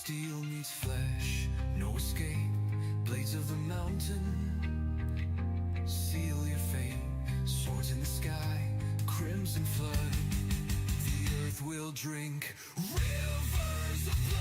Steel meets flesh, no escape. Blades of the mountain, seal your fate. Swords in the sky, crimson flood. The earth will drink rivers of blood.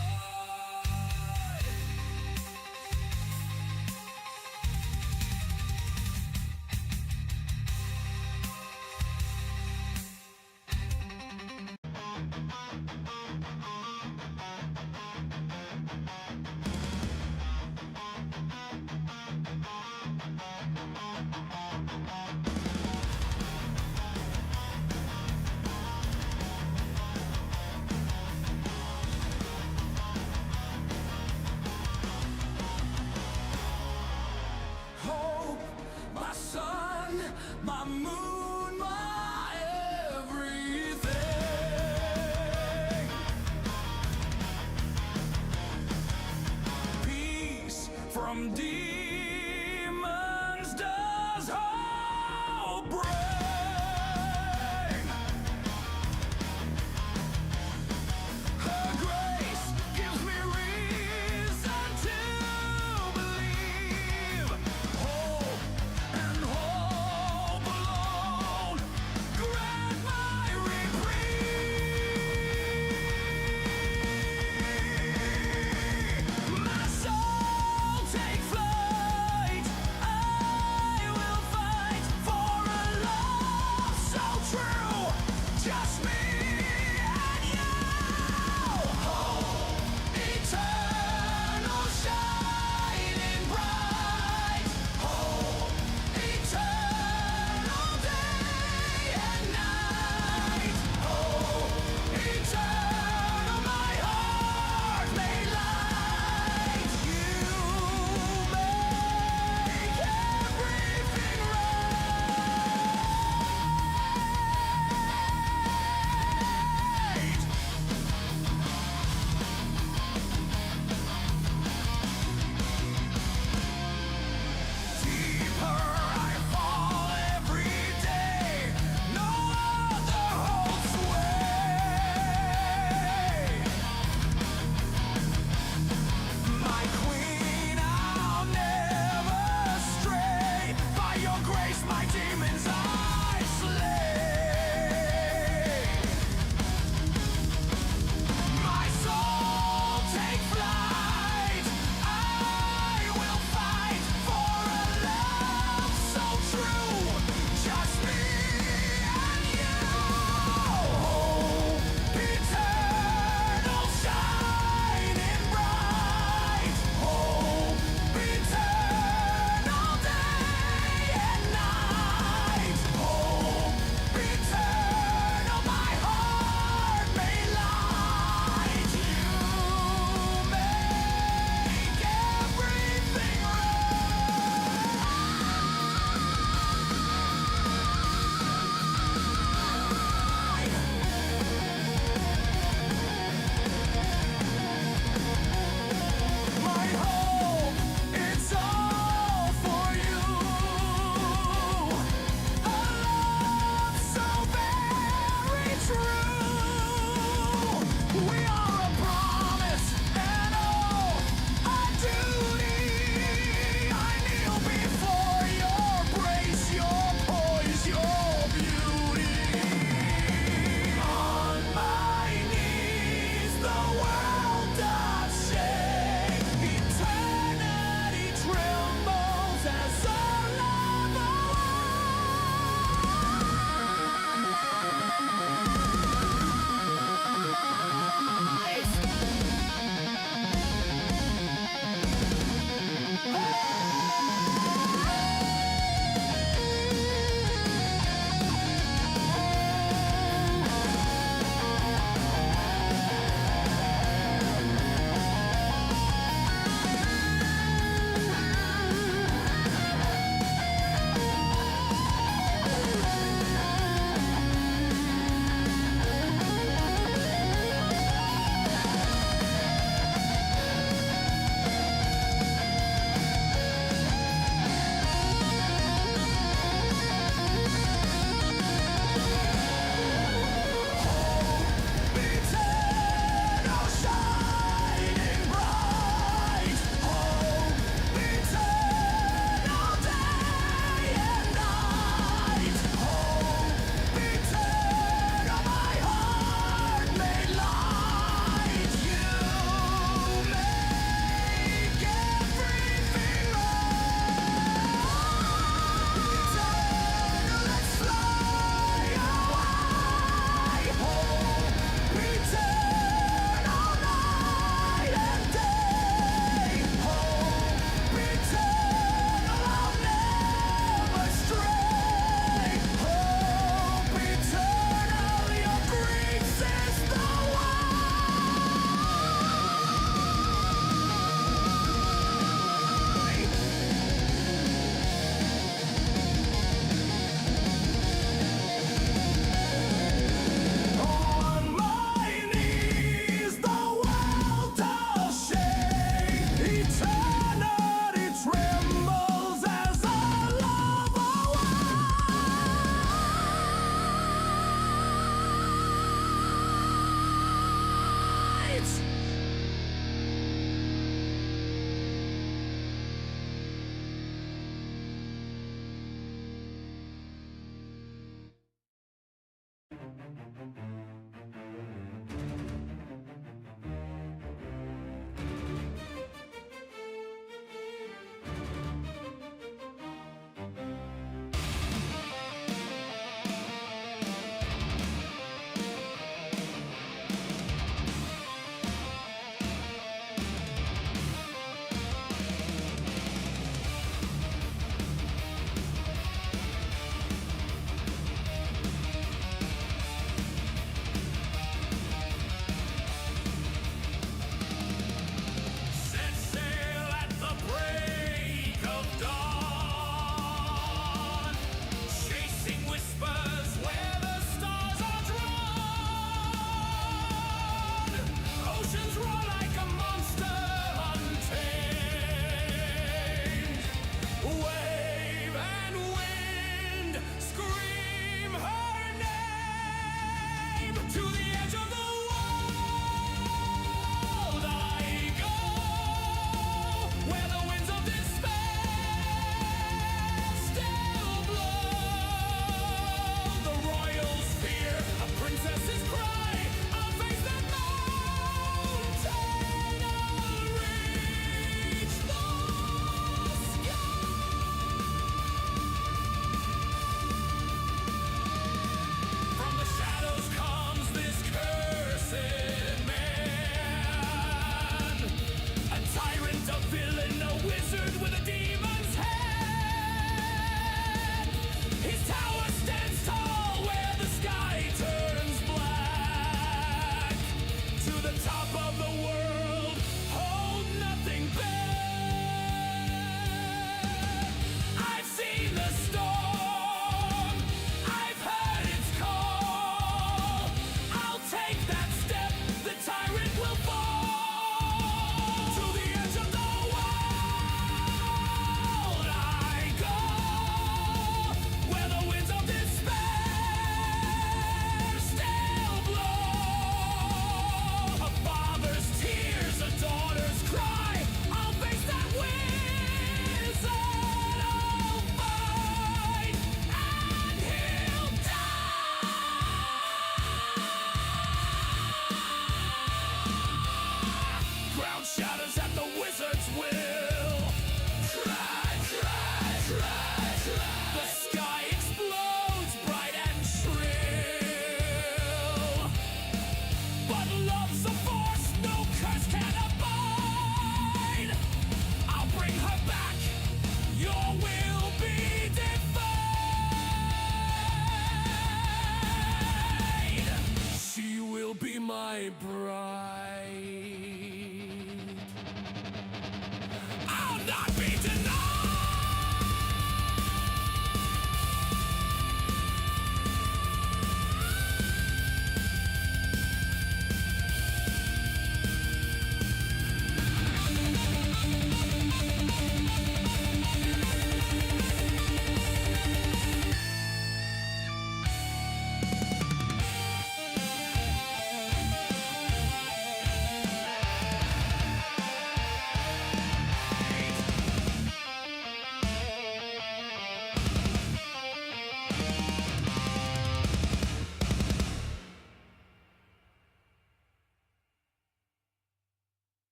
My moon, my everything. Peace from demons does hope bring. Her grace gives me reason to believe. Hope and hope alone grant my reprieve. My soul take flight.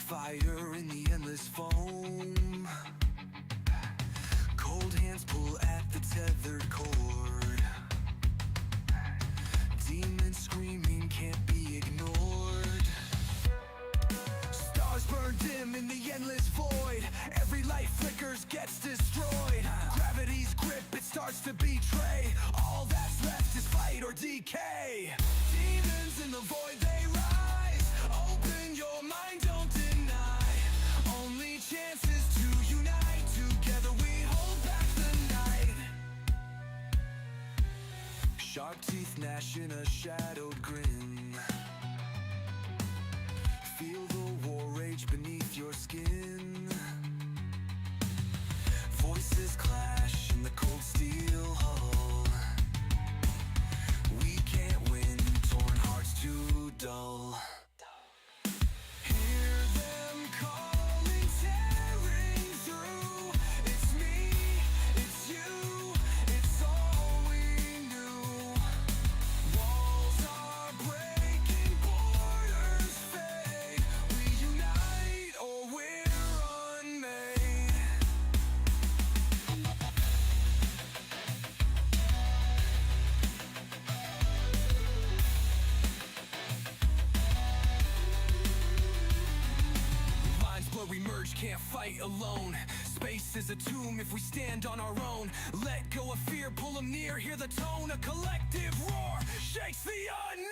fire in the endless foam. Cold hands pull at the tethered cord. Demons screaming can't be ignored. Stars burn dim in the endless void. Every light flickers, gets destroyed. Gravity's grip, it starts to betray. All that's left is fight or decay. Demons in the void, they rise. Open your mind, don't deny. Only chances to unite. Together we hold back the night. Sharp teeth gnash in a shadowed grin. Feel the war rage beneath your skin. Voices clash in the cold steel hull. We can't win, torn hearts too dull. Hear them calling, tearing through. It's me, it's you, it's all we knew. Walls are breaking, borders fade. We unite or we're unmade. Lines blur, we merge, can't fight alone. Space is a tomb if we stand on our own. Let go of fear, pull them near, hear the tone. A collective roar shakes the unknown.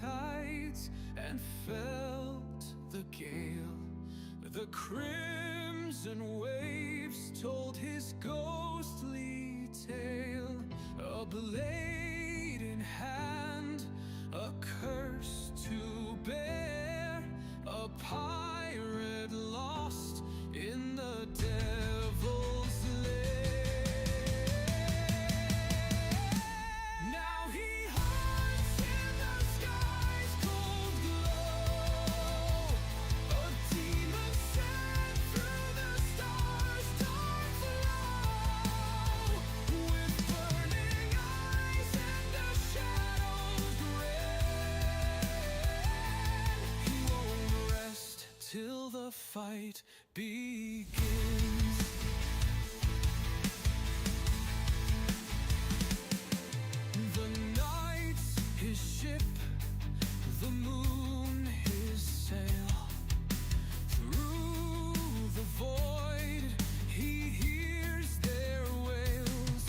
tides and felt the gale. The crimson waves told his ghostly tale. A blade in hand, a curse to bear, a pirate lost in the devil's lair. Now he hunts in the sky's cold glow, a demon sent through the stars' dark flow, with burning eyes and a shadow's grin. He won't rest till the fight begins. The night's his ship, the moon his sail. Through the void he hears their wails.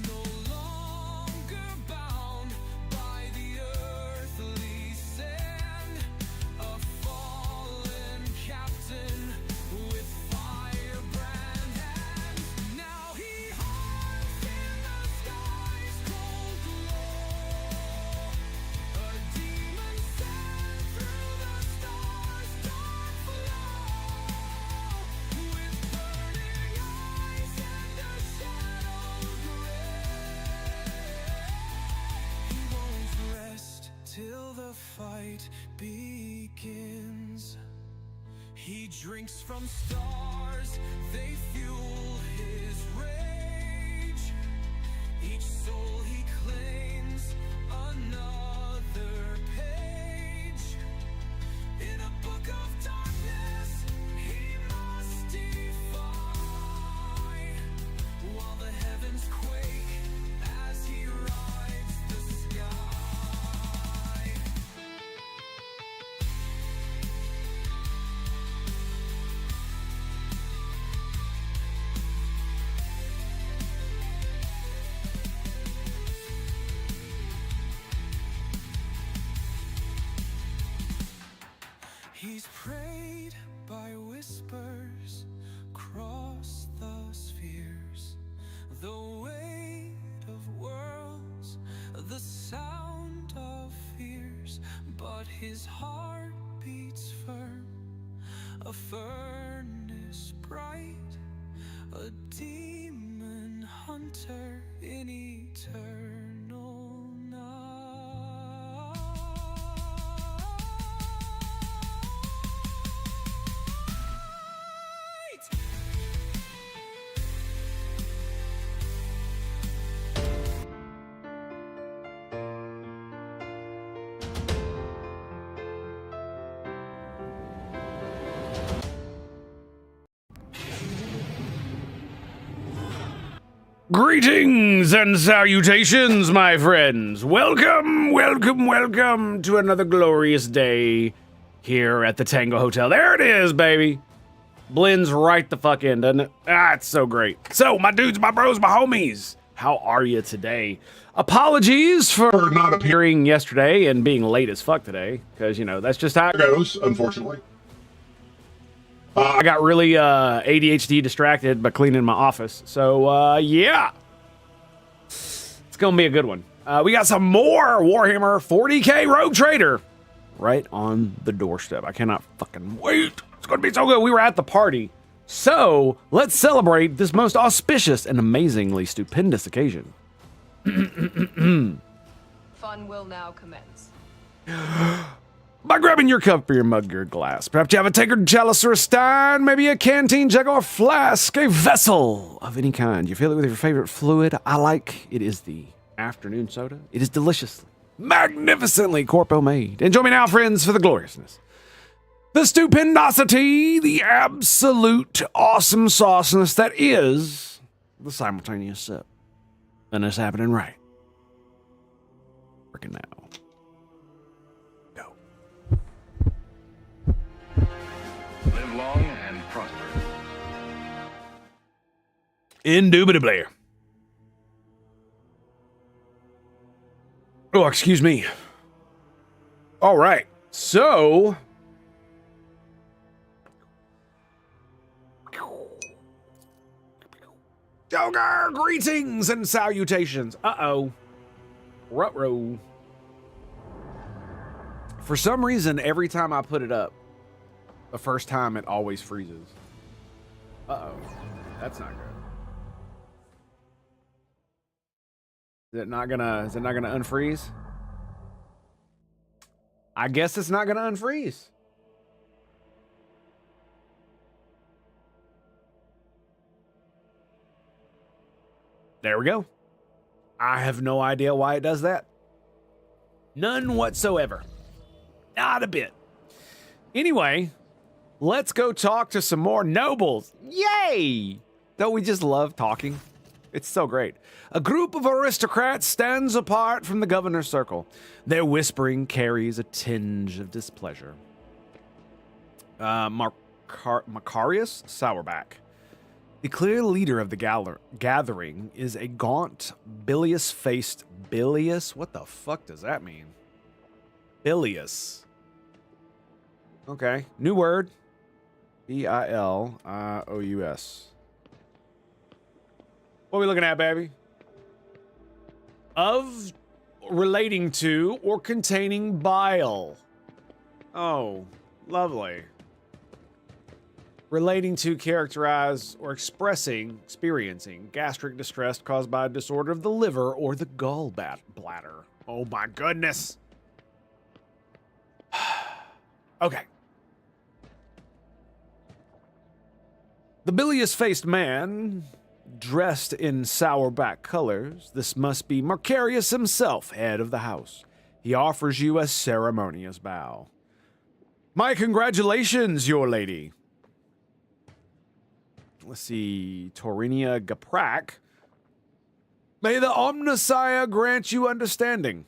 No longer bound by the earthly sand, a fallen captain with firebrand hands. Now he hunts in the sky's cold glow, a demon sent through the stars' dark flow, with burning eyes and a shadow's grin. He won't rest till the fight begins. He drinks from stars, they fuel his rage. Each soul he claims another page. In a book of darkness he must defy, while the heavens quake as he rides the sky. He's prayed by whispers across the spheres, the weight of worlds, the sound of fears, but his heart beats firm, a furnace bright, a demon hunter in eternal night. Greetings and salutations, my friends. Welcome, welcome, welcome to another glorious day here at the Tango Hotel. There it is, baby. Blends right the fuck in, doesn't it? Ah, it's so great. So, my dudes, my bros, my homies, how are you today? Apologies for not appearing yesterday and being late as fuck today, because, you know, that's just how it goes, unfortunately. I got really ADHD distracted by cleaning my office. So, yeah. It's going to be a good one. We got some more Warhammer 40k Rogue Traitor right on the doorstep. I cannot fucking wait. It's going to be so good. We were at the party. So, let's celebrate this most auspicious and amazingly stupendous occasion. Fun will now commence. By grabbing your cup or your mug or glass. Perhaps you have a tankard, chalice, or a stein, maybe a canteen, jug, or flask, a vessel of any kind. You fill it with your favorite fluid. I like it is the afternoon soda. It is deliciously, magnificently corpo made. And join me now, friends, for the gloriousness, the stupendosity, the absolute awesome sauceness that is the simultaneous sip. And it's happening right freaking now. Live long and prosper. Indubitably. Oh, excuse me. All right. So, Joker, greetings and salutations. Uh-oh. Ruh-roh. For some reason, every time I put it up, the first time it always freezes. Uh-oh. That's not good. Is it not gonna unfreeze? I guess it's not gonna unfreeze. There we go. I have no idea why it does that. None whatsoever. Not a bit. Anyway, let's go talk to some more nobles. Yay! Don't we just love talking? It's so great. A group of aristocrats stands apart from the governor's circle. Their whispering carries a tinge of displeasure. Macarius Sourback. The clear leader of the gathering is a gaunt, bilious-faced... Bilious? What the fuck does that mean? Bilious. Okay. New word. B-I-L-I-O-U-S. What are we looking at, baby? Of, relating to, or containing bile. Oh, lovely. Relating to, characterize, or experiencing gastric distress caused by a disorder of the liver or the gallbladder. Oh my goodness. Okay. The bilious-faced man, dressed in sourback colors, this must be Macarius himself, head of the house. He offers you a ceremonious bow. My congratulations, your lady. Let's see, Torinia Gaprak. May the Omnissiah grant you understanding.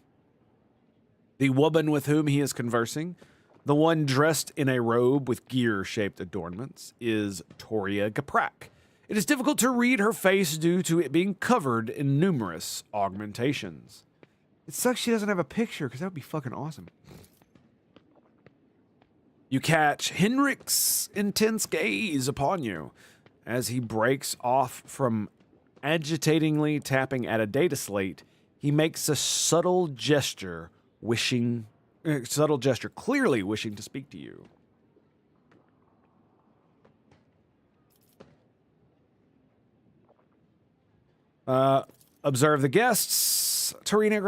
The woman with whom he is conversing, the one dressed in a robe with gear-shaped adornments, is Toria Gaprak. It is difficult to read her face due to it being covered in numerous augmentations. It sucks she doesn't have a picture, because that would be fucking awesome. You catch Henrik's intense gaze upon you as he breaks off from agitatingly tapping at a data slate. He makes a subtle gesture, clearly wishing to speak to you. Observe the guests. Tarina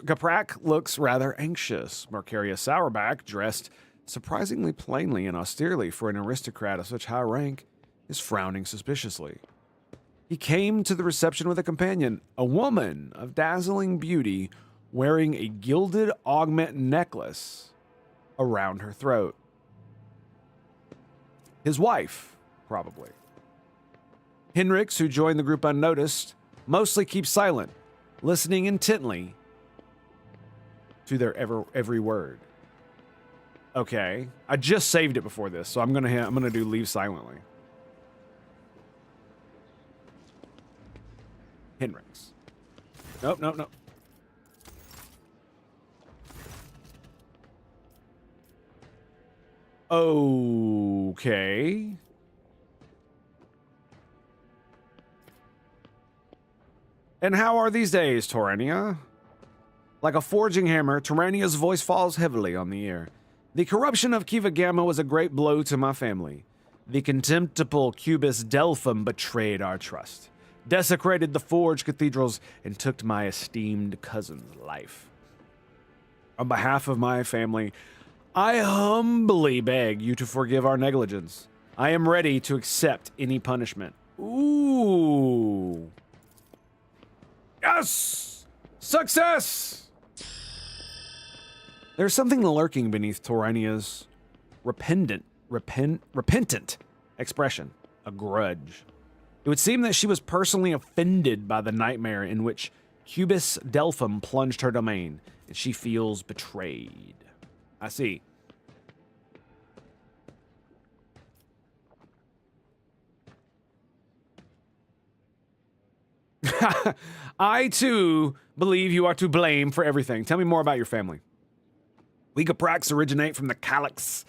Gaprak looks rather anxious. Macarius Sourback, dressed surprisingly plainly and austerely for an aristocrat of such high rank, is frowning suspiciously. He came to the reception with a companion, a woman of dazzling beauty, wearing a gilded augment necklace around her throat. His wife, probably. Henrix, who joined the group unnoticed, mostly keeps silent, listening intently to their every word. Okay, I just saved it before this, so I'm gonna do leave silently. Henrix. Nope. Okay. And how are these days, Torania? Like a forging hammer, Torania's voice falls heavily on the ear. The corruption of Kiva Gamma was a great blow to my family. The contemptible Cubus Delphum betrayed our trust, desecrated the forge cathedrals, and took my esteemed cousin's life. On behalf of my family, I humbly beg you to forgive our negligence. I am ready to accept any punishment. Ooh. Yes! Success! There's something lurking beneath Torania's repentant expression, a grudge. It would seem that she was personally offended by the nightmare in which Cubus Delphum plunged her domain, and she feels betrayed. I see. I, too, believe you are to blame for everything. Tell me more about your family. Weegaprax originate from the Calixus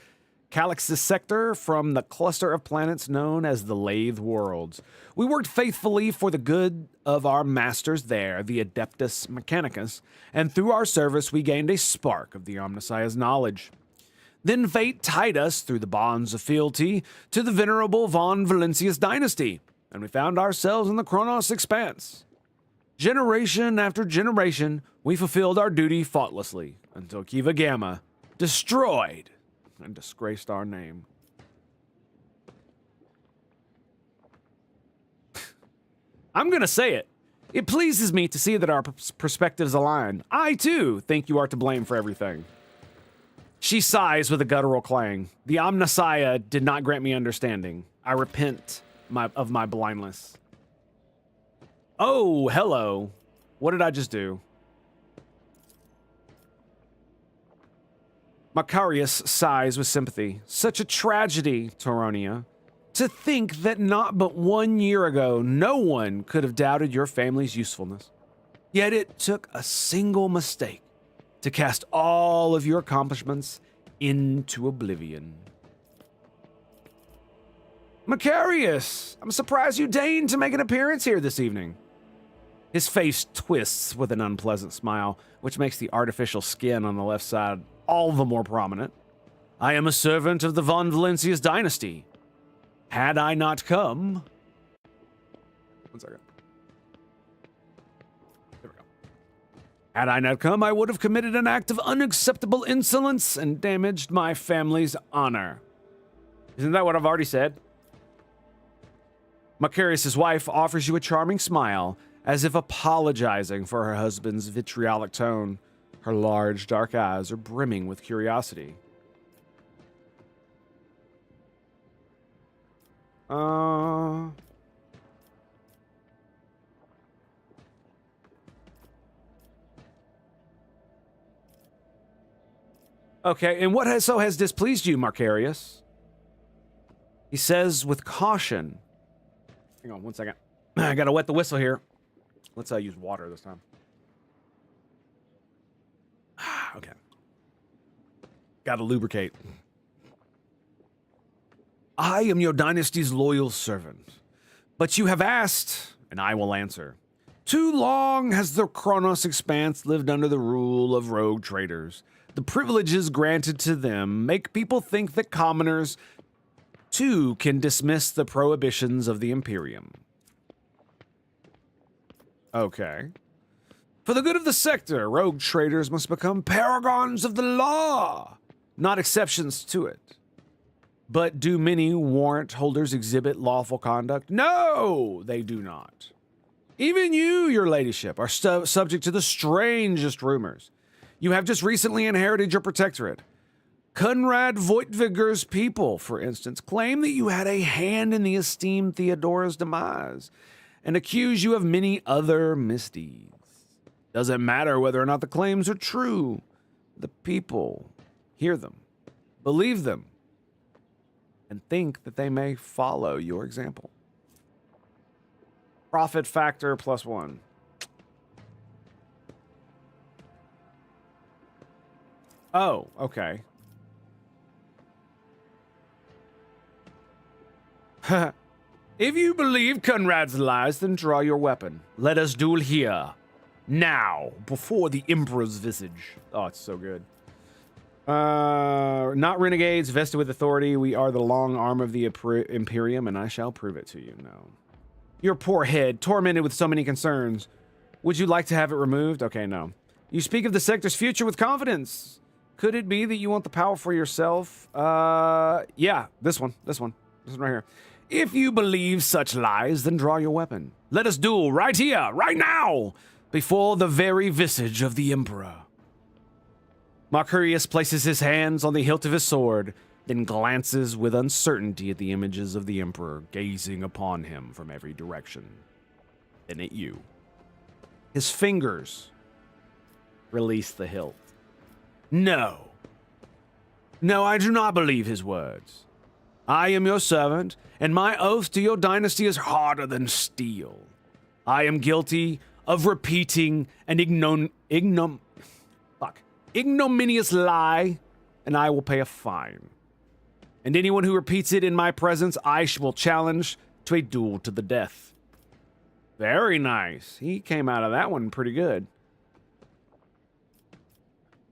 sector from the cluster of planets known as the Lathe Worlds. We worked faithfully for the good of our masters there, the Adeptus Mechanicus, and through our service we gained a spark of the Omnissiah's knowledge. Then fate tied us through the bonds of fealty to the venerable Von Valentius dynasty, and we found ourselves in the Kronos Expanse. Generation after generation, we fulfilled our duty faultlessly until Kiva Gamma destroyed and disgraced our name. I'm gonna say it. It pleases me to see that our perspectives align. I, too, think you are to blame for everything. She sighs with a guttural clang. The Omnissiah did not grant me understanding. I repent of my blindness. Oh, hello. What did I just do? Macarius sighs with sympathy. Such a tragedy, Toronia. To think that not but 1 year ago, no one could have doubted your family's usefulness. Yet it took a single mistake to cast all of your accomplishments into oblivion. Macarius, I'm surprised you deigned to make an appearance here this evening. His face twists with an unpleasant smile, which makes the artificial skin on the left side all the more prominent. I am a servant of the Von Valentius dynasty. Had I not come... One second. There we go. Had I not come, I would have committed an act of unacceptable insolence and damaged my family's honor. Isn't that what I've already said? Macarius' wife offers you a charming smile, as if apologizing for her husband's vitriolic tone. Her large, dark eyes are brimming with curiosity. Okay, and what has displeased you, Macarius? He says with caution. Hang on 1 second. I gotta wet the whistle here. Let's use water this time. Okay. Gotta lubricate. I am your dynasty's loyal servant, but you have asked, and I will answer. Too long has the Kronos Expanse lived under the rule of rogue traitors. The privileges granted to them make people think that commoners, too, can dismiss the prohibitions of the Imperium. Okay. For the good of the sector, rogue traitors must become paragons of the law, not exceptions to it. But do many warrant holders exhibit lawful conduct? No, they do not. Even you, your ladyship, are subject to the strangest rumors. You have just recently inherited your protectorate. Conrad Voigtviger's people, for instance, claim that you had a hand in the esteemed Theodora's demise and accuse you of many other misdeeds. Doesn't matter whether or not the claims are true. The people hear them, believe them, and think that they may follow your example. Profit factor +1. Oh, okay. If you believe Conrad's lies, then draw your weapon. Let us duel here. Now, before the Emperor's visage. Oh, it's so good. Not renegades, vested with authority. We are the long arm of the Imperium, and I shall prove it to you. No. Your poor head, tormented with so many concerns. Would you like to have it removed? Okay, no. You speak of the sector's future with confidence. Could it be that you want the power for yourself? Yeah, this one right here. If you believe such lies, then draw your weapon. Let us duel right here, right now, before the very visage of the Emperor. Macarius places his hands on the hilt of his sword, then glances with uncertainty at the images of the Emperor, gazing upon him from every direction. Then at you. His fingers release the hilt. No. No, I do not believe his words. I am your servant, and my oath to your dynasty is harder than steel. I am guilty of repeating an ignominious lie, and I will pay a fine. And anyone who repeats it in my presence, I will challenge to a duel to the death. Very nice. He came out of that one pretty good.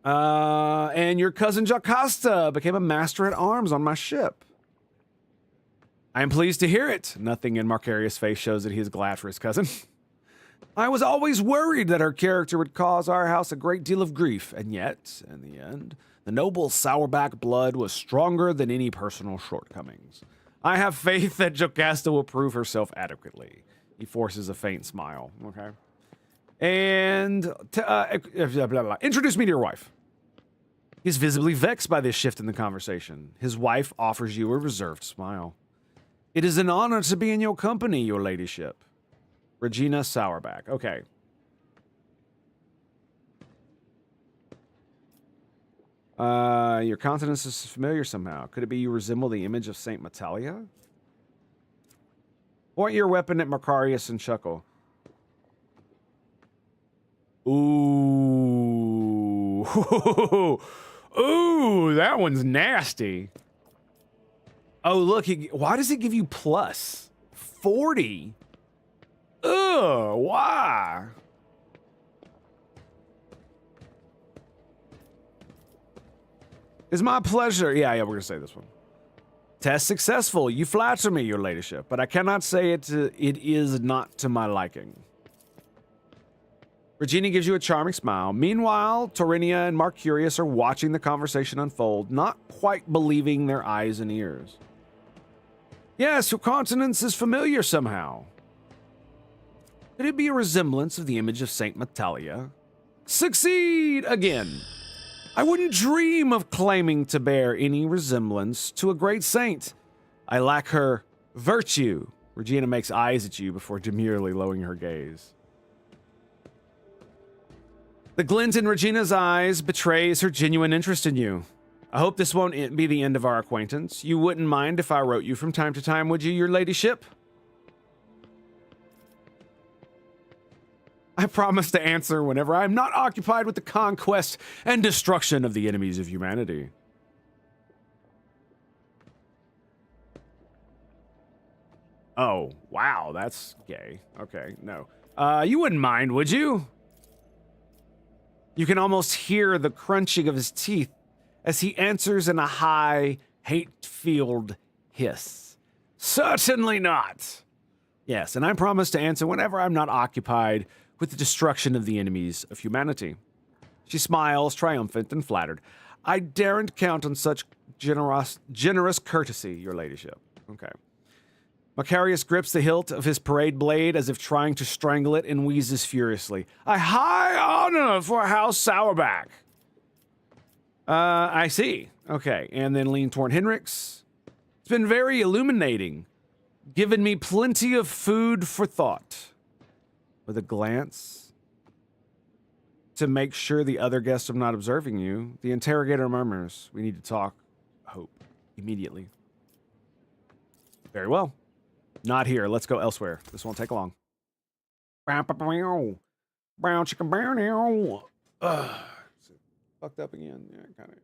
And your cousin Jocasta became a master at arms on my ship. I am pleased to hear it. Nothing in Marcarius' face shows that he is glad for his cousin. I was always worried that her character would cause our house a great deal of grief, and yet, in the end, the noble Sourback blood was stronger than any personal shortcomings. I have faith that Jocasta will prove herself adequately. He forces a faint smile, okay? And introduce me to your wife. He's visibly vexed by this shift in the conversation. His wife offers you a reserved smile. It is an honor to be in your company, your ladyship. Regina Sourback. Okay. Your countenance is familiar somehow. Could it be you resemble the image of Saint Natalia? Point your weapon at Macarius and chuckle. Ooh. Ooh, that one's nasty. Oh, look. Why does it give you plus 40? Ugh, why? It's my pleasure. Yeah, we're going to say this one. Test successful. You flatter me, your ladyship, but I cannot say it is not to my liking. Regina gives you a charming smile. Meanwhile, Torinia and Marcurius are watching the conversation unfold, not quite believing their eyes and ears. Yes, your countenance is familiar somehow. Could it be a resemblance of the image of Saint Natalia? Succeed again. I wouldn't dream of claiming to bear any resemblance to a great saint. I lack her virtue. Regina makes eyes at you before demurely lowering her gaze. The glint in Regina's eyes betrays her genuine interest in you. I hope this won't be the end of our acquaintance. You wouldn't mind if I wrote you from time to time, would you, your ladyship? I promise to answer whenever I am not occupied with the conquest and destruction of the enemies of humanity. Oh, wow, that's gay. Okay, no. You wouldn't mind, would you? You can almost hear the crunching of his teeth as he answers in a high, hate-filled hiss. Certainly not. Yes, and I promise to answer whenever I'm not occupied with the destruction of the enemies of humanity. She smiles, triumphant and flattered. I daren't count on such generous courtesy, your ladyship. Okay. Macarius grips the hilt of his parade blade as if trying to strangle it and wheezes furiously. A high honor for House Sourback. I see. Okay, and then lean toward Henrix. It's been very illuminating, given me plenty of food for thought. With a glance to make sure the other guests are not observing you, the interrogator murmurs, we need to talk, Hope, immediately. Very well. Not here. Let's go elsewhere. This won't take long. Brown chicken brown. Fucked up again. Yeah, kind of.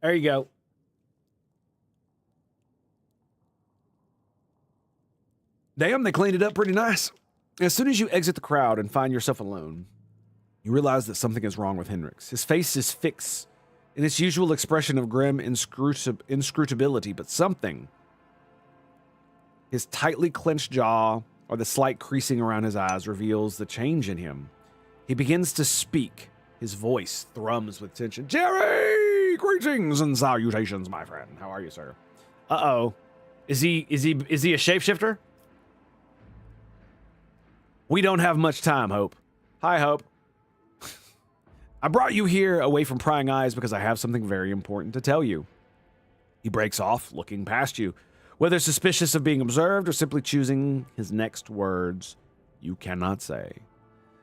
There you go. Damn, they cleaned it up pretty nice. As soon as you exit the crowd and find yourself alone, you realize that something is wrong with Henrix. His face is fixed in its usual expression of grim inscrutability, but something, his tightly clenched jaw or the slight creasing around his eyes, reveals the change in him. He begins to speak. His voice thrums with tension. Jerry! Greetings and salutations, my friend. How are you, sir? Uh-oh. Is he a shapeshifter? We don't have much time, Hope. Hi, Hope. I brought you here away from prying eyes because I have something very important to tell you. He breaks off, looking past you. Whether suspicious of being observed or simply choosing his next words, you cannot say.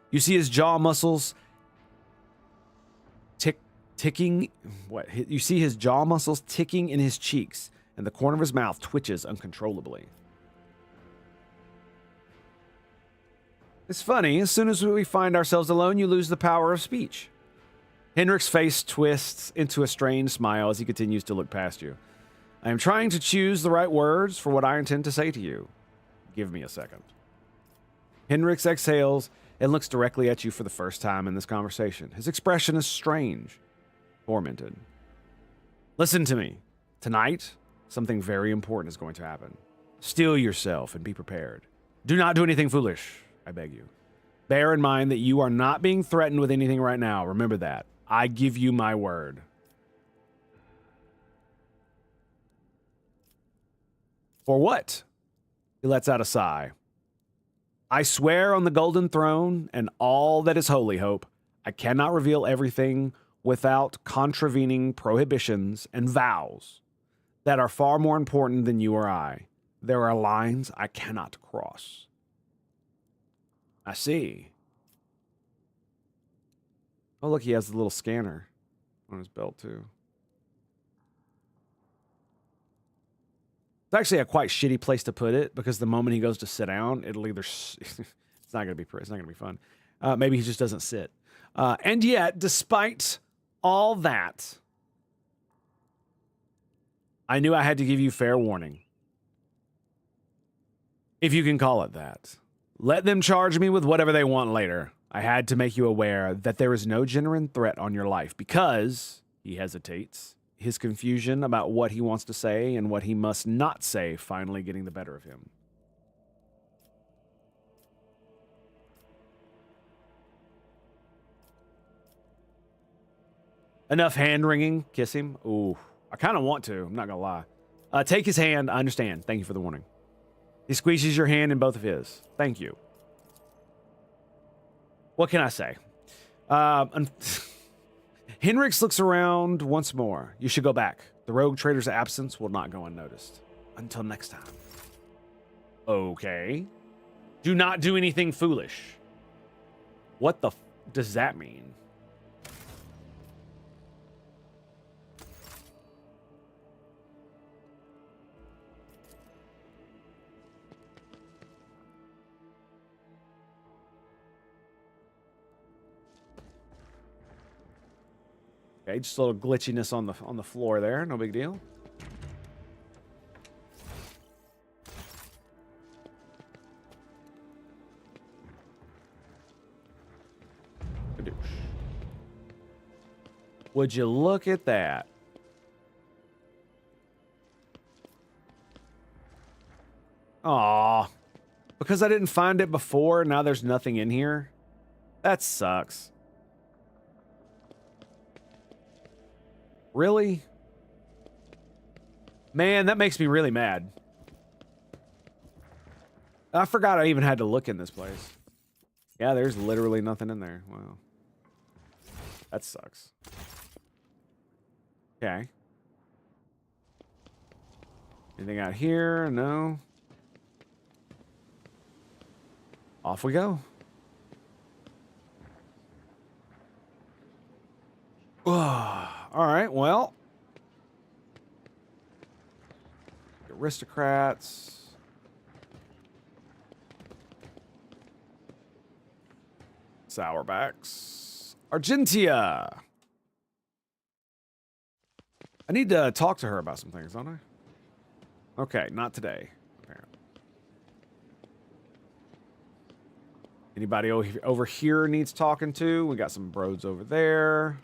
You see his jaw muscles ticking. What? You see his jaw muscles ticking in his cheeks, and the corner of his mouth twitches uncontrollably. It's funny, as soon as we find ourselves alone, you lose the power of speech. Henrik's face twists into a strained smile as he continues to look past you. I am trying to choose the right words for what I intend to say to you. Give me a second. Henrik's exhales and looks directly at you for the first time in this conversation. His expression is strange, tormented. Listen to me. Tonight, something very important is going to happen. Steel yourself and be prepared. Do not do anything foolish, I beg you. Bear in mind that you are not being threatened with anything right now. Remember that. I give you my word. For what? He lets out a sigh. I swear on the golden throne and all that is holy, Hope, I cannot reveal everything without contravening prohibitions and vows that are far more important than you or I. There are lines I cannot cross. I see. Oh, look, he has a little scanner on his belt, too. It's actually a quite shitty place to put it because the moment he goes to sit down, it'll either it's not gonna be fun. Maybe he just doesn't sit. And yet, despite all that, I knew I had to give you fair warning, if you can call it that. Let them charge me with whatever they want later. I had to make you aware that there is no genuine threat on your life because he hesitates. His confusion about what he wants to say and what he must not say finally getting the better of him. Enough hand-wringing. Kiss him. Ooh, I kind of want to. I'm not going to lie. Take his hand. I understand. Thank you for the warning. He squeezes your hand in both of his. Thank you. What can I say? Henrix looks around once more. You should go back. The rogue trader's absence will not go unnoticed. Until next time. Okay. Do not do anything foolish. What the does that mean? Okay, just a little glitchiness on the floor there. No big deal. Would you look at that? Aw. Because I didn't find it before, now there's nothing in here? That sucks. Really? Man, that makes me really mad. I forgot I even had to look in this place. Yeah, there's literally nothing in there. Wow. That sucks. Okay. Anything out here? No. Off we go. All right, well. Aristocrats. Sourbacks. Argentia. I need to talk to her about some things, don't I? Okay, not today. Apparently. Anybody over here needs talking to? We got some bros over there.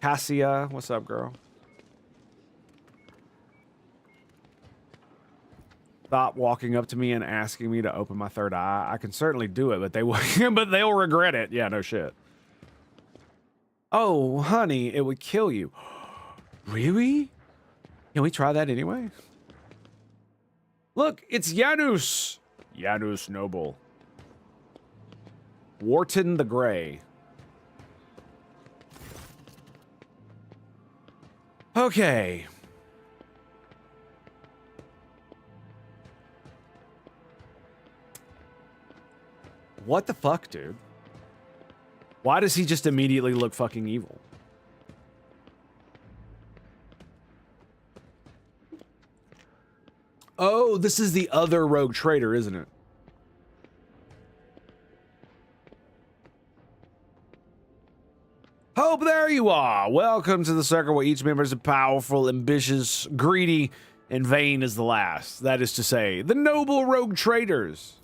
Cassia, what's up, girl? Stop walking up to me and asking me to open my third eye. I can certainly do it, but they'll regret it. Yeah, no shit. Oh, honey, it would kill you. Really? Can we try that anyway? Look, it's Janus. Janus Noble. Wharton the Grey. Okay. What the fuck, dude? Why does he just immediately look fucking evil? Oh, this is the other rogue trader, isn't it? Konnichiwa! Welcome to the circle where each member is powerful, ambitious, greedy, and vain as the last. That is to say, the noble rogue traders.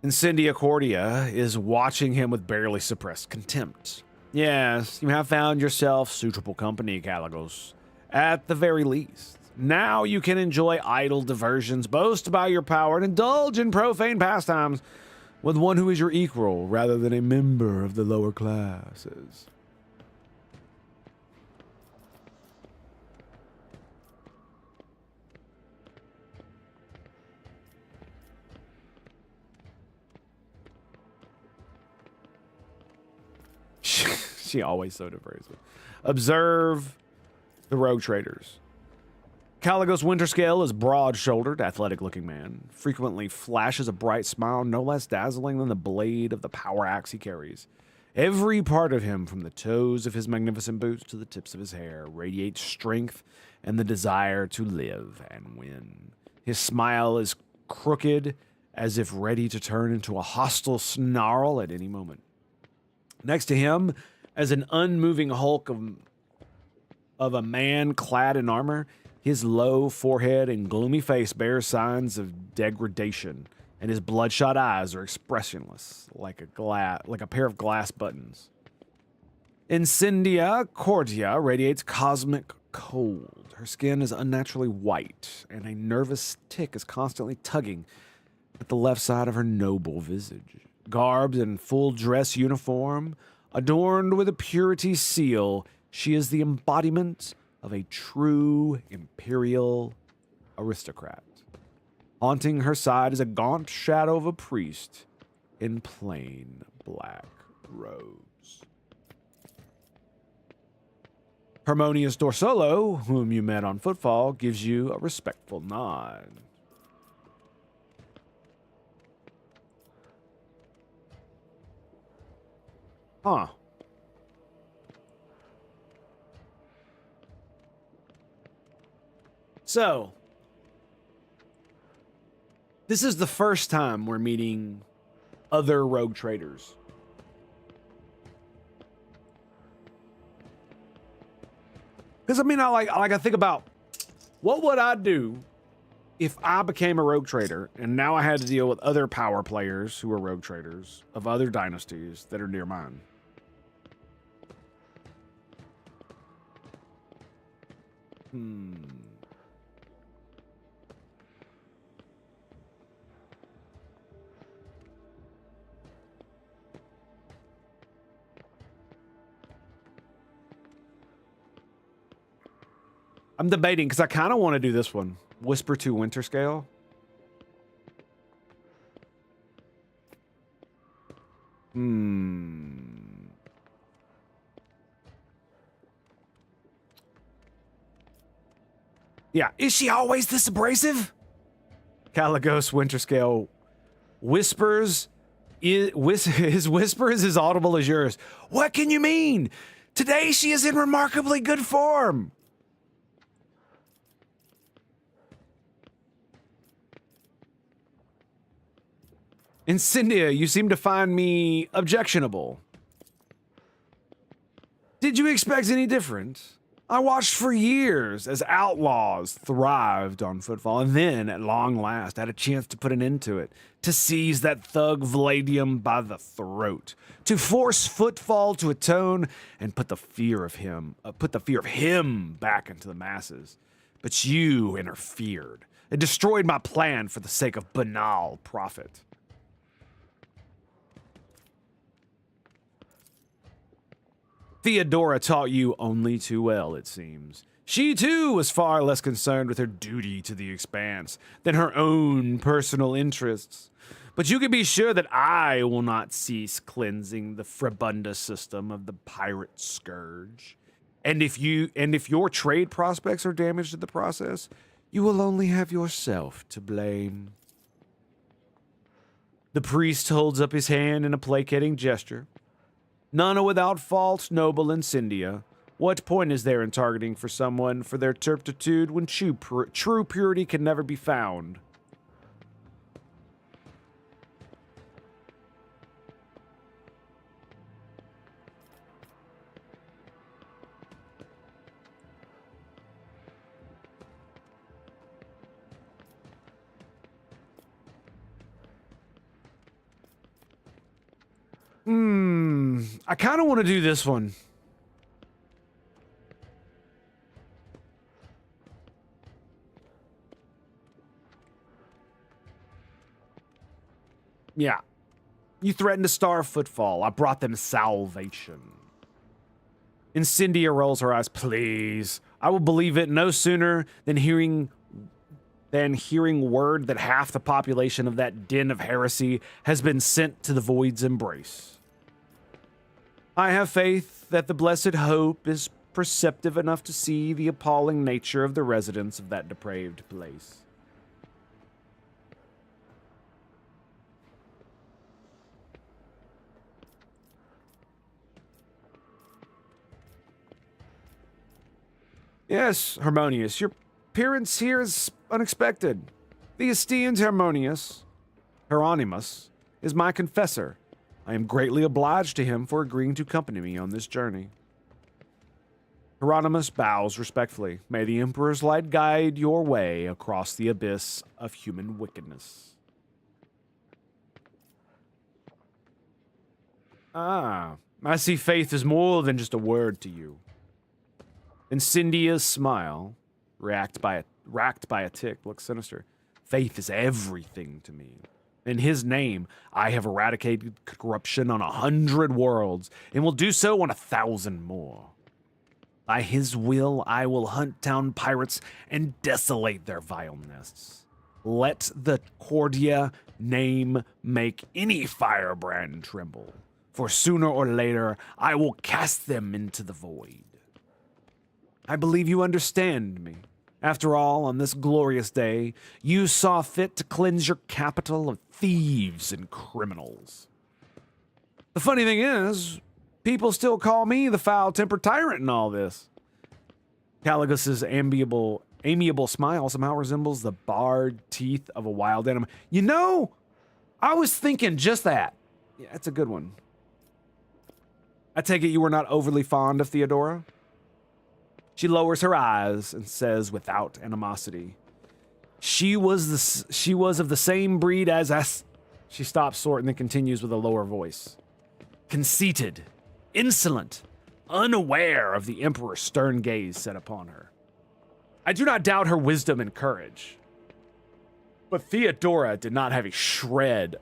Incendia Cordia is watching him with barely suppressed contempt. Yes, you have found yourself suitable company, Caligos. At the very least. Now you can enjoy idle diversions, boast about your power, and indulge in profane pastimes with one who is your equal rather than a member of the lower classes. She always so diverse. Observe the rogue traders. Caligos Winterscale is broad-shouldered, athletic-looking man. Frequently flashes a bright smile, no less dazzling than the blade of the power axe he carries. Every part of him, from the toes of his magnificent boots to the tips of his hair, radiates strength and the desire to live and win. His smile is crooked, as if ready to turn into a hostile snarl at any moment. Next to him, as an unmoving hulk of a man clad in armor, his low forehead and gloomy face bear signs of degradation, and his bloodshot eyes are expressionless, like a pair of glass buttons. Incendia Cordia radiates cosmic cold. Her skin is unnaturally white, and a nervous tick is constantly tugging at the left side of her noble visage. Garbed in full dress uniform, adorned with a purity seal, she is the embodiment of a true imperial aristocrat. Haunting her side is a gaunt shadow of a priest in plain black robes. Harmonious Dorsolo, whom you met on Footfall, gives you a respectful nod. Huh. So, this is the first time we're meeting other rogue traders. Because, I mean, I think about what would I do if I became a rogue trader and now I had to deal with other power players who are rogue traders of other dynasties that are near mine. I'm debating because I kind of want to do this one. Whisper to Winterscale. Yeah. Is she always this abrasive? Caligos Winterscale whispers. His whisper is as audible as yours. What can you mean? Today she is in remarkably good form. Incendia, you seem to find me objectionable. Did you expect any different? I watched for years as outlaws thrived on Footfall, and then, at long last, had a chance to put an end to it, to seize that thug Vladium by the throat, to force Footfall to atone and put the fear of him back into the masses. But you interfered and destroyed my plan for the sake of banal profit. Theodora taught you only too well, it seems. She, too, was far less concerned with her duty to the Expanse than her own personal interests. But you can be sure that I will not cease cleansing the Fribunda system of the pirate scourge. And if your trade prospects are damaged in the process, you will only have yourself to blame. The priest holds up his hand in a placating gesture. None are without fault, noble Incendia. What point is there in targeting for someone for their turpitude when true purity can never be found? I kind of want to do this one. Yeah. You threatened to starve Footfall. I brought them salvation. Incendia rolls her eyes. Please. I will believe it no sooner than hearing word that half the population of that den of heresy has been sent to the Void's embrace. I have faith that the blessed hope is perceptive enough to see the appalling nature of the residents of that depraved place. Yes, Harmonious, your appearance here is unexpected. The esteemed Hieronymus is my confessor. I am greatly obliged to him for agreeing to accompany me on this journey. Hieronymus bows respectfully. May the Emperor's light guide your way across the abyss of human wickedness. Ah, I see faith is more than just a word to you. Incendia's smile, racked by a tick, looks sinister. Faith is everything to me. In his name, I have eradicated corruption on 100 worlds, and will do so on 1,000 more. By his will, I will hunt down pirates and desolate their vile nests. Let the Cordia name make any firebrand tremble, for sooner or later, I will cast them into the void. I believe you understand me. After all, on this glorious day, you saw fit to cleanse your capital of thieves and criminals. The funny thing is, people still call me the foul-tempered tyrant in all this. Caligus's amiable smile somehow resembles the barred teeth of a wild animal. You know, I was thinking just that. Yeah, that's a good one. I take it you were not overly fond of Theodora? She lowers her eyes and says without animosity, She was of the same breed as us. She stops short and then continues with a lower voice. Conceited, insolent, unaware of the Emperor's stern gaze set upon her. I do not doubt her wisdom and courage. But Theodora did not have a shred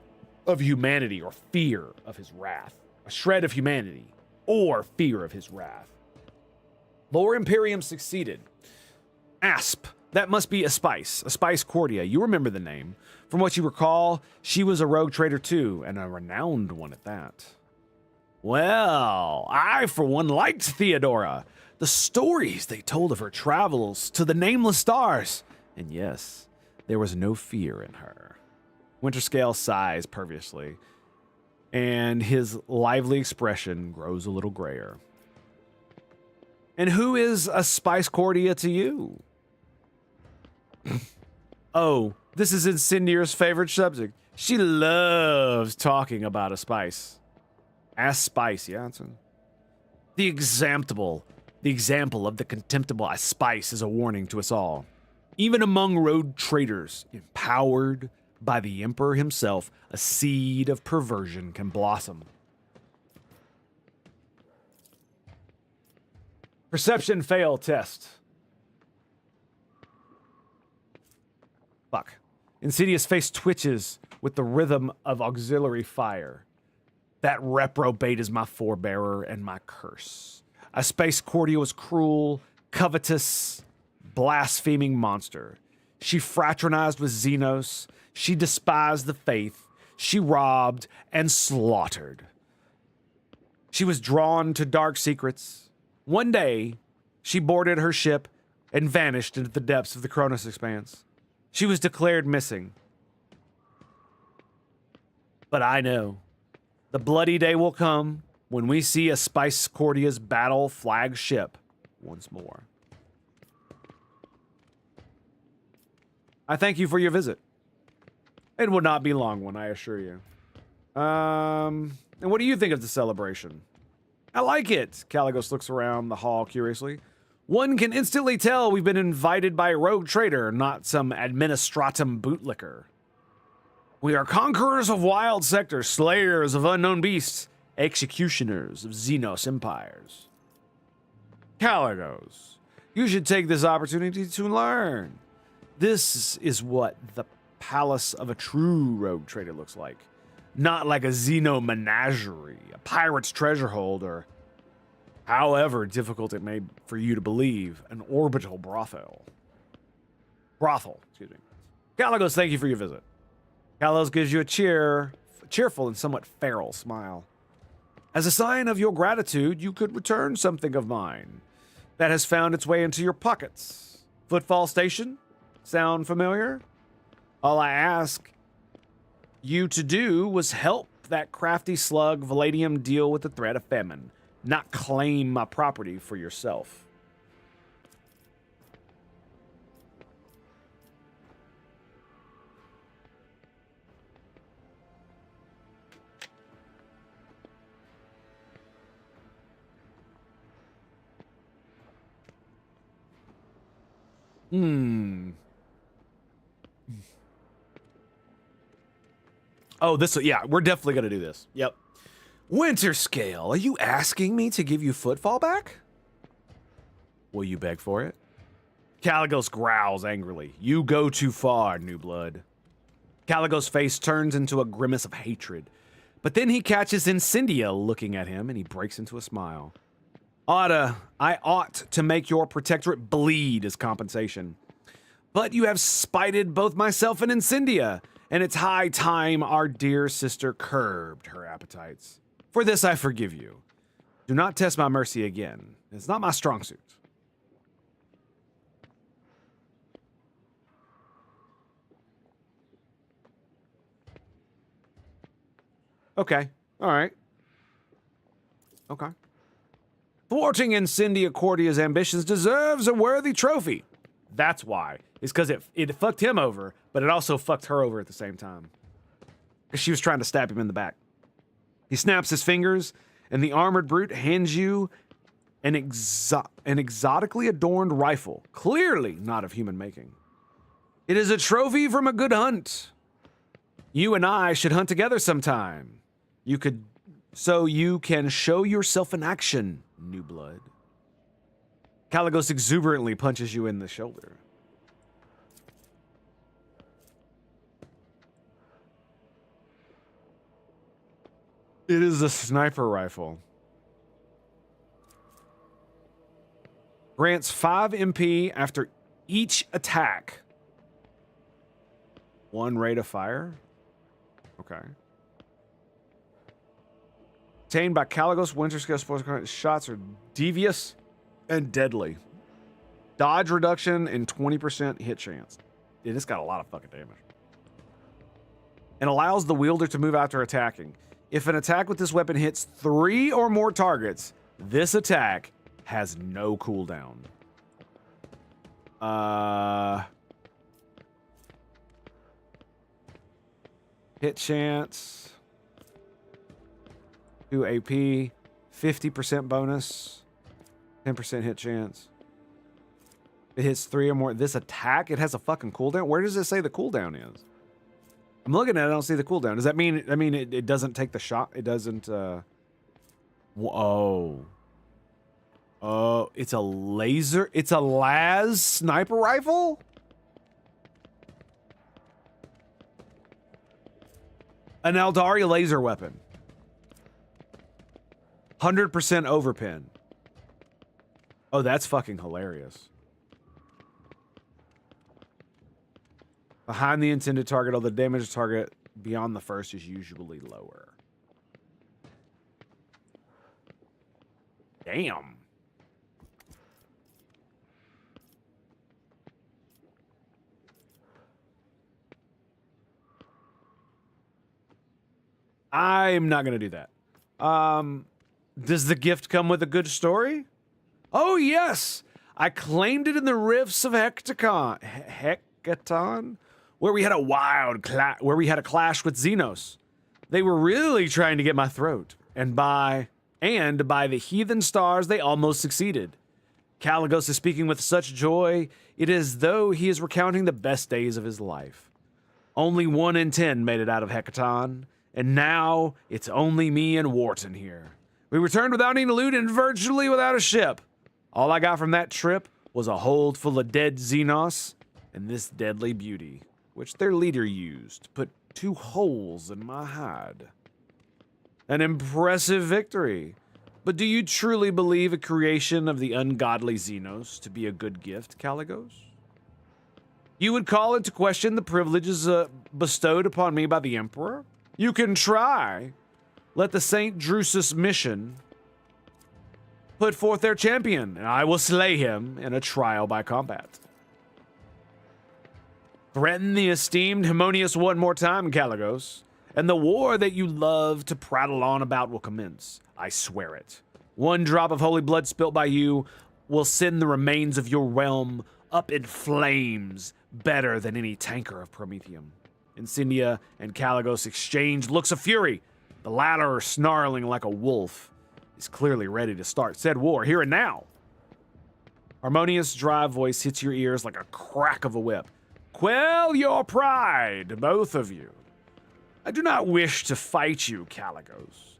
of humanity or fear of his wrath. A shred of humanity or fear of his wrath. Lower Imperium succeeded. Asp, that must be a Spice Cordia. You remember the name. From what you recall, she was a rogue traitor too, and a renowned one at that. Well, I for one liked Theodora. The stories they told of her travels to the nameless stars. And yes, there was no fear in her. Winterscale sighs perviously, and his lively expression grows a little grayer. And who is a Spice Cordia to you? Oh, this is Incendia's favorite subject. She loves talking about a spice. As spice, yeah. The example of the contemptible as spice is a warning to us all. Even among rogue traitors, empowered by the Emperor himself, a seed of perversion can blossom. Perception fail test. Fuck. Insidious face twitches with the rhythm of auxiliary fire. That reprobate is my forebearer and my curse. A Space Cordia was cruel, covetous, blaspheming monster. She fraternized with Xenos. She despised the faith. She robbed and slaughtered. She was drawn to dark secrets. One day, she boarded her ship and vanished into the depths of the Cronus Expanse. She was declared missing. But I know, the bloody day will come when we see a Spice Cordia's battle flag ship once more. I thank you for your visit. It will not be a long one, I assure you. And what do you think of the celebration? I like it. Caligos looks around the hall curiously. One can instantly tell we've been invited by a rogue traitor, not some administratum bootlicker. We are conquerors of wild sectors, slayers of unknown beasts, executioners of Xenos empires. Caligos, you should take this opportunity to learn. This is what the palace of a true rogue trader looks like. Not like a Xeno menagerie, a pirate's treasure hold, or however difficult it may for you to believe, an orbital brothel. Excuse me. Caligos, thank you for your visit. Caligos gives you a cheerful and somewhat feral smile. As a sign of your gratitude, you could return something of mine that has found its way into your pockets. Footfall station? Sound familiar? All I ask you to do was help that crafty slug Valadium deal with the threat of famine, not claim my property for yourself. Oh, yeah, we're definitely gonna do this. Yep. Winter Scale, are you asking me to give you footfall back? Will you beg for it? Caligos growls angrily. You go too far, new blood. Caligos' face turns into a grimace of hatred, but then he catches Incendia looking at him and he breaks into a smile. I ought to make your protectorate bleed as compensation. But you have spited both myself and Incendia, and it's high time our dear sister curbed her appetites. For this I forgive you. Do not test my mercy again. It's not my strong suit. Okay. All right. Okay. Thwarting Incendia Cordia's ambitions deserves a worthy trophy. That's why. It's because it fucked him over, but it also fucked her over at the same time. Because she was trying to stab him in the back. He snaps his fingers, and the armored brute hands you an exotically adorned rifle, clearly not of human making. It is a trophy from a good hunt. You and I should hunt together sometime. So you can show yourself in action, new blood. Caligos exuberantly punches you in the shoulder. It is a sniper rifle. Grants 5 MP after each attack. 1 rate of fire. Okay. Obtained by Caligos Winter Scale Sports. Shots are devious and deadly. Dodge reduction and 20% hit chance. It's got a lot of fucking damage. And allows the wielder to move after attacking. If an attack with this weapon hits 3 or more targets, this attack has no cooldown. Hit chance. 2 AP. 50% bonus. 10% hit chance. It hits 3 or more. This attack, it has a fucking cooldown? Where does it say the cooldown is? I'm looking at it, I don't see the cooldown. Does that mean, it doesn't take the shot? It doesn't, whoa. Oh, it's a laser. It's a las sniper rifle? An Aldari laser weapon. 100% overpin. Oh, that's fucking hilarious. Behind the intended target, although the damage target beyond the first is usually lower. Damn. I'm not going to do that. Does the gift come with a good story? Oh, yes. I claimed it in the rifts of Hecaton, where we had a clash with Xenos. They were really trying to get my throat, and by the heathen stars, they almost succeeded. Caligos is speaking with such joy, it is as though he is recounting the best days of his life. Only 1 in 10 made it out of Hecaton, and now it's only me and Wharton here. We returned without any loot and virtually without a ship. All I got from that trip was a hold full of dead Xenos and this deadly beauty, which their leader used to put 2 holes in my hide. An impressive victory. But do you truly believe a creation of the ungodly Xenos to be a good gift, Caligos? You would call it to question the privileges bestowed upon me by the Emperor? You can try. Let the St. Drusus mission put forth their champion, and I will slay him in a trial by combat. Threaten the esteemed Harmonious one more time, Caligos, and the war that you love to prattle on about will commence. I swear it. 1 drop of holy blood spilt by you will send the remains of your realm up in flames better than any tanker of Prometheum. Incendia and Caligos exchanged looks of fury. The latter, snarling like a wolf, is clearly ready to start said war here and now. Harmonious' dry voice hits your ears like a crack of a whip. Quell your pride, both of you. I do not wish to fight you, Caligos,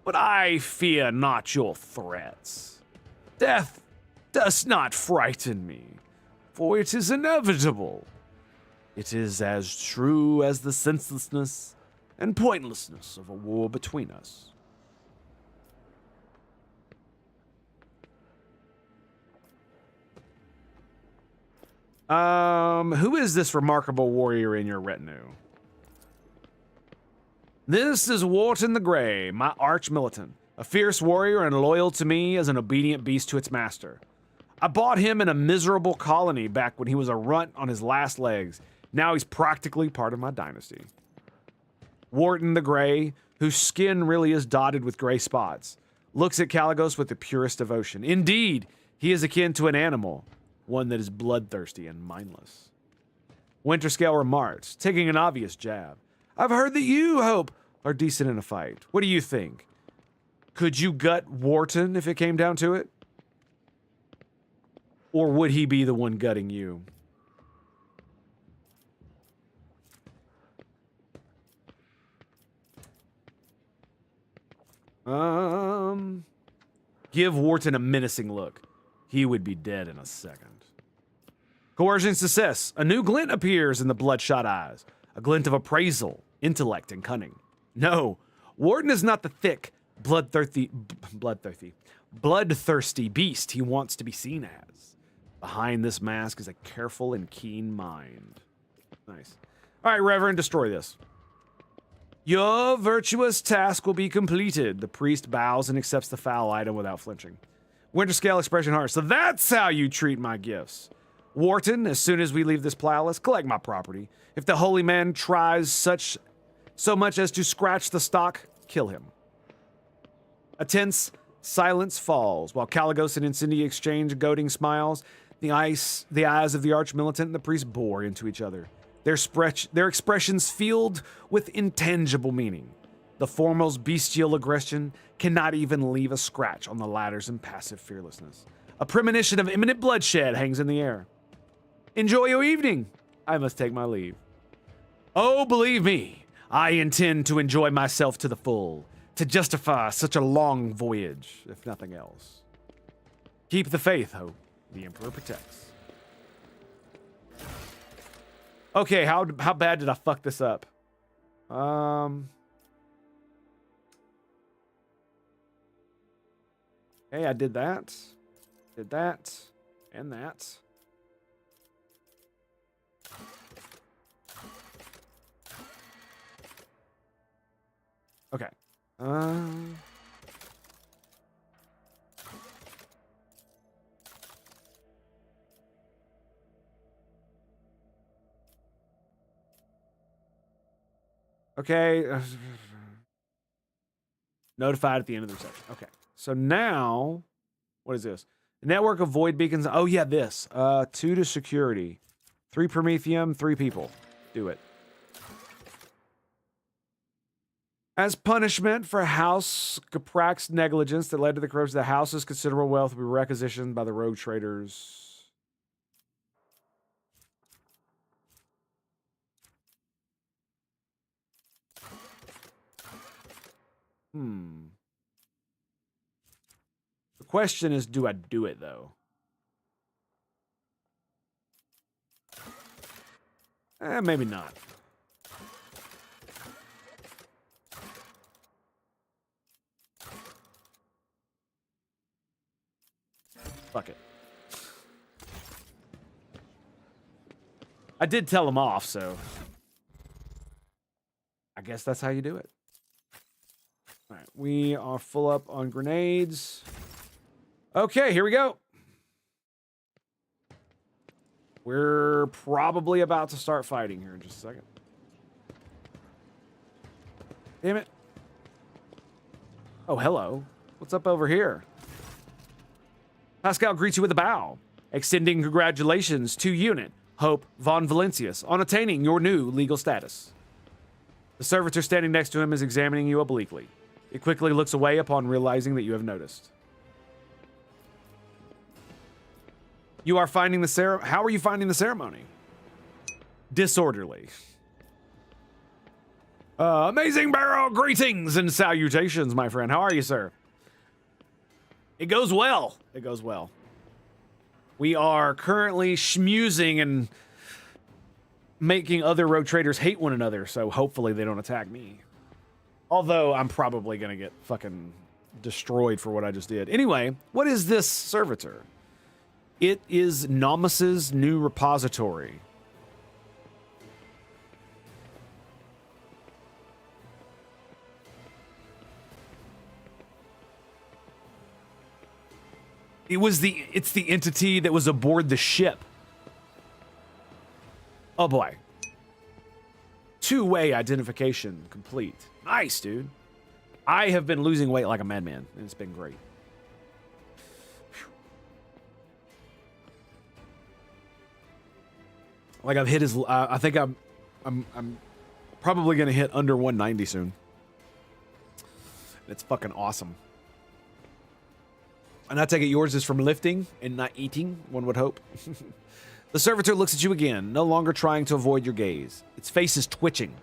but I fear not your threats. Death does not frighten me, for it is inevitable. It is as true as the senselessness and pointlessness of a war between us. Who is this remarkable warrior in your retinue? This is Wharton the Grey, my arch-militant, a fierce warrior and loyal to me as an obedient beast to its master. I bought him in a miserable colony back when he was a runt on his last legs. Now he's practically part of my dynasty. Wharton the Grey, whose skin really is dotted with gray spots, looks at Caligos with the purest devotion. Indeed, he is akin to an animal, one that is bloodthirsty and mindless. Winterscale remarks, taking an obvious jab. I've heard that you, Hope, are decent in a fight. What do you think? Could you gut Wharton if it came down to it? Or would he be the one gutting you? Give Wharton a menacing look. He would be dead in a second. Coercion success. A new glint appears in the bloodshot eyes. A glint of appraisal, intellect, and cunning. No, Wharton is not the thick, bloodthirsty beast he wants to be seen as. Behind this mask is a careful and keen mind. Nice. All right, Reverend, destroy this. Your virtuous task will be completed. The priest bows and accepts the foul item without flinching. Winterscale expression heart. So that's how you treat my gifts. Wharton, as soon as we leave this palace, collect my property. If the holy man tries so much as to scratch the stock, kill him. A tense silence falls while Caligos and Incendia exchange goading smiles. The eyes of the arch-militant and the priest bore into each other. Their expressions filled with intangible meaning. The former's bestial aggression cannot even leave a scratch on the latter's impassive fearlessness. A premonition of imminent bloodshed hangs in the air. Enjoy your evening. I must take my leave. Oh, believe me, I intend to enjoy myself to the full, to justify such a long voyage, if nothing else. Keep the faith, Hope. The Emperor protects. Okay, how bad did I fuck this up? Hey, I did that, and that. Okay. Okay. Notified at the end of the reception. Okay. So now, what is this? A network of void beacons. Oh, yeah, this. 2 to security. 3 Prometheum, 3 people. Do it. As punishment for House Caprak's negligence that led to the corruption of the house's considerable wealth will be requisitioned by the rogue traders. The question is, do I do it, though? Maybe not. Fuck it. I did tell him off, so I guess that's how you do it. All right, we are full up on grenades. Okay, here we go. We're probably about to start fighting here in just a second. Damn it. Oh, hello. What's up over here? Pascal greets you with a bow, extending congratulations to Unit Hope von Valencius on attaining your new legal status. The servitor standing next to him is examining you obliquely. He quickly looks away upon realizing that you have noticed. You are finding the How are you finding the ceremony? Disorderly. Amazing barrel greetings and salutations, my friend. How are you, sir? It goes well. It goes well. We are currently schmusing and making other rogue traders hate one another, so hopefully they don't attack me. Although I'm probably going to get fucking destroyed for what I just did. Anyway, what is this servitor? It is Nomus's new repository. It's the entity that was aboard the ship. Oh boy. Two-way identification complete. Nice, dude. I have been losing weight like a madman, and it's been great. Like I've hit his. I think I'm probably gonna hit under 190 soon. It's fucking awesome. And I take it yours is from lifting and not eating. One would hope. The servitor looks at you again, no longer trying to avoid your gaze. Its face is twitching,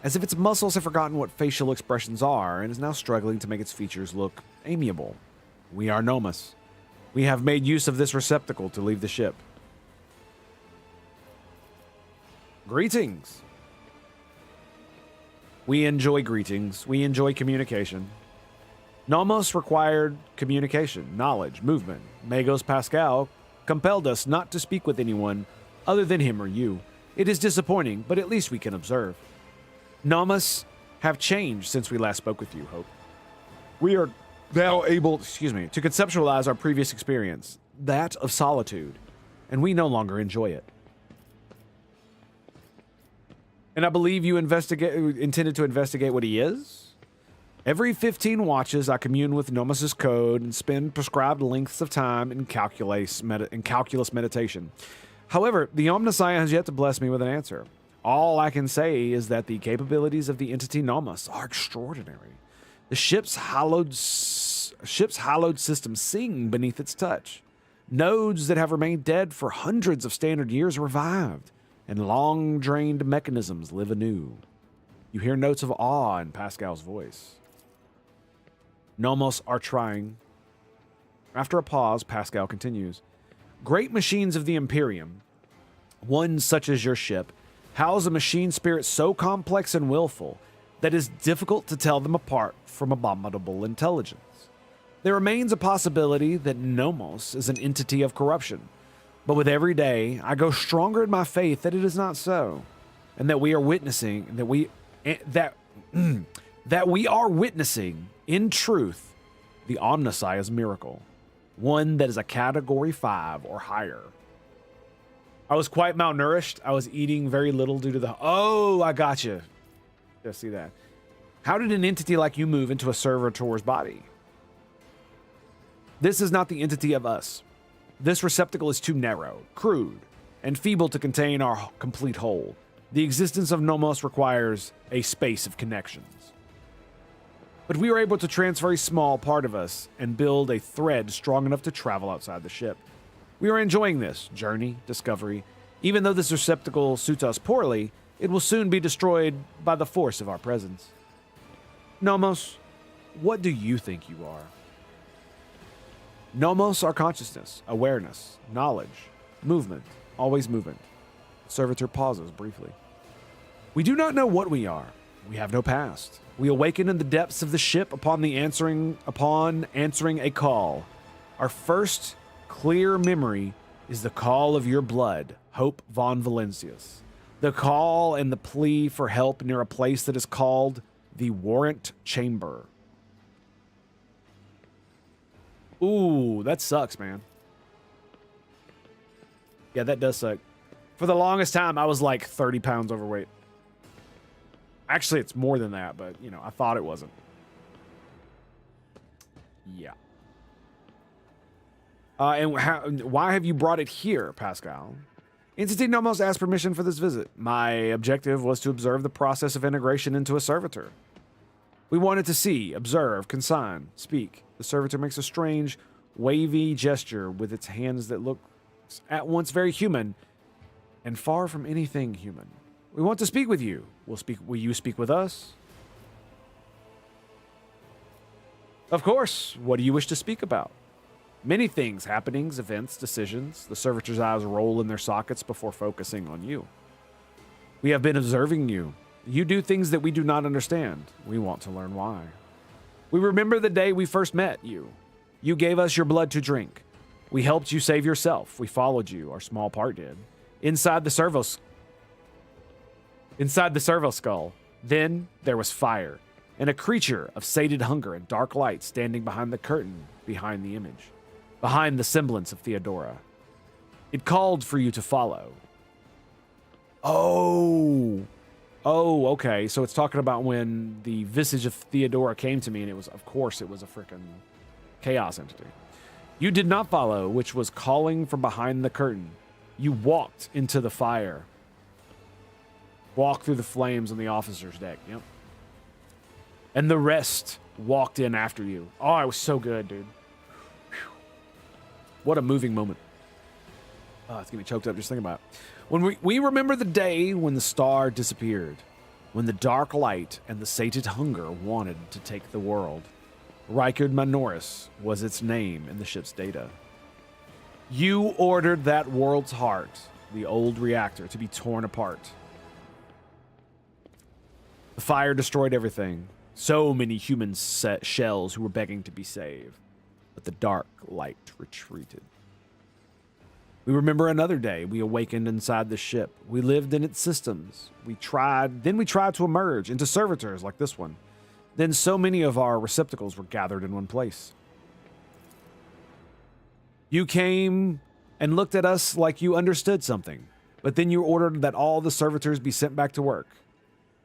as if its muscles have forgotten what facial expressions are, and is now struggling to make its features look amiable. We are Nomus. We have made use of this receptacle to leave the ship. Greetings. We enjoy greetings. We enjoy communication. Nomos required communication, knowledge, movement. Magos Pascal compelled us not to speak with anyone other than him or you. It is disappointing, but at least we can observe. Nomos have changed since we last spoke with you, Hope. We are now able, to conceptualize our previous experience, that of solitude, and we no longer enjoy it. And I believe you intended to investigate what he is? Every 15 watches, I commune with Nomos' code and spend prescribed lengths of time in calculus meditation. However, the Omnissiah has yet to bless me with an answer. All I can say is that the capabilities of the entity Nomos are extraordinary. The ship's hallowed systems sing beneath its touch. Nodes that have remained dead for hundreds of standard years are revived, and long-drained mechanisms live anew. You hear notes of awe in Pascal's voice. Nomos are trying. After a pause, Pascal continues. Great machines of the Imperium, one such as your ship, house a machine spirit so complex and willful that it is difficult to tell them apart from abominable intelligence. There remains a possibility that Nomos is an entity of corruption, but with every day, I go stronger in my faith that it is not so, and that we are witnessing that we are witnessing, in truth, the Omnissiah's miracle, one that is a Category 5 or higher. I was quite malnourished. I was eating very little due to the... Oh, I gotcha. Just see that. How did an entity like you move into a servitor's body? This is not the entity of us. This receptacle is too narrow, crude, and feeble to contain our complete whole. The existence of Nomos requires a space of connections. But we were able to transfer a small part of us and build a thread strong enough to travel outside the ship. We are enjoying this journey, discovery. Even though this receptacle suits us poorly, it will soon be destroyed by the force of our presence. Nomos, What do you think you are? Nomos are consciousness, awareness, knowledge, movement, always movement. Servitor pauses briefly. We do not know what we are. We have no past. We awaken in the depths of the ship upon answering a call. Our first clear memory is the call of your blood, Hope von Valencius. The call and the plea for help near a place that is called the Warrant Chamber. Ooh, that sucks, man. Yeah, that does suck. For the longest time, I was like 30 pounds overweight. Actually, it's more than that, but, you know, I thought it wasn't. Yeah. And why have you brought it here, Pascal? Entity Nomos asked permission for this visit. My objective was to observe the process of integration into a servitor. We wanted to see, observe, consign, speak. The servitor makes a strange, wavy gesture with its hands that look at once very human and far from anything human. We want to speak with you. Will you speak with us? Of course. What do you wish to speak about? Many things, happenings, events, decisions. The servitor's eyes roll in their sockets before focusing on you. We have been observing you. You do things that we do not understand. We want to learn why. We remember the day we first met you. You gave us your blood to drink. We helped you save yourself. We followed you. Our small part did. Inside the servo skull. Then there was fire, and a creature of sated hunger and dark light standing behind the curtain, behind the image, behind the semblance of Theodora. It called for you to follow. Oh, okay. So it's talking about when the visage of Theodora came to me, and it was, of course, it was a frickin' chaos entity. You did not follow, which was calling from behind the curtain. You walked into the fire. Walked through the flames on the officer's deck. Yep. And the rest walked in after you. Oh, it was so good, dude. Whew. What a moving moment. Oh, it's getting me choked up just thinking about it. When we remember the day when the star disappeared, when the dark light and the sated hunger wanted to take the world. Rykard Manoris was its name in the ship's data. You ordered that world's heart, the old reactor, to be torn apart. The fire destroyed everything. So many human shells who were begging to be saved. But the dark light retreated. We remember another day we awakened inside the ship. We lived in its systems. We tried to emerge into servitors like this one. Then so many of our receptacles were gathered in one place. You came and looked at us like you understood something, but then you ordered that all the servitors be sent back to work.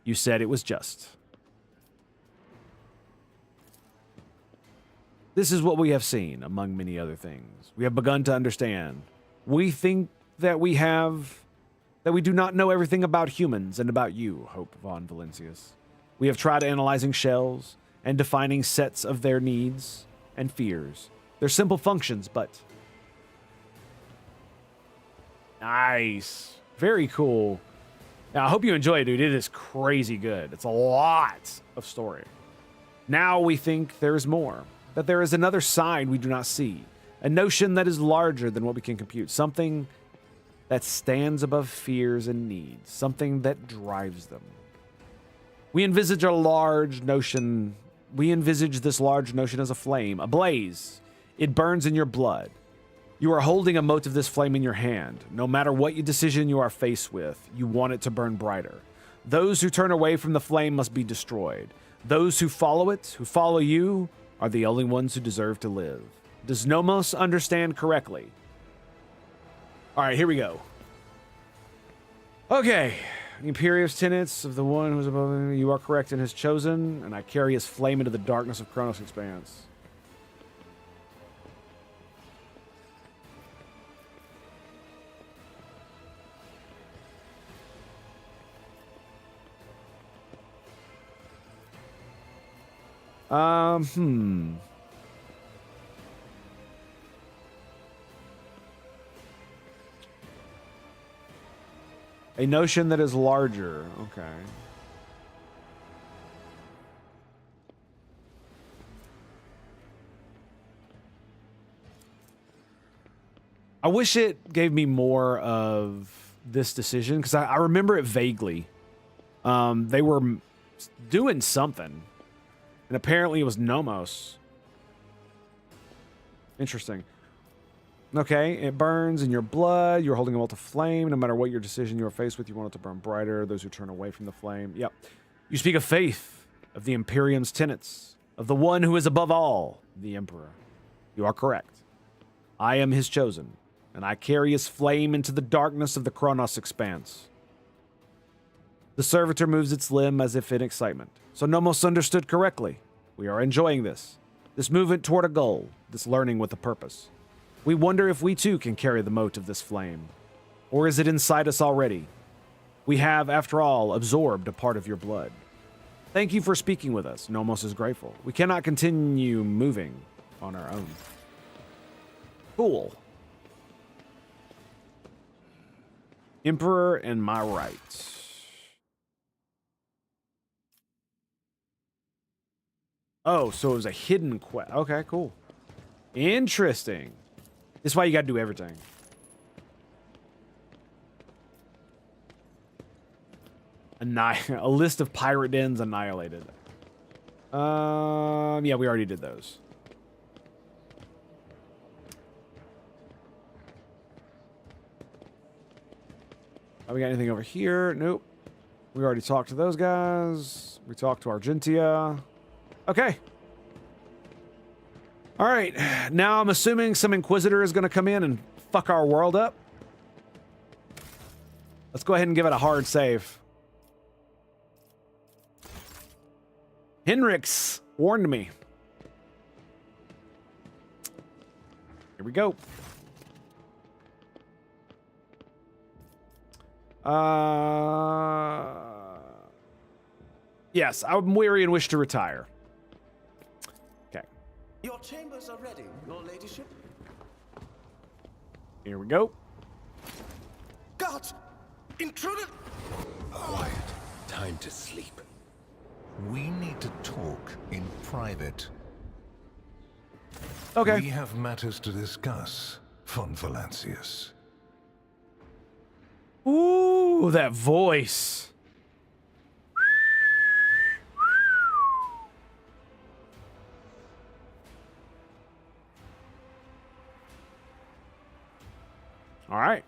You said it was just. This is what we have seen, among many other things. We have begun to understand. We think that we do not know everything about humans and about you, Hope von Valencius. We have tried analyzing shells and defining sets of their needs and fears. They're simple functions, but... Nice. Very cool. Now, I hope you enjoy it, dude. It is crazy good. It's a lot of story. Now we think there is more. That there is another side we do not see. A notion that is larger than what we can compute. Something that stands above fears and needs. Something that drives them. We envisage this large notion as a flame, a blaze. It burns in your blood. You are holding a mote of this flame in your hand. No matter what decision you are faced with, you want it to burn brighter. Those who turn away from the flame must be destroyed. Those who follow it, who follow you, are the only ones who deserve to live. Does Nomos understand correctly? All right, here we go. Okay. Imperious tenets of the one who is above me, you are correct and has chosen, and I carry his flame into the darkness of Kronos' expanse. A notion that is larger. Okay. I wish it gave me more of this decision, because I remember it vaguely. They were doing something, and apparently it was Nomos. Interesting. Okay, it burns in your blood. You're holding a molten flame. No matter what your decision you are faced with, you want it to burn brighter. Those who turn away from the flame. Yep. You speak of faith, of the Imperium's tenets, of the one who is above all, the Emperor. You are correct. I am his chosen, and I carry his flame into the darkness of the Kronos expanse. The servitor moves its limb as if in excitement. So Nomos understood correctly. We are enjoying this. This movement toward a goal, this learning with a purpose. We wonder if we too can carry the mote of this flame. Or is it inside us already? We have, after all, absorbed a part of your blood. Thank you for speaking with us. Nomos is grateful. We cannot continue moving on our own. Cool. Emperor and my right. Oh, so it was a hidden quest. Okay, cool. Interesting. This is why you gotta do everything. A list of pirate dens annihilated. Yeah, we already did those. Oh, we got anything over here? Nope. We already talked to those guys. We talked to Argentia. Okay. All right. Now I'm assuming some Inquisitor is going to come in and fuck our world up. Let's go ahead and give it a hard save. Henrix warned me. Here we go. Yes, I'm weary and wish to retire. Okay. Your chambers are ready, your ladyship. Here we go. Guards! Intruder! Quiet. Time to sleep. We need to talk in private. Okay. We have matters to discuss, von Valancius. Ooh, that voice. All right.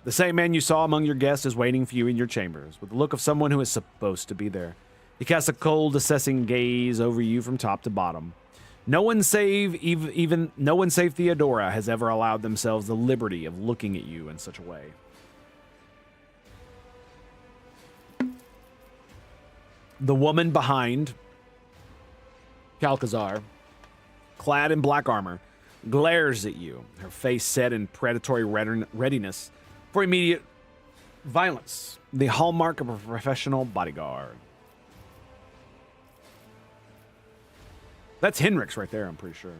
The same man you saw among your guests is waiting for you in your chambers, with the look of someone who is supposed to be there. He casts a cold, assessing gaze over you from top to bottom. No one save Theodora has ever allowed themselves the liberty of looking at you in such a way. The woman behind Calcazar, clad in black armor, glares at you, her face set in predatory readiness for immediate violence, the hallmark of a professional bodyguard. That's Henrix right there, I'm pretty sure.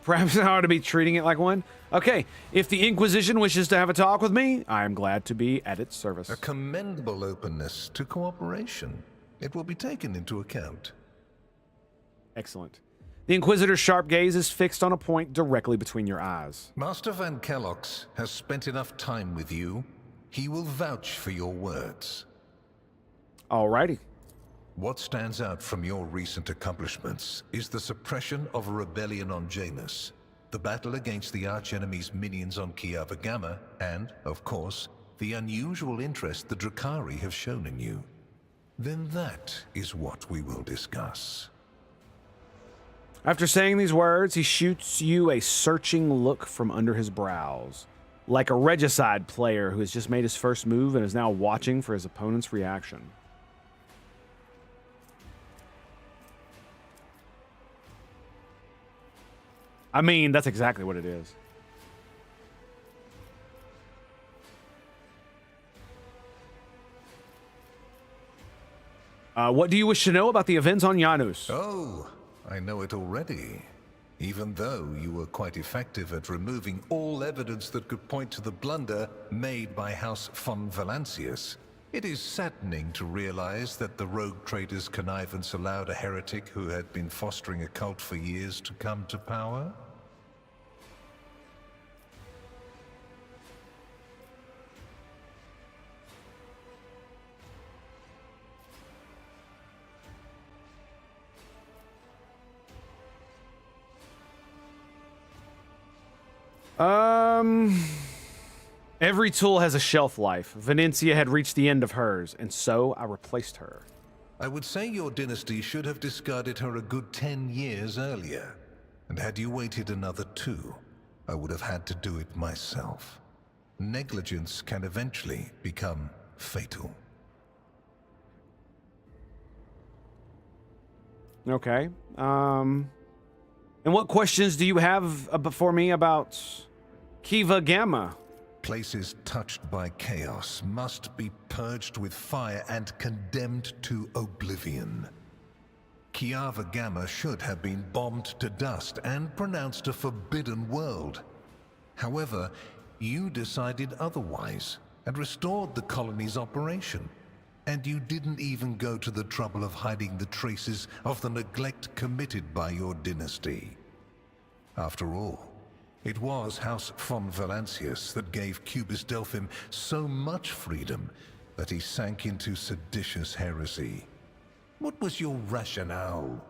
Perhaps I ought to be treating it like one. Okay, if the Inquisition wishes to have a talk with me, I am glad to be at its service. A commendable openness to cooperation. It will be taken into account. Excellent. The Inquisitor's sharp gaze is fixed on a point directly between your eyes. Master Van Kellox has spent enough time with you. He will vouch for your words. Alrighty. What stands out from your recent accomplishments is the suppression of a rebellion on Janus, the battle against the archenemy's minions on Kiava Gamma, and, of course, the unusual interest the Drakari have shown in you. Then that is what we will discuss. After saying these words, he shoots you a searching look from under his brows, like a regicide player who has just made his first move and is now watching for his opponent's reaction. I mean, that's exactly what it is. What do you wish to know about the events on Janus? Oh, I know it already. even though you were quite effective at removing all evidence that could point to the blunder made by House von Valancius. It is saddening to realize that the rogue trader's connivance allowed a heretic who had been fostering a cult for years to come to power. Every tool has a shelf life. Venencia had reached the end of hers, and so I replaced her. I would say your dynasty should have discarded her a good 10 years earlier. And had you waited another 2, I would have had to do it myself. Negligence can eventually become fatal. Okay. And what questions do you have for me about Kiva Gamma? Places touched by chaos must be purged with fire and condemned to oblivion. Kiava Gamma should have been bombed to dust and pronounced a forbidden world. However, you decided otherwise and restored the colony's operation. And you didn't even go to the trouble of hiding the traces of the neglect committed by your dynasty. After all, it was House von Valancius that gave Cubus Delphim so much freedom that he sank into seditious heresy. What was your rationale?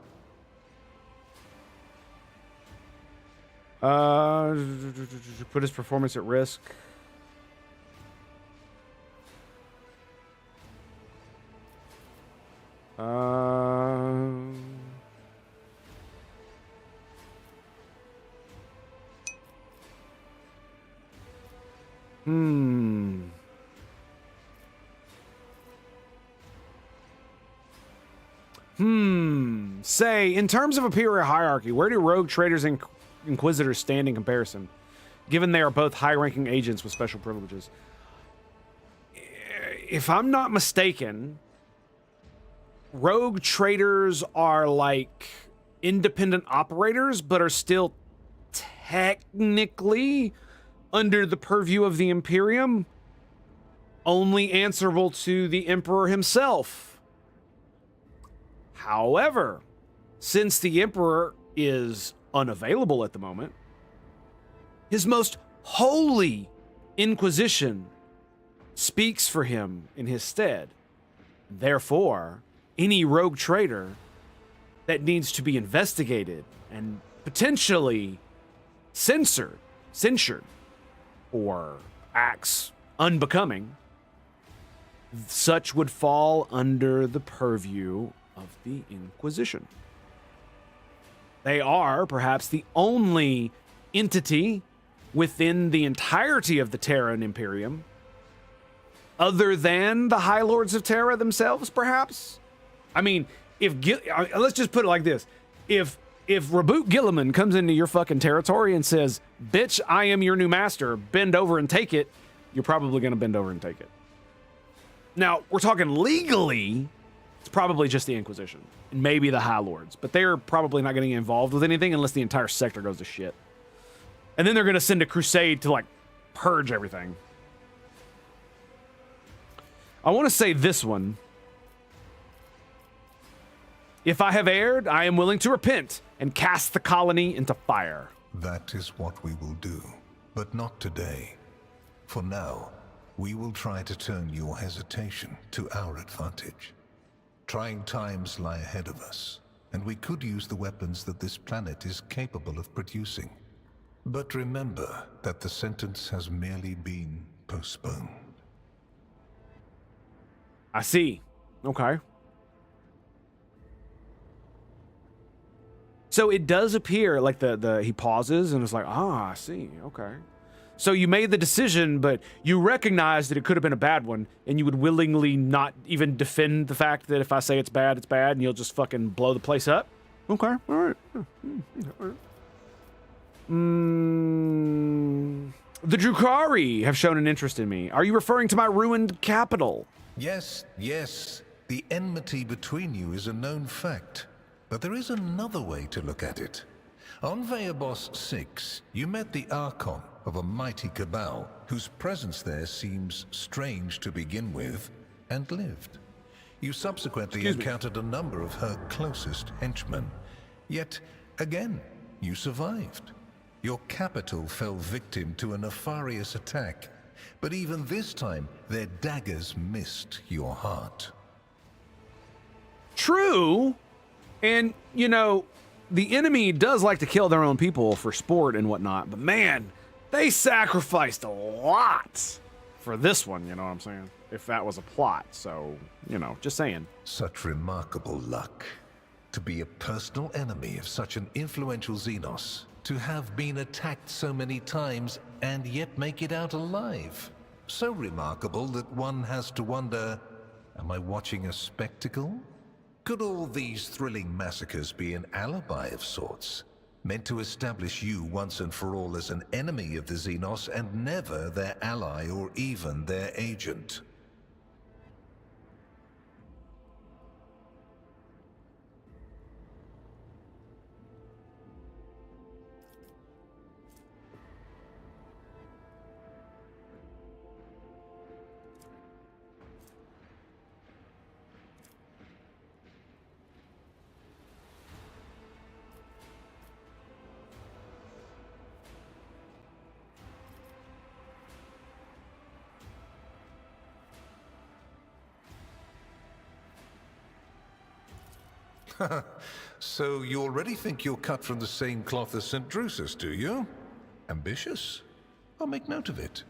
Put his performance at risk. Say, in terms of Imperial hierarchy, where do rogue traders and inquisitors stand in comparison, given they are both high-ranking agents with special privileges? If I'm not mistaken, rogue traders are like independent operators, but are still technically under the purview of the Imperium, only answerable to the Emperor himself. However, since the Emperor is unavailable at the moment, his most holy Inquisition speaks for him in his stead. Therefore, any rogue trader that needs to be investigated and potentially censured, or acts unbecoming, such would fall under the purview of the Inquisition. They are perhaps the only entity within the entirety of the Terran Imperium, other than the High Lords of Terra themselves, perhaps? I mean, let's just put it like this. If Reboot Gilliman comes into your fucking territory and says, bitch, I am your new master, bend over and take it, you're probably going to bend over and take it. Now, we're talking legally, it's probably just the Inquisition, and maybe the High Lords, but they're probably not getting involved with anything unless the entire sector goes to shit. And then they're going to send a crusade to, like, purge everything. I want to say this one. If I have erred, I am willing to repent and cast the colony into fire. That is what we will do, but not today. For now, we will try to turn your hesitation to our advantage. Trying times lie ahead of us, and we could use the weapons that this planet is capable of producing. But remember that the sentence has merely been postponed. I see. Okay. So it does appear like he pauses and is like, I see. Okay. So you made the decision, but you recognize that it could have been a bad one, and you would willingly not even defend the fact that if I say it's bad, and you'll just fucking blow the place up? Okay. All right. The Drukhari have shown an interest in me. Are you referring to my ruined capital? Yes. The enmity between you is a known fact. But there is another way to look at it. On Veabos 6, you met the Archon of a mighty cabal whose presence there seems strange to begin with, and lived. You subsequently encountered a number of her closest henchmen. Yet, again, you survived. Your capital fell victim to a nefarious attack, but even this time, their daggers missed your heart. True. And, you know, the enemy does like to kill their own people for sport and whatnot, but man, they sacrificed a lot for this one, you know what I'm saying? If that was a plot, so, you know, just saying. Such remarkable luck. To be a personal enemy of such an influential Xenos, to have been attacked so many times and yet make it out alive. So remarkable that one has to wonder, am I watching a spectacle? Could all these thrilling massacres be an alibi of sorts, meant to establish you once and for all as an enemy of the Xenos and never their ally or even their agent? So you already think you're cut from the same cloth as St. Drusus, do you? Ambitious? I'll make note of it.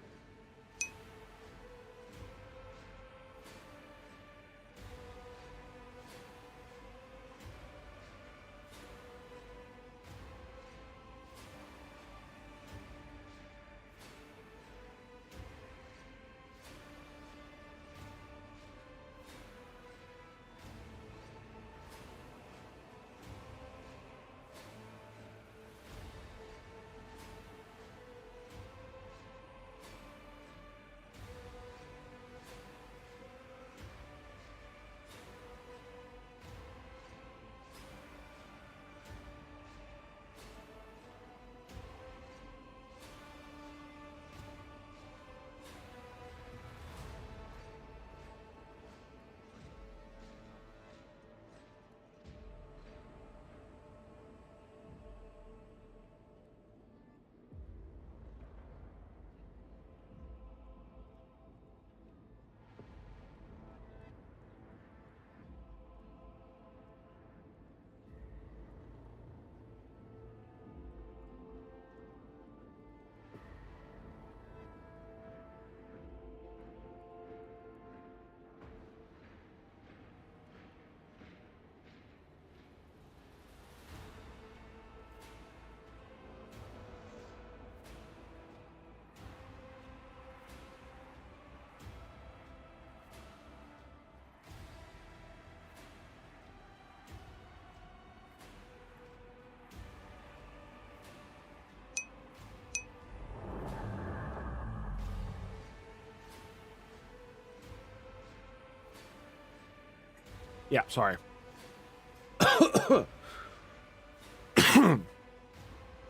Yeah, sorry.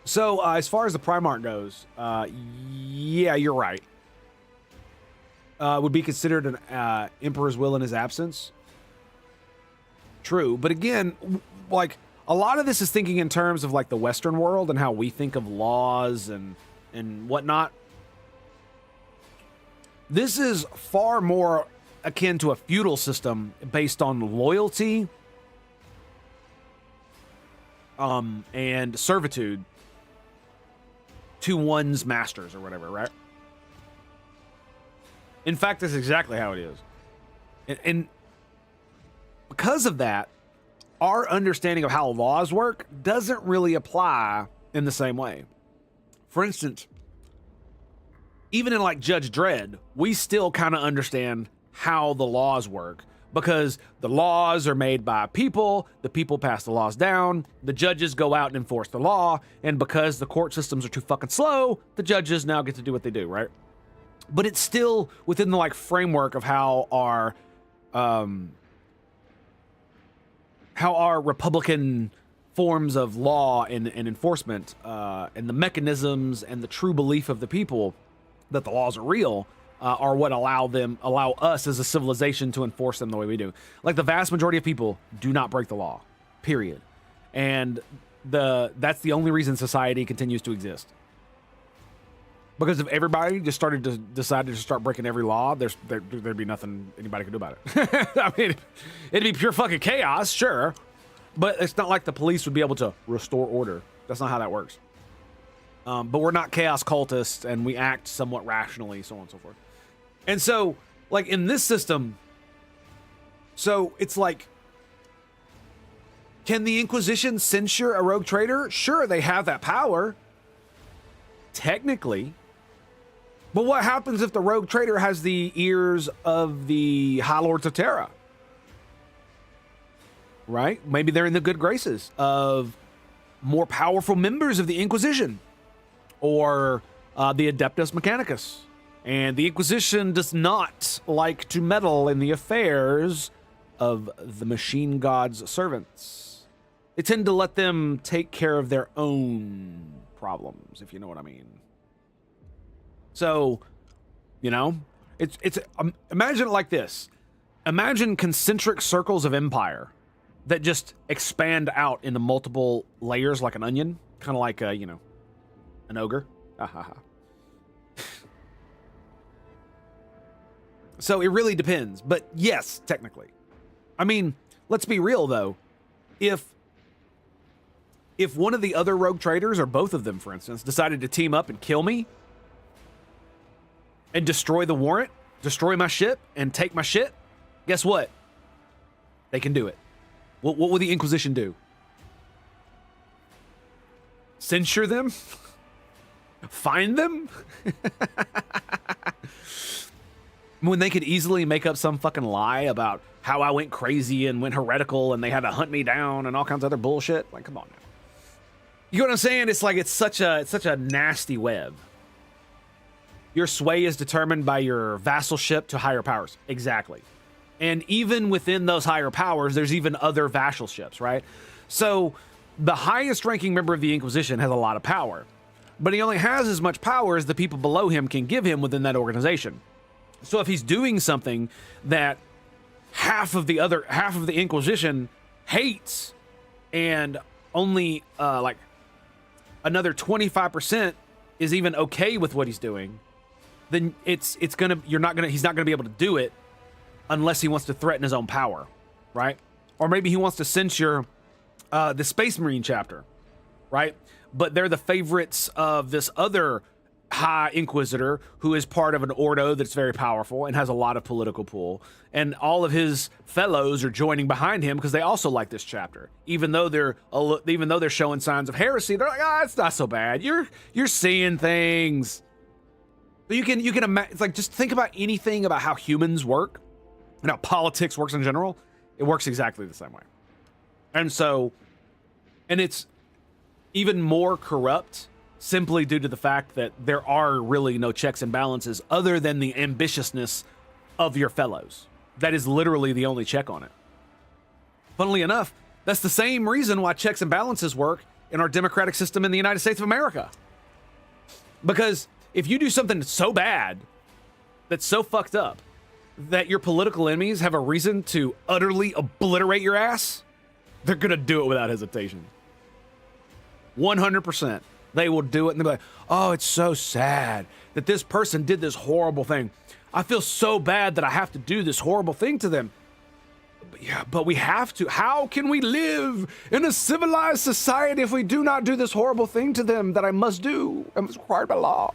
So, as far as the Primarch goes, yeah, you're right. Would be considered an Emperor's will in his absence. True, but again, like, a lot of this is thinking in terms of, like, the Western world and how we think of laws and whatnot. This is far more akin to a feudal system based on loyalty and servitude to one's masters or whatever, right? In fact, that's exactly how it is. And because of that, our understanding of how laws work doesn't really apply in the same way. For instance, even in like Judge Dredd, we still kind of understand how the laws work because the laws are made by people, the people pass the laws down, the judges go out and enforce the law, and because the court systems are too fucking slow, the judges now get to do what they do, right? But it's still within the like framework of how our Republican forms of law and enforcement and the mechanisms and the true belief of the people that the laws are real are what allow us as a civilization to enforce them the way we do. Like, the vast majority of people do not break the law, period. And that's the only reason society continues to exist. Because if everybody just decided to start breaking every law, there'd be nothing anybody could do about it. I mean, it'd be pure fucking chaos, sure, but it's not like the police would be able to restore order. That's not how that works. But we're not chaos cultists, and we act somewhat rationally, so on and so forth. And so, like, in this system, so it's like, can the Inquisition censure a rogue trader? Sure, they have that power, technically. But what happens if the rogue trader has the ears of the High Lords of Terra? Right? Maybe they're in the good graces of more powerful members of the Inquisition, or the Adeptus Mechanicus. And the Inquisition does not like to meddle in the affairs of the machine god's servants. They tend to let them take care of their own problems, if you know what I mean. So, you know, it's imagine it like this. Imagine concentric circles of empire that just expand out into multiple layers like an onion, kind of like you know, an ogre. So it really depends, but yes, technically. I mean, let's be real though. If one of the other rogue traders, or both of them, for instance, decided to team up and kill me and destroy the warrant, destroy my ship, and take my shit, guess what? They can do it. What will the Inquisition do? Censure them? Find them? When they could easily make up some fucking lie about how I went crazy and went heretical and they had to hunt me down and all kinds of other bullshit. Like, come on now. You know what I'm saying? It's like, it's such a nasty web. Your sway is determined by your vassalship to higher powers. Exactly. And even within those higher powers, there's even other vassalships, right? So the highest ranking member of the Inquisition has a lot of power, but he only has as much power as the people below him can give him within that organization. So if he's doing something that half of the Inquisition hates, and only like another 25% is even okay with what he's doing, then he's not gonna be able to do it unless he wants to threaten his own power, right? Or maybe he wants to censure the Space Marine chapter, right? But they're the favorites of this other High Inquisitor who is part of an ordo that's very powerful and has a lot of political pull, and all of his fellows are joining behind him because they also like this chapter, even though they're showing signs of heresy. They're like, it's not so bad. You're seeing things. But you can imagine. It's like, just think about anything about how humans work and how politics works in general. It works exactly the same way, and it's even more corrupt, simply due to the fact that there are really no checks and balances other than the ambitiousness of your fellows. That is literally the only check on it. Funnily enough, that's the same reason why checks and balances work in our democratic system in the United States of America. Because if you do something so bad, that's so fucked up, that your political enemies have a reason to utterly obliterate your ass, they're gonna do it without hesitation. 100%. They will do it, and they'll be like, oh, it's so sad that this person did this horrible thing. I feel so bad that I have to do this horrible thing to them. But we have to. How can we live in a civilized society if we do not do this horrible thing to them that I must do? And it's required by law.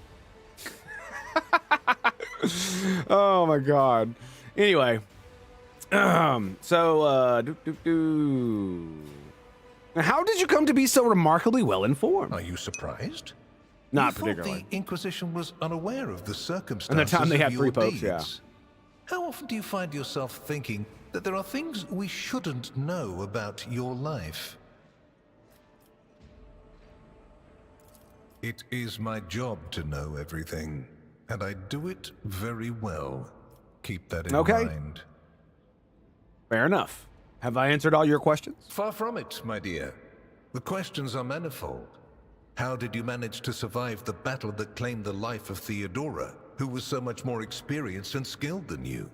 Oh my God. Anyway. Now, how did you come to be so remarkably well informed? Are you surprised? Not You particularly. thought the Inquisition was unaware of the circumstances And the time they of had your 3 popes, deeds. yeah. How often do you find yourself thinking that there are things we shouldn't know about your life? It is my job to know everything, and I do it very well. Keep that in mind. Fair enough. Have I answered all your questions? Far from it, my dear. The questions are manifold. How did you manage to survive the battle that claimed the life of Theodora, who was so much more experienced and skilled than you?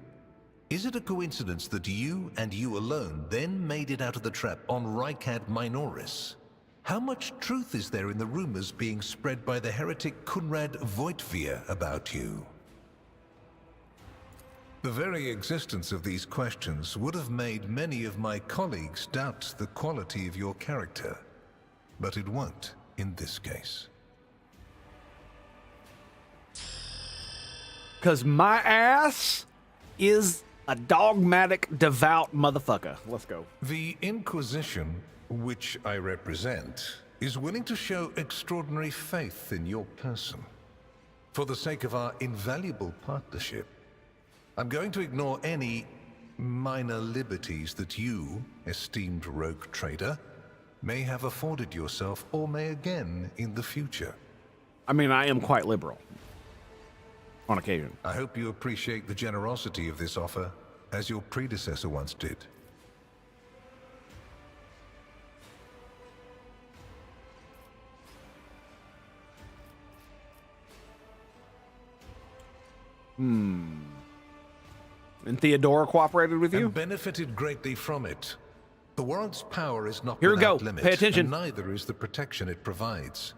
Is it a coincidence that you and you alone then made it out of the trap on Rykad Minoris? How much truth is there in the rumors being spread by the heretic Kunrad Voitvia about you? The very existence of these questions would have made many of my colleagues doubt the quality of your character, but it won't in this case. Because my ass is a dogmatic, devout motherfucker. Let's go. The Inquisition, which I represent, is willing to show extraordinary faith in your person. For the sake of our invaluable partnership, I'm going to ignore any minor liberties that you, esteemed rogue trader, may have afforded yourself or may again in the future. I mean, I am quite liberal. On occasion. I hope you appreciate the generosity of this offer, as your predecessor once did. And Theodora cooperated with you? And benefited greatly from it. The world's power is not Here we without go. limit, Pay attention. and neither is the protection it provides.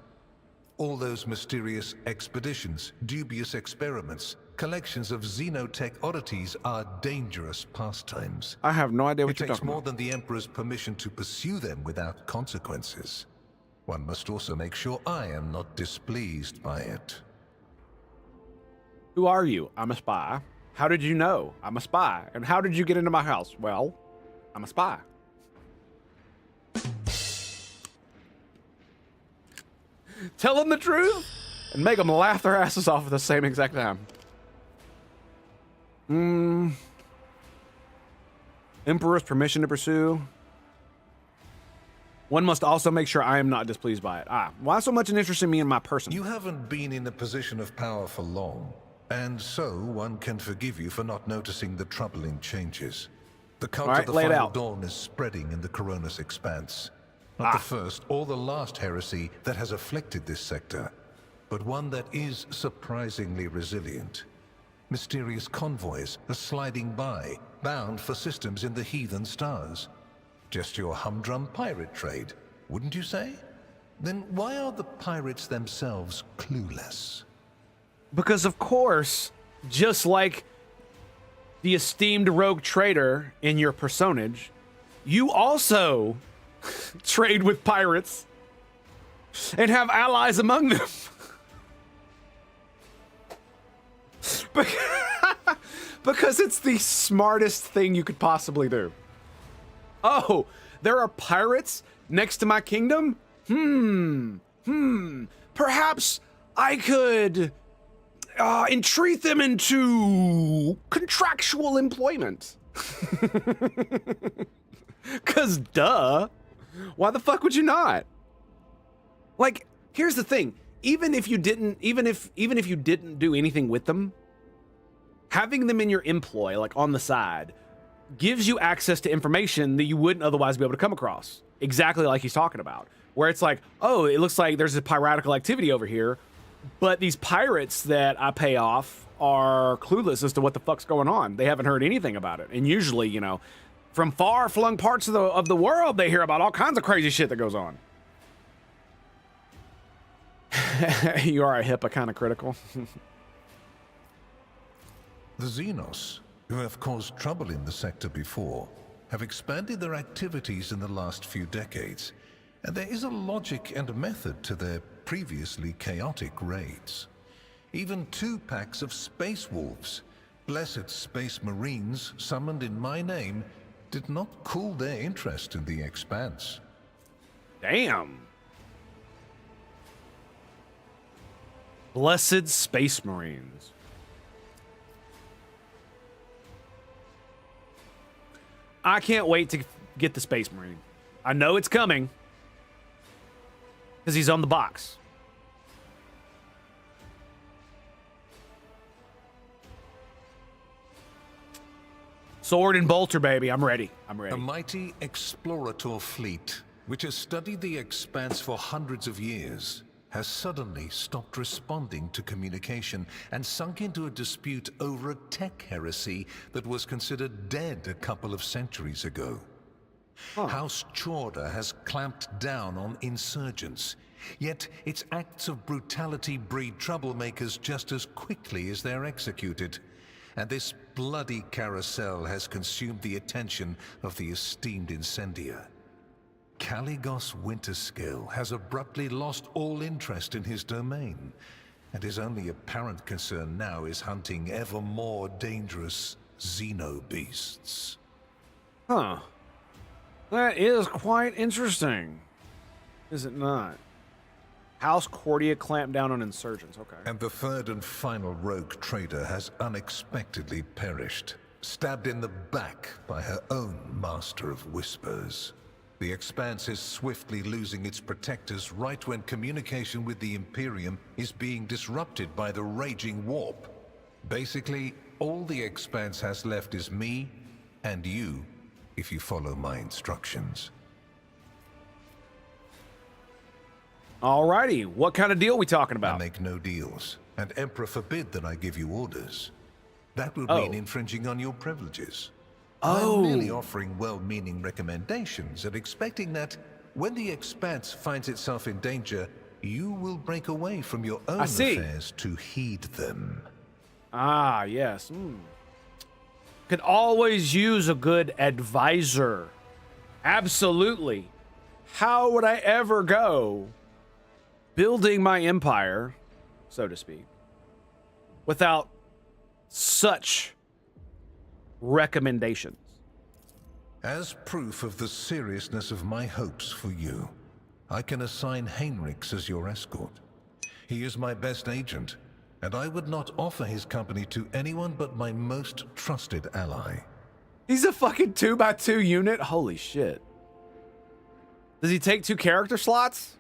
All those mysterious expeditions, dubious experiments, collections of xenotech oddities are dangerous pastimes. I have no idea what It you're takes talking more about. than the Emperor's permission to pursue them without consequences. One must also make sure I am not displeased by it. Who are you? I'm a spy. How did you know? I'm a spy. And how did you get into my house? Well, I'm a spy. Tell them the truth and make them laugh their asses off at the same exact time. Emperor's permission to pursue. One must also make sure I am not displeased by it. Why so much an interest in me and my person? You haven't been in a position of power for long, and so one can forgive you for not noticing the troubling changes. The cult All right, of the lay it Final out. Dawn is spreading in the Coronis expanse. Not the first or the last heresy that has afflicted this sector, but one that is surprisingly resilient. Mysterious convoys are sliding by, bound for systems in the heathen stars. Just your humdrum pirate trade, wouldn't you say? Then why are the pirates themselves clueless? Because, of course, just like the esteemed rogue trader in your personage, you also trade with pirates and have allies among them. Because it's the smartest thing you could possibly do. Oh, there are pirates next to my kingdom? Perhaps I could entreat them into contractual employment. 'Cause duh. Why the fuck would you not? Like, here's the thing. Even if you didn't do anything with them, having them in your employ, like on the side, gives you access to information that you wouldn't otherwise be able to come across. Exactly like he's talking about. Where it's like, oh, it looks like there's a piratical activity over here, but these pirates that I pay off are clueless as to what the fuck's going on. They haven't heard anything about it. And usually, you know, from far-flung parts of the world, they hear about all kinds of crazy shit that goes on. You are a HIPAA kind of critical. The Xenos, who have caused trouble in the sector before, have expanded their activities in the last few decades, and there is a logic and method to their previously chaotic raids. Even 2 packs of space wolves, blessed space marines summoned in my name, did not cool their interest in the expanse. Damn. Blessed Space Marines. I can't wait to get the Space Marine. I know it's coming because he's on the box. Sword and bolter, baby. I'm ready. I'm ready. A mighty explorator fleet which has studied the Expanse for hundreds of years, has suddenly stopped responding to communication and sunk into a dispute over a tech heresy that was considered dead a couple of centuries ago. House Chorda has clamped down on insurgents, yet its acts of brutality breed troublemakers just as quickly as they're executed. And this bloody carousel has consumed the attention of the esteemed incendiar. Caligos Winterscale has abruptly lost all interest in his domain, and his only apparent concern now is hunting ever more dangerous Xeno beasts. Huh. That is quite interesting. Is it not? House Cordia clamped down on insurgents. Okay. And the third and final rogue trader has unexpectedly perished, stabbed in the back by her own Master of Whispers. The Expanse is swiftly losing its protectors right when communication with the Imperium is being disrupted by the raging warp. Basically, all the Expanse has left is me and you, if you follow my instructions. Alrighty, what kind of deal we talking I about? make no deals, and Emperor forbid that I give you orders. That would mean infringing on your privileges. I'm merely offering well-meaning recommendations and expecting that when the Expanse finds itself in danger, you will break away from your own affairs to heed them. Ah, yes. Could always use a good advisor. Absolutely. How would I ever go building my empire, so to speak, without such recommendations? As proof of the seriousness of my hopes for you, I can assign Heinrichs as your escort. He is my best agent, and I would not offer his company to anyone but my most trusted ally. He's a fucking 2x2 unit? Holy shit. Does he take 2 character slots?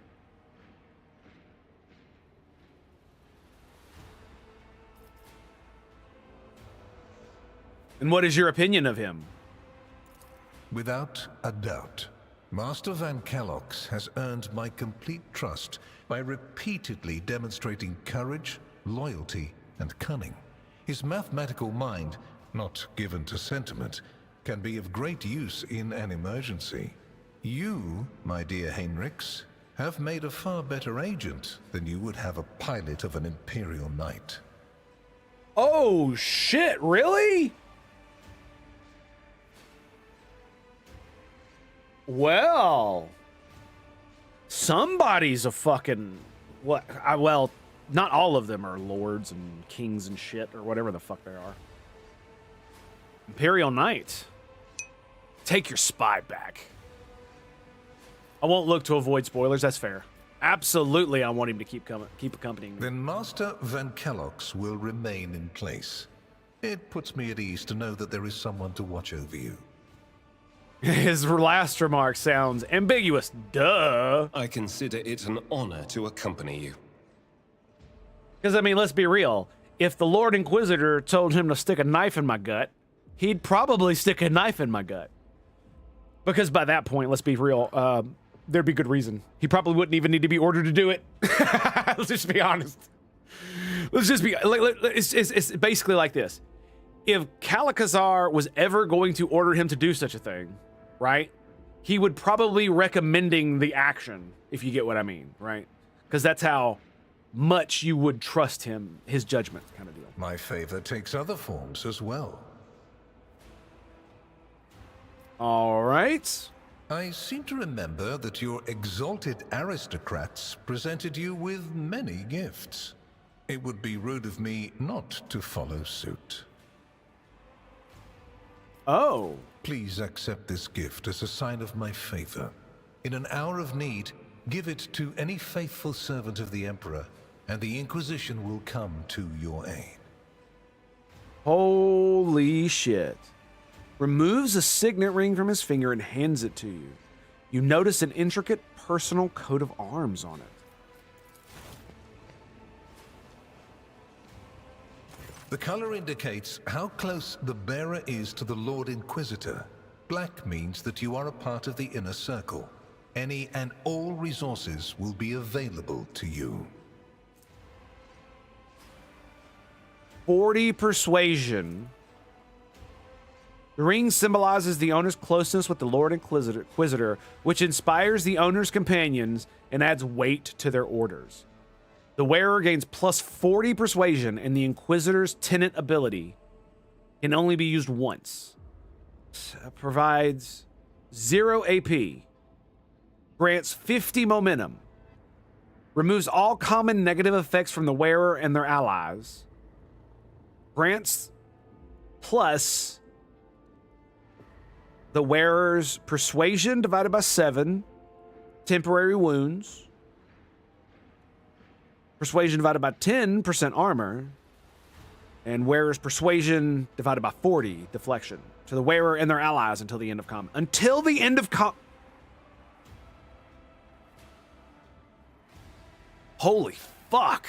And what is your opinion of him? Without a doubt, Master Van Kellox has earned my complete trust by repeatedly demonstrating courage, loyalty, and cunning. His mathematical mind, not given to sentiment, can be of great use in an emergency. You, my dear Heinrichs, have made a far better agent than you would have a pilot of an Imperial Knight. Oh shit, really? Well, somebody's a fucking well, not all of them are lords and kings and shit or whatever the fuck they are. Imperial Knight, take your spy back. I won't look to avoid spoilers. That's fair. Absolutely, I want him to keep accompanying me. Then Master Van Kellox will remain in place. It puts me at ease to know that there is someone to watch over you. His last remark sounds ambiguous. Duh. I consider it an honor to accompany you. Because, I mean, let's be real. If the Lord Inquisitor told him to stick a knife in my gut, he'd probably stick a knife in my gut. Because by that point, let's be real, there'd be good reason. He probably wouldn't even need to be ordered to do it. Let's just be honest. Let's just be, it's basically like this. If Calicazar was ever going to order him to do such a thing, right, he would probably recommending the action, if you get what I mean, right? Because that's how much you would trust him, his judgment kind of deal. My favor takes other forms as well. All right. I seem to remember that your exalted aristocrats presented you with many gifts. It would be rude of me not to follow suit. Oh. Please accept this gift as a sign of my favor. In an hour of need, give it to any faithful servant of the Emperor, and the Inquisition will come to your aid. Holy shit. Removes a signet ring from his finger and hands it to you. You notice an intricate personal coat of arms on it. The color indicates how close the bearer is to the Lord Inquisitor. Black means that you are a part of the inner circle. any and all resources will be available to you. 40 persuasion. The ring symbolizes the owner's closeness with the Lord Inquisitor, which inspires the owner's companions and adds weight to their orders. The wearer gains plus 40 persuasion, and the Inquisitor's tenant ability can only be used once. Provides 0 AP. Grants 50 momentum. Removes all common negative effects from the wearer and their allies. Grants plus the wearer's persuasion divided by 7, temporary wounds, persuasion divided by 10% armor, and wearer's persuasion divided by 40 deflection to the wearer and their allies until the end of combat. Until the end of Holy fuck.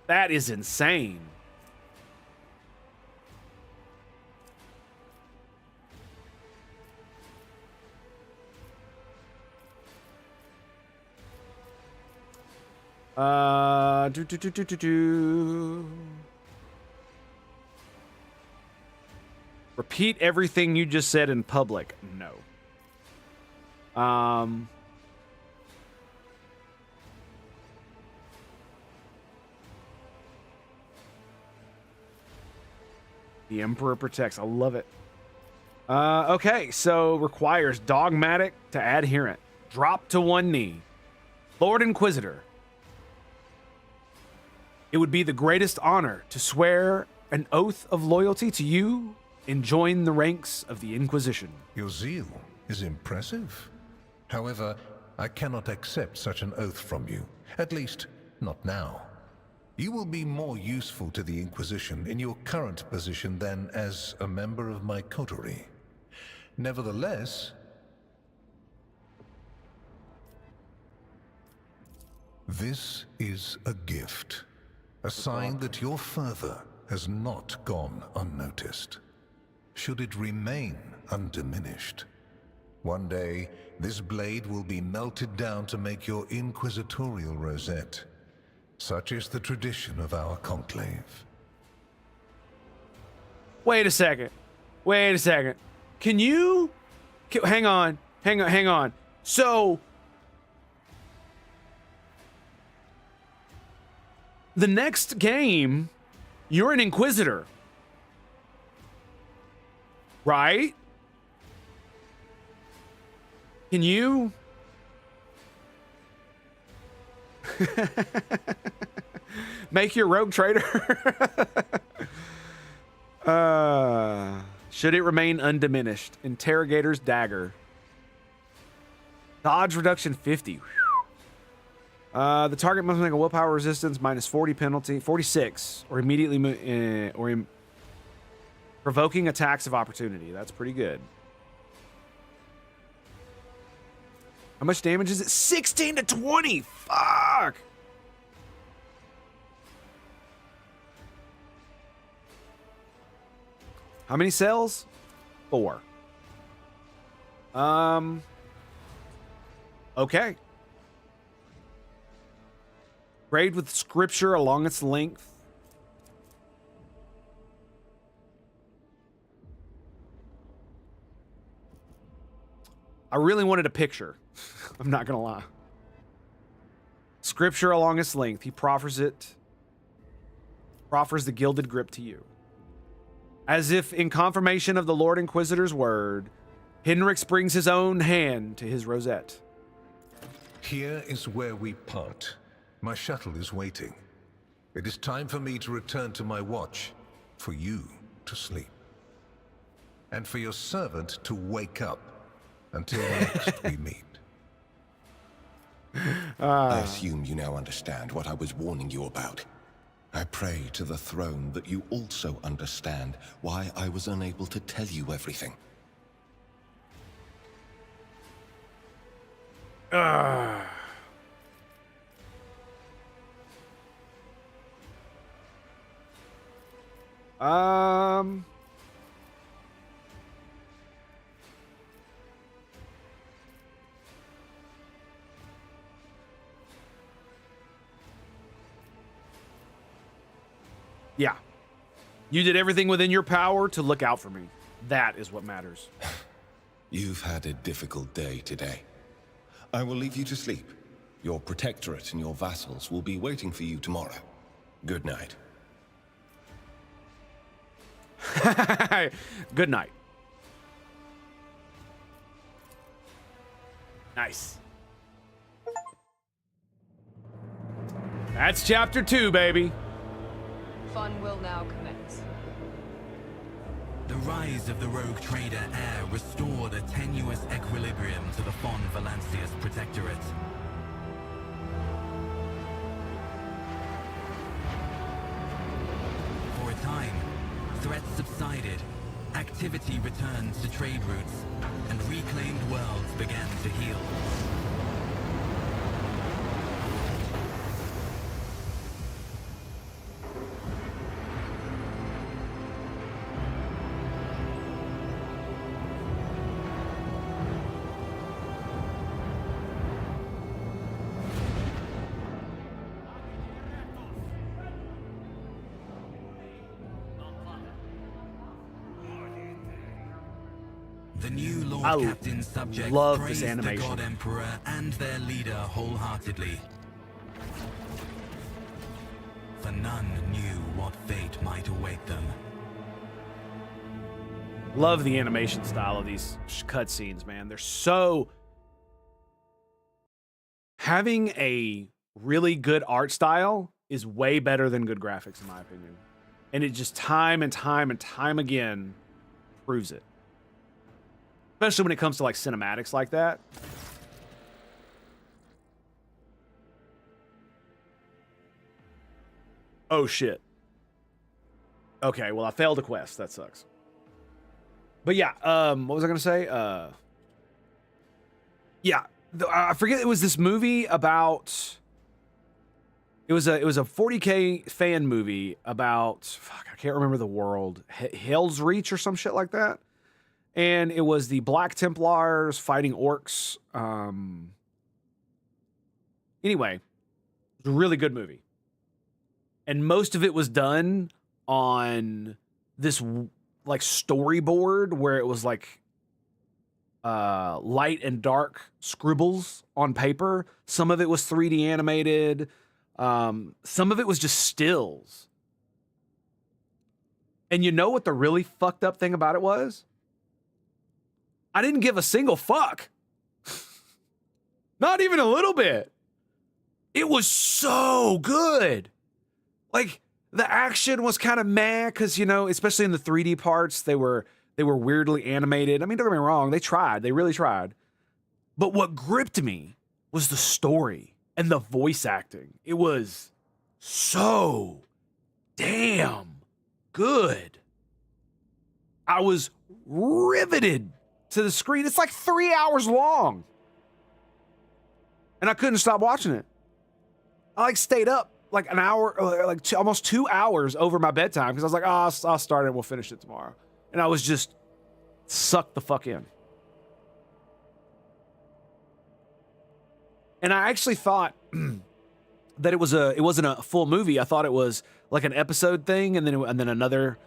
That is insane. Repeat everything you just said in public. No. The Emperor protects. I love it. Okay, so requires dogmatic to adherent. Drop to one knee. Lord Inquisitor. It would be the greatest honor to swear an oath of loyalty to you and join the ranks of the Inquisition. Your zeal is impressive. However, I cannot accept such an oath from you. At least, not now. You will be more useful to the Inquisition in your current position than as a member of my coterie. Nevertheless, this is a gift. A sign that your fervor has not gone unnoticed. Should it remain undiminished, one day this blade will be melted down to make your inquisitorial rosette. Such is the tradition of our conclave. Wait a second. Wait a second. Can you... Hang on. Hang on. So... the next game, you're an Inquisitor. Right? Can you... make your rogue traitor? Should it remain undiminished? Interrogator's dagger. Dodge reduction 50. The target must make a willpower resistance minus 40 penalty, 46, or immediately provoking attacks of opportunity. That's pretty good. How much damage is it? 16 to 20. Fuck. How many cells? 4. Okay. Grade with scripture along its length. I really wanted a picture. I'm not gonna lie. Scripture along its length. He proffers the gilded grip to you. As if in confirmation of the Lord Inquisitor's word, Henrix brings his own hand to his rosette. Here is where we part. My shuttle is waiting. It is time for me to return to my watch, for you to sleep, and for your servant to wake up until next we meet. I assume you now understand what I was warning you about. I pray to the throne that you also understand why I was unable to tell you everything. You did everything within your power to look out for me. That is what matters. You've had a difficult day today. I will leave you to sleep. Your protectorate and your vassals will be waiting for you tomorrow. Good night. Good night. Nice. That's chapter 2, baby. Fun will now commence. The rise of the rogue trader heir restored a tenuous equilibrium to the Fon Valancius Protectorate. For a time, threats subsided, activity returned to trade routes, and reclaimed worlds began to heal. The new Lord Captain subjects love praised this animation. the God Emperor and their leader wholeheartedly. For none knew what fate might await them. Love the animation style of these cutscenes, man. They're so... Having a really good art style is way better than good graphics, in my opinion. And it just time and time and time again proves it. Especially when it comes to like cinematics like that. Oh shit. Okay, well I failed a quest. That sucks. But yeah, what was I gonna say? Yeah, I forget. It was this movie about. It was a 40K fan movie about. Fuck, I can't remember the world. Hell's Reach or some shit like that. And it was the Black Templars fighting orcs. Anyway, it was a really good movie. And most of it was done on this like storyboard where it was like light and dark scribbles on paper. Some of it was 3D animated. Some of it was just stills. And you know what the really fucked up thing about it was? I didn't give a single fuck. Not even a little bit. It was so good. Like, the action was kind of meh, because, you know, especially in the 3D parts, they were weirdly animated. I mean, don't get me wrong, they tried. They really tried. But what gripped me was the story and the voice acting. It was so damn good. I was riveted to the screen. It's like 3 hours long. And I couldn't stop watching it. I like stayed up like an hour, almost 2 hours over my bedtime because I was like, oh, I'll start it and we'll finish it tomorrow. And I was just sucked the fuck in. And I actually thought that it wasn't a full movie. I thought it was like an episode thing, and then another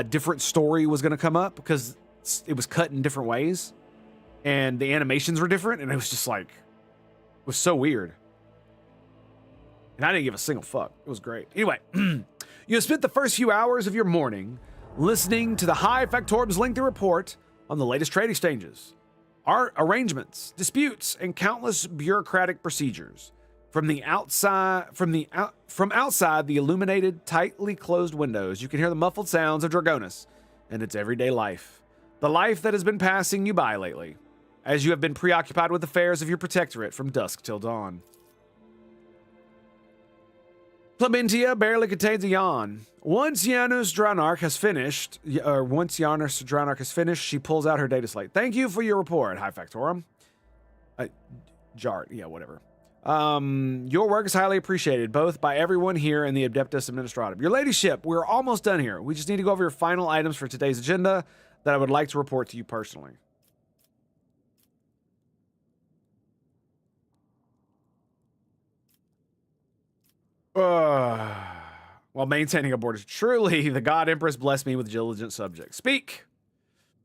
different story was going to come up because it was cut in different ways, and the animations were different, and it was just like, it was so weird. And I didn't give a single fuck. It was great. Anyway, you have spent the first few hours of your morning listening to the High Factorum's lengthy report on the latest trade exchanges, art arrangements, disputes, and countless bureaucratic procedures. From outside the illuminated, tightly closed windows, you can hear the muffled sounds of Dragonis and its everyday life. The life that has been passing you by lately, as you have been preoccupied with affairs of your protectorate from dusk till dawn. Clementia barely contains a yawn. Once Janus Dranarch has finished, she pulls out her data slate. Thank you for your report, High Factorum. Jart, yeah, whatever. Your work is highly appreciated, both by everyone here and the Adeptus Administratum. Your ladyship, we're almost done here. We just need to go over your final items for today's agenda that I would like to report to you personally. What while maintaining a border. Truly, the God Empress blessed me with diligent subjects. Speak.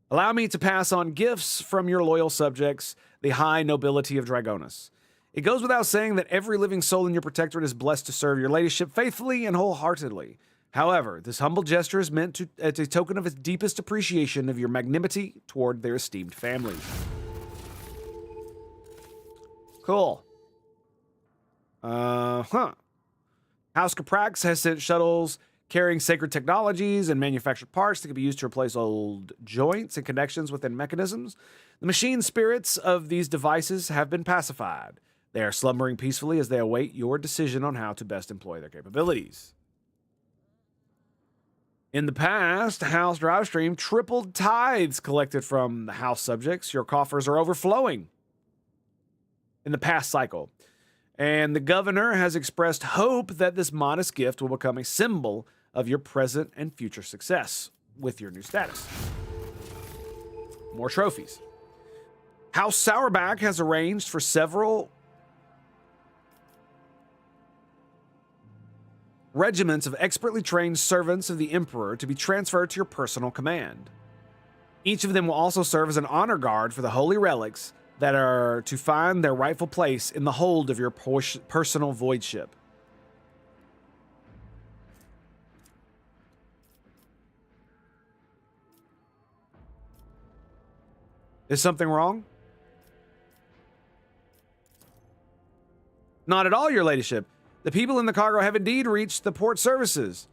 Allow me to pass on gifts from your loyal subjects, the high nobility of Dragonus. It goes without saying that every living soul in your protectorate is blessed to serve your ladyship faithfully and wholeheartedly. However, this humble gesture is meant to as a token of its deepest appreciation of your magnanimity toward their esteemed family. Cool. House Caprax has sent shuttles carrying sacred technologies and manufactured parts that can be used to replace old joints and connections within mechanisms. The machine spirits of these devices have been pacified. They are slumbering peacefully as they await your decision on how to best employ their capabilities. In the past, House Drivestream tripled tithes collected from the house subjects. Your coffers are overflowing in the past cycle. And the governor has expressed hope that this modest gift will become a symbol of your present and future success with your new status. More trophies. House Sourback has arranged for several regiments of expertly trained servants of the Emperor to be transferred to your personal command. Each of them will also serve as an honor guard for the holy relics that are to find their rightful place in the hold of your personal void ship. Is something wrong? Not at all, your ladyship. The people in the cargo have indeed reached the port services.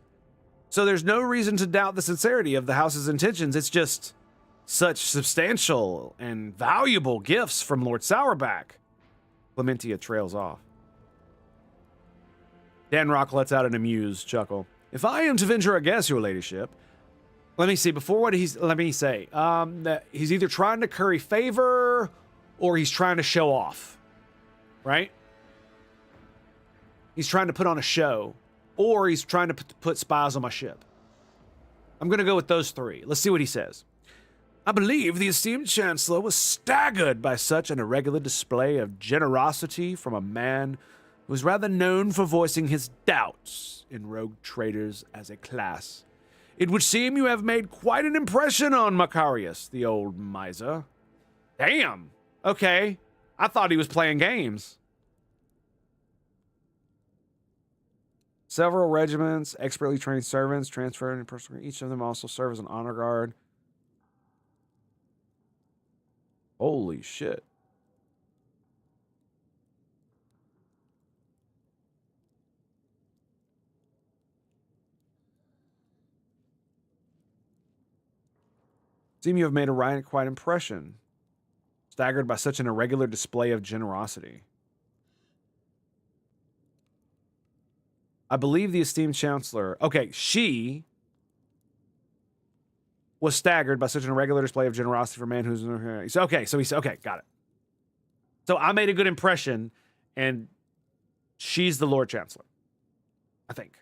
So there's no reason to doubt the sincerity of the house's intentions. It's just such substantial and valuable gifts from Lord Sourback. Clementia trails off. Danrock lets out an amused chuckle. If I am to venture a guess, your ladyship, let me see, that he's either trying to curry favor or he's trying to show off, right? He's trying to put on a show, or he's trying to put spies on my ship. I'm going to go with those three. Let's see what he says. I believe the esteemed Chancellor was staggered by such an irregular display of generosity from a man who is rather known for voicing his doubts in rogue traders as a class. It would seem you have made quite an impression on Macarius, the old miser. Damn. Okay. I thought he was playing games. Several regiments, expertly trained servants transferred in personal. Each of them also serve as an honor guard. Holy shit. Seem you have made a quite impression, staggered by such an irregular display of generosity. I believe the esteemed Chancellor... Okay, she was staggered by such an irregular display of generosity for a man who's... Okay, so he's... Okay, got it. So I made a good impression, and she's the Lord Chancellor. I think.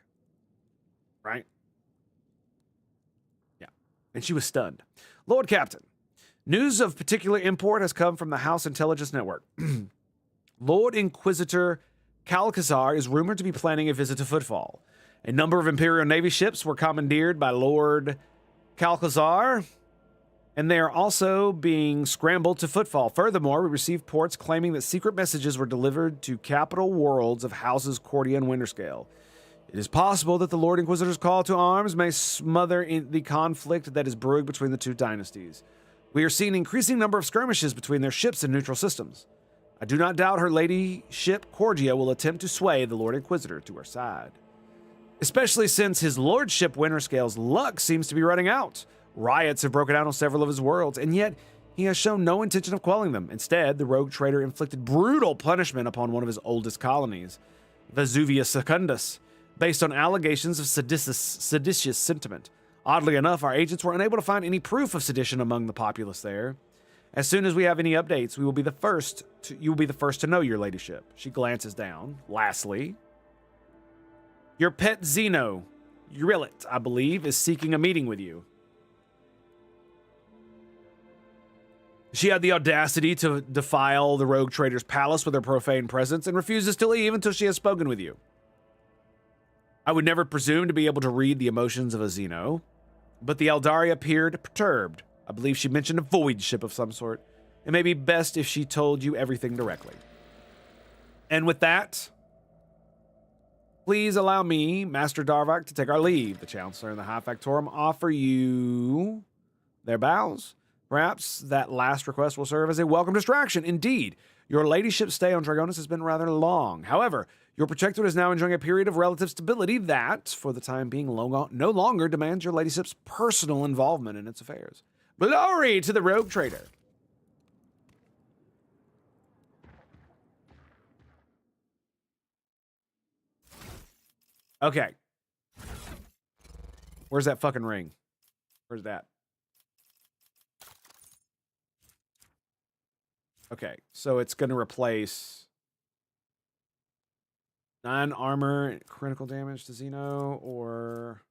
Right? Yeah. And she was stunned. Lord Captain, news of particular import has come from the House Intelligence Network. Lord Inquisitor Calcazar is rumored to be planning a visit to Footfall. A number of Imperial Navy ships were commandeered by Lord Calcazar, and they are also being scrambled to Footfall. Furthermore, we received ports claiming that secret messages were delivered to capital worlds of Houses Cordia and Winterscale. It is possible that the Lord Inquisitor's call to arms may smother in the conflict that is brewing between the two dynasties. We are seeing an increasing number of skirmishes between their ships in neutral systems. I do not doubt her ladyship Cordia will attempt to sway the Lord Inquisitor to her side. Especially since his lordship Winterscale's luck seems to be running out. Riots have broken out on several of his worlds, and yet he has shown no intention of quelling them. Instead, the rogue trader inflicted brutal punishment upon one of his oldest colonies, Vesuvius Secundus, based on allegations of seditious sentiment. Oddly enough, our agents were unable to find any proof of sedition among the populace there. As soon as we have any updates, you will be the first to know, your ladyship. She glances down. Lastly, your pet Xeno, Urillet, I believe, is seeking a meeting with you. She had the audacity to defile the rogue trader's palace with her profane presence and refuses to leave until she has spoken with you. I would never presume to be able to read the emotions of a Xeno, but the Eldari appeared perturbed. I believe she mentioned a void ship of some sort. It may be best if she told you everything directly. And with that, please allow me, Master Darvok, to take our leave. The Chancellor and the High Factorum offer you their bows. Perhaps that last request will serve as a welcome distraction. Indeed, your ladyship's stay on Dragonus has been rather long. However, your protectorate is now enjoying a period of relative stability that, for the time being, no longer demands your ladyship's personal involvement in its affairs. Glory to the rogue trader. Okay. Where's that fucking ring? Where's that? Okay, so it's going to replace 9 armor, critical damage to Xeno, or...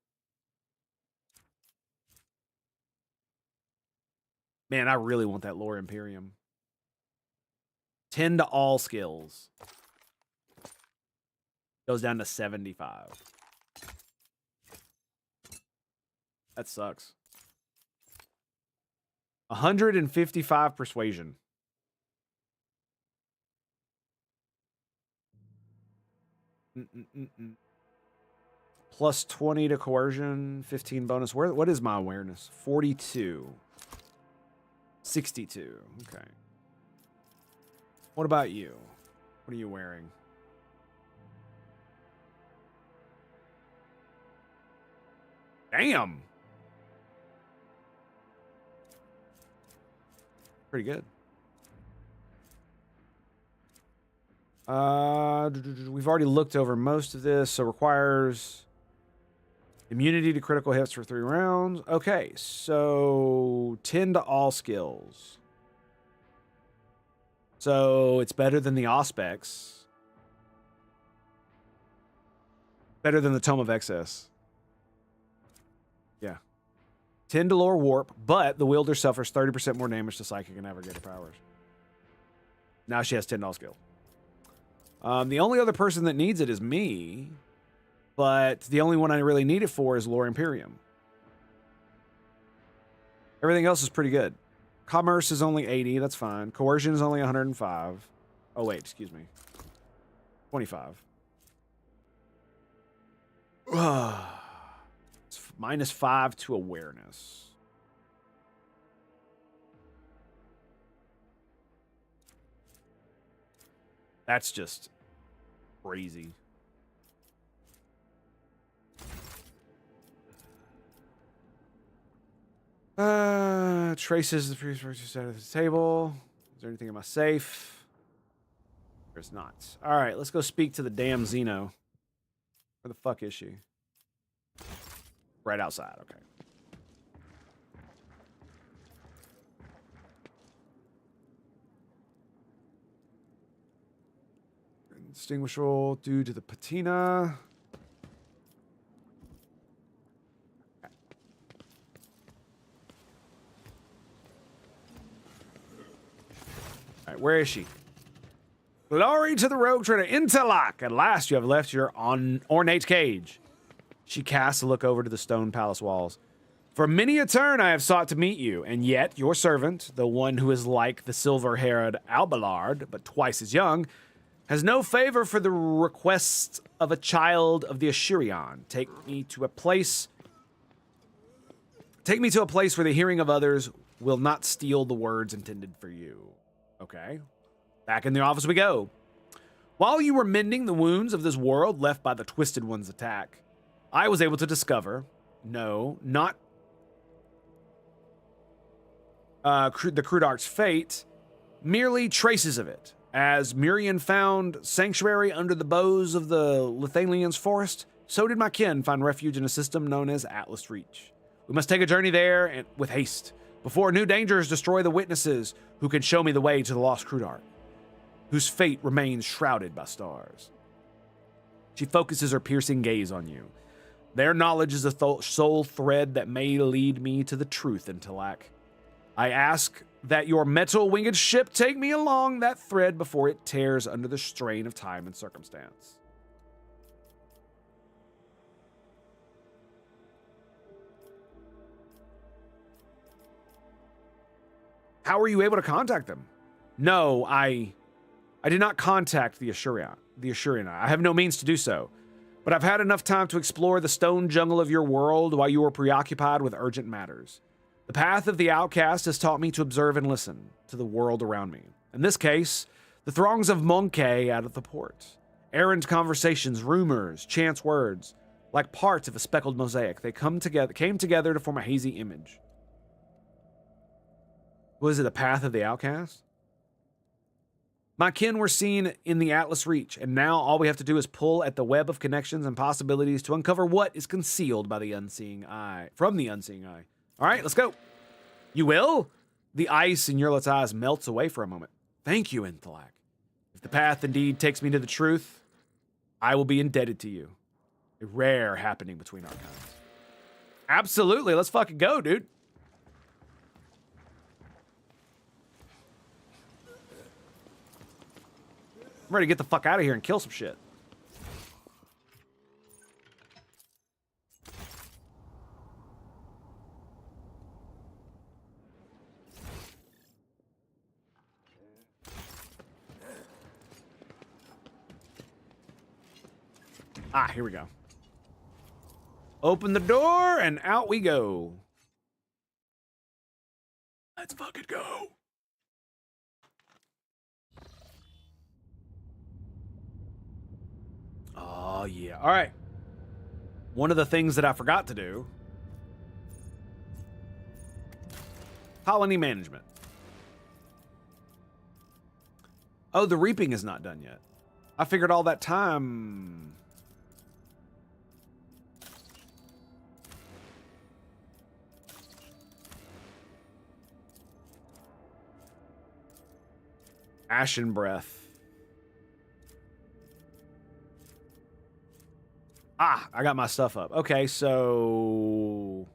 Man, I really want that Lore Imperium. 10 to all skills. Goes down to 75. That sucks. 155 persuasion. Plus 20 to coercion, 15 bonus. What is my awareness? 42. 62. Okay. What about you? What are you wearing? Damn. Pretty good. We've already looked over most of this, so requires immunity to critical hits for 3 rounds. Okay, so 10 to all skills. So it's better than the Auspex. Better than the Tome of Excess. Yeah. 10 to Lore Warp, but the wielder suffers 30% more damage to Psychic and Navigator powers. Now she has 10 to all skill. The only other person that needs it is me, but the only one I really need it for is Lore Imperium. Everything else is pretty good. Commerce is only 80, that's fine. Coercion is only 105. Oh, wait, excuse me. 25. It's minus 5 to awareness. That's just crazy. Traces the previous purchase out of the table. Is there anything in my safe? There's not. All right, let's go speak to the damn Xeno. Where the fuck is she? Right outside, okay. Indistinguishable due to the patina. All right, where is she? Glory to the rogue trader, Interlock! At last you have left your ornate cage. She casts a look over to the stone palace walls. For many a turn I have sought to meet you, and yet your servant, the one who is like the silver-haired Alballard, but twice as young, has no favor for the requests of a child of the Ashurion. Take me to a place where the hearing of others will not steal the words intended for you. Okay. Back in the office we go. While you were mending the wounds of this world left by the Twisted One's attack, I was able to discover, no, not the Crudarch's fate, merely traces of it. As Mirian found sanctuary under the boughs of the Lithalian's forest, so did my kin find refuge in a system known as Atlas Reach. We must take a journey there and with haste, before new dangers destroy the witnesses who can show me the way to the lost Crudarch, whose fate remains shrouded by stars. She focuses her piercing gaze on you. Their knowledge is a sole thread that may lead me to the truth, Interlac. I ask that your metal-winged ship take me along that thread before it tears under the strain of time and circumstance. How were you able to contact them? No, I did not contact the Ashurian. I have no means to do so. But I've had enough time to explore the stone jungle of your world while you were preoccupied with urgent matters. The path of the outcast has taught me to observe and listen to the world around me. In this case, the throngs of Monkey out of the port. Errant conversations, rumors, chance words. Like parts of a speckled mosaic, they came together to form a hazy image. Was it the path of the outcast? My kin were seen in the Atlas Reach, and now all we have to do is pull at the web of connections and possibilities to uncover what is concealed by the unseeing eye. From the unseeing eye. All right, let's go. You will? The ice in Yurlet's eyes melts away for a moment. Thank you, Inthalak. If the path indeed takes me to the truth, I will be indebted to you. A rare happening between our kinds. Absolutely, let's fucking go, dude. I'm ready to get the fuck out of here and kill some shit. Ah, here we go. Open the door and out we go. Let's fucking go. Oh, yeah. All right. One of the things that I forgot to do. Colony management. Oh, the reaping is not done yet. I figured all that time. Ashen breath. Ah, I got my stuff up. Okay, so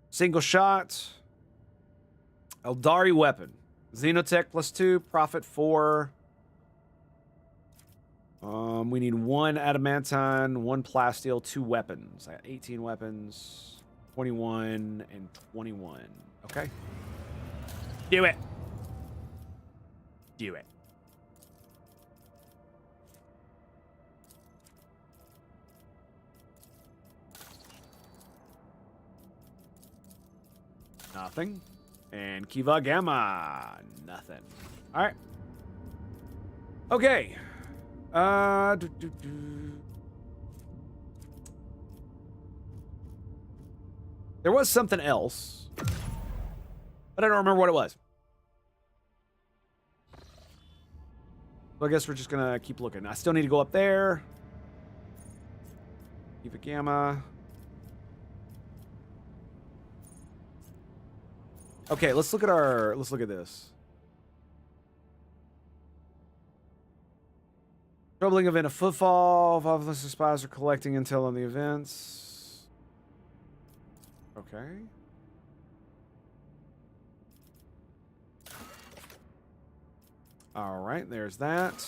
single shot. Eldari weapon. Xenotech +2, profit 4. We need 1 adamantine, 1 plasteel, 2 weapons. I got 18 weapons, 21 and 21. Okay. Do it. Do it. Nothing. And Kiva Gamma. Nothing. All right. Okay. There was something else, but I don't remember what it was. So I guess we're just gonna keep looking. I still need to go up there. Kiva Gamma. Okay, let's look at this. Troubling event of footfall. Fatherless spies are collecting intel on the events. Okay. All right, there's that.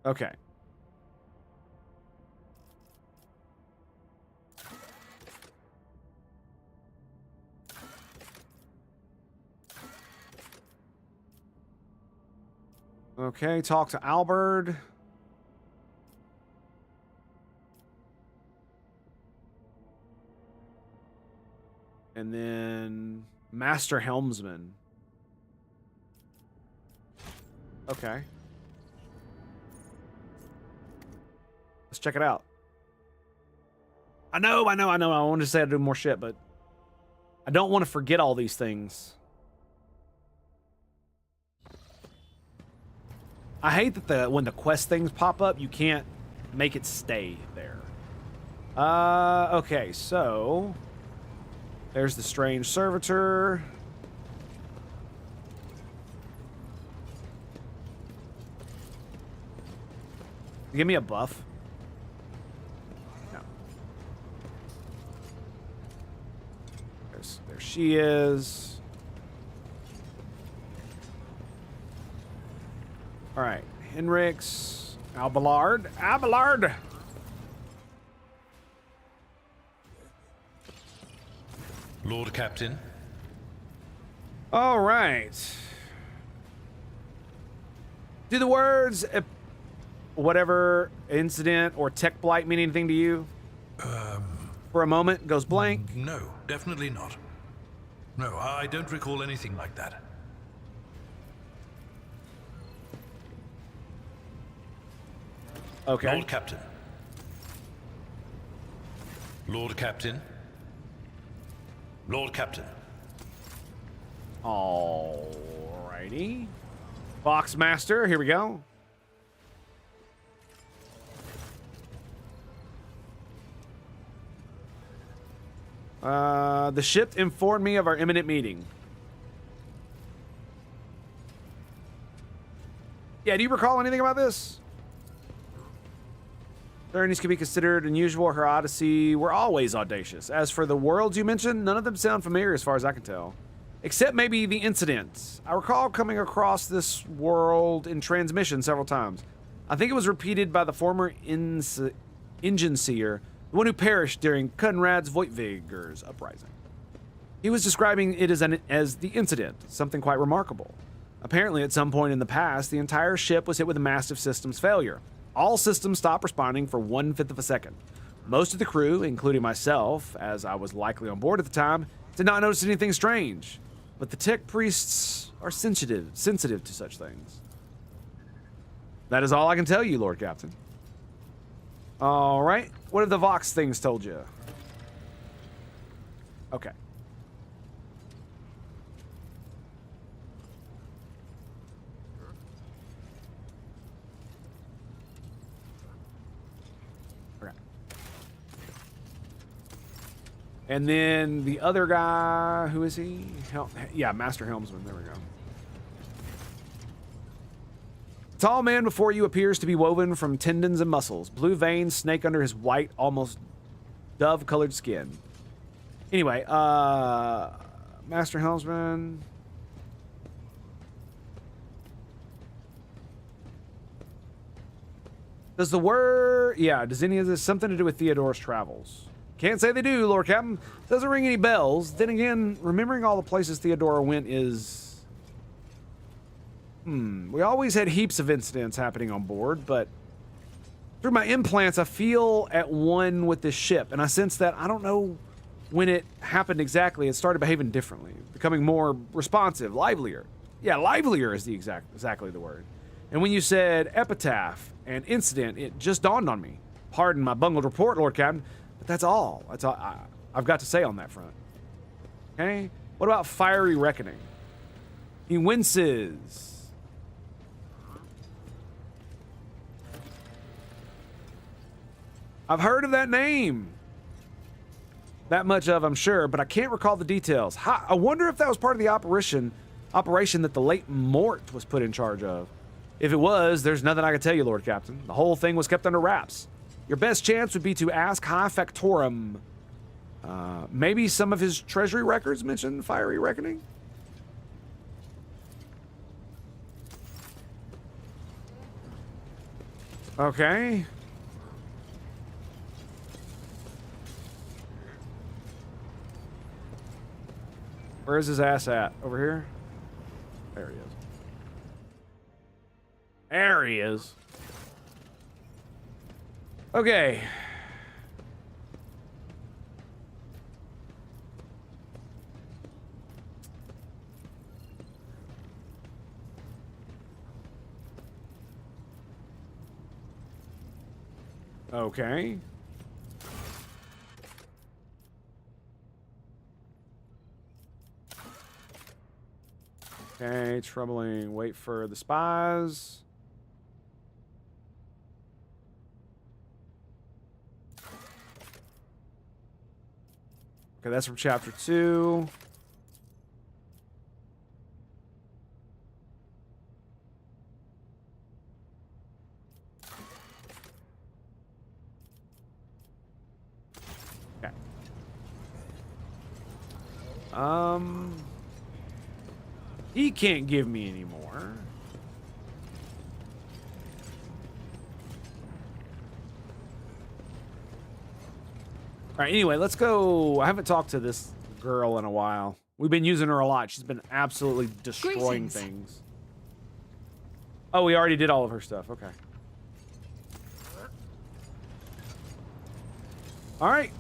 Okay. Okay, talk to Albert. And then Master Helmsman. Okay. Let's check it out. I know. I wanted to say I'd do more shit, but I don't want to forget all these things. I hate that when the quest things pop up, you can't make it stay there. Okay, so there's the strange servitor. Give me a buff. No. There she is. All right, Henrik's. Abelard. Abelard. Lord Captain. All right. Do the words whatever incident or tech blight mean anything to you? For a moment, goes blank. No, definitely not. No, I don't recall anything like that. Okay. Lord Captain. Lord Captain. Lord Captain. Alrighty. Boxmaster, here we go. The ship informed me of our imminent meeting. Yeah, do you recall anything about this? Journeys can be considered unusual. Her odyssey were always audacious. As for the worlds you mentioned, none of them sound familiar as far as I can tell. Except maybe the incident. I recall coming across this world in transmission several times. I think it was repeated by the former engine seer, the one who perished during Conrad's Voigtvager's uprising. He was describing it as the incident, something quite remarkable. Apparently, at some point in the past, the entire ship was hit with a massive systems failure. All systems stopped responding for 1/5 of a second. Most of the crew, including myself, as I was likely on board at the time, did not notice anything strange. But the tech priests are sensitive to such things. That is all I can tell you, Lord Captain. All right. What have the Vox things told you? Okay. And then the other guy, who is he? Yeah, Master Helmsman. There we go. Tall man before you appears to be woven from tendons and muscles. Blue veins snake under his white, almost dove-colored skin. Anyway, Master Helmsman. Does the word... Yeah, does any of this something to do with Theodore's travels? Can't say they do, Lord Captain. Doesn't ring any bells. Then again, remembering all the places Theodora went is... We always had heaps of incidents happening on board, but through my implants, I feel at one with this ship, and I sense that I don't know when it happened exactly. It started behaving differently, becoming more responsive, livelier. Yeah, livelier is the exactly the word. And when you said epitaph and incident, it just dawned on me. Pardon my bungled report, Lord Captain. But that's all I've got to say on that front. Okay? What about Fiery Reckoning? He winces. I've heard of that name. That much of, I'm sure, but I can't recall the details. I wonder if that was part of the operation that the late Mort was put in charge of. If it was, there's nothing I can tell you, Lord Captain. The whole thing was kept under wraps. Your best chance would be to ask High Factorum. Maybe some of his treasury records mention Fiery Reckoning? Okay. Where is his ass at? Over here? There he is. There he is. Okay. Okay. Okay, troubling. Wait for the spies. Okay, that's from chapter 2. Okay. He can't give me any more. All right, anyway, let's go. I haven't talked to this girl in a while. We've been using her a lot. She's been absolutely destroying things. Oh, we already did all of her stuff. Okay. All right.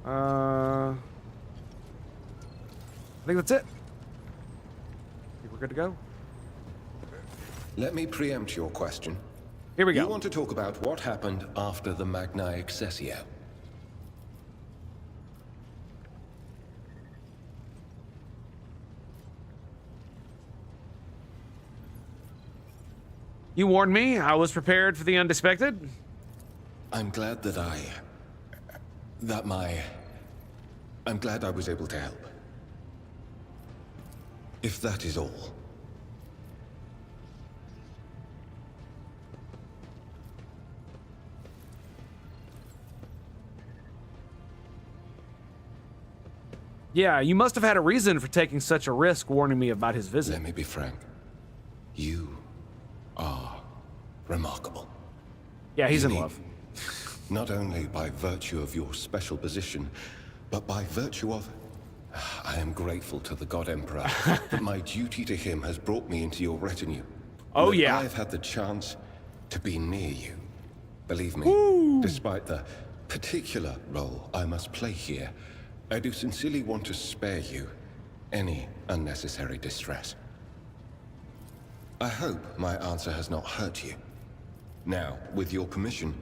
I think that's it. I think we're good to go. Let me preempt your question. Here we go. You want to talk about what happened after the Magna Excessio? You warned me. I was prepared for the unexpected. I'm glad that I'm glad I was able to help. If that is all. Yeah, you must have had a reason for taking such a risk warning me about his visit. Let me be frank. You are remarkable. Yeah, he's in Unique. love. Not only by virtue of your special position, but by virtue of... I am grateful to the God Emperor that my duty to him has brought me into your retinue. Oh, that yeah. I've had the chance to be near you. Believe me, despite the particular role I must play here, I do sincerely want to spare you any unnecessary distress. I hope my answer has not hurt you. Now, with your permission,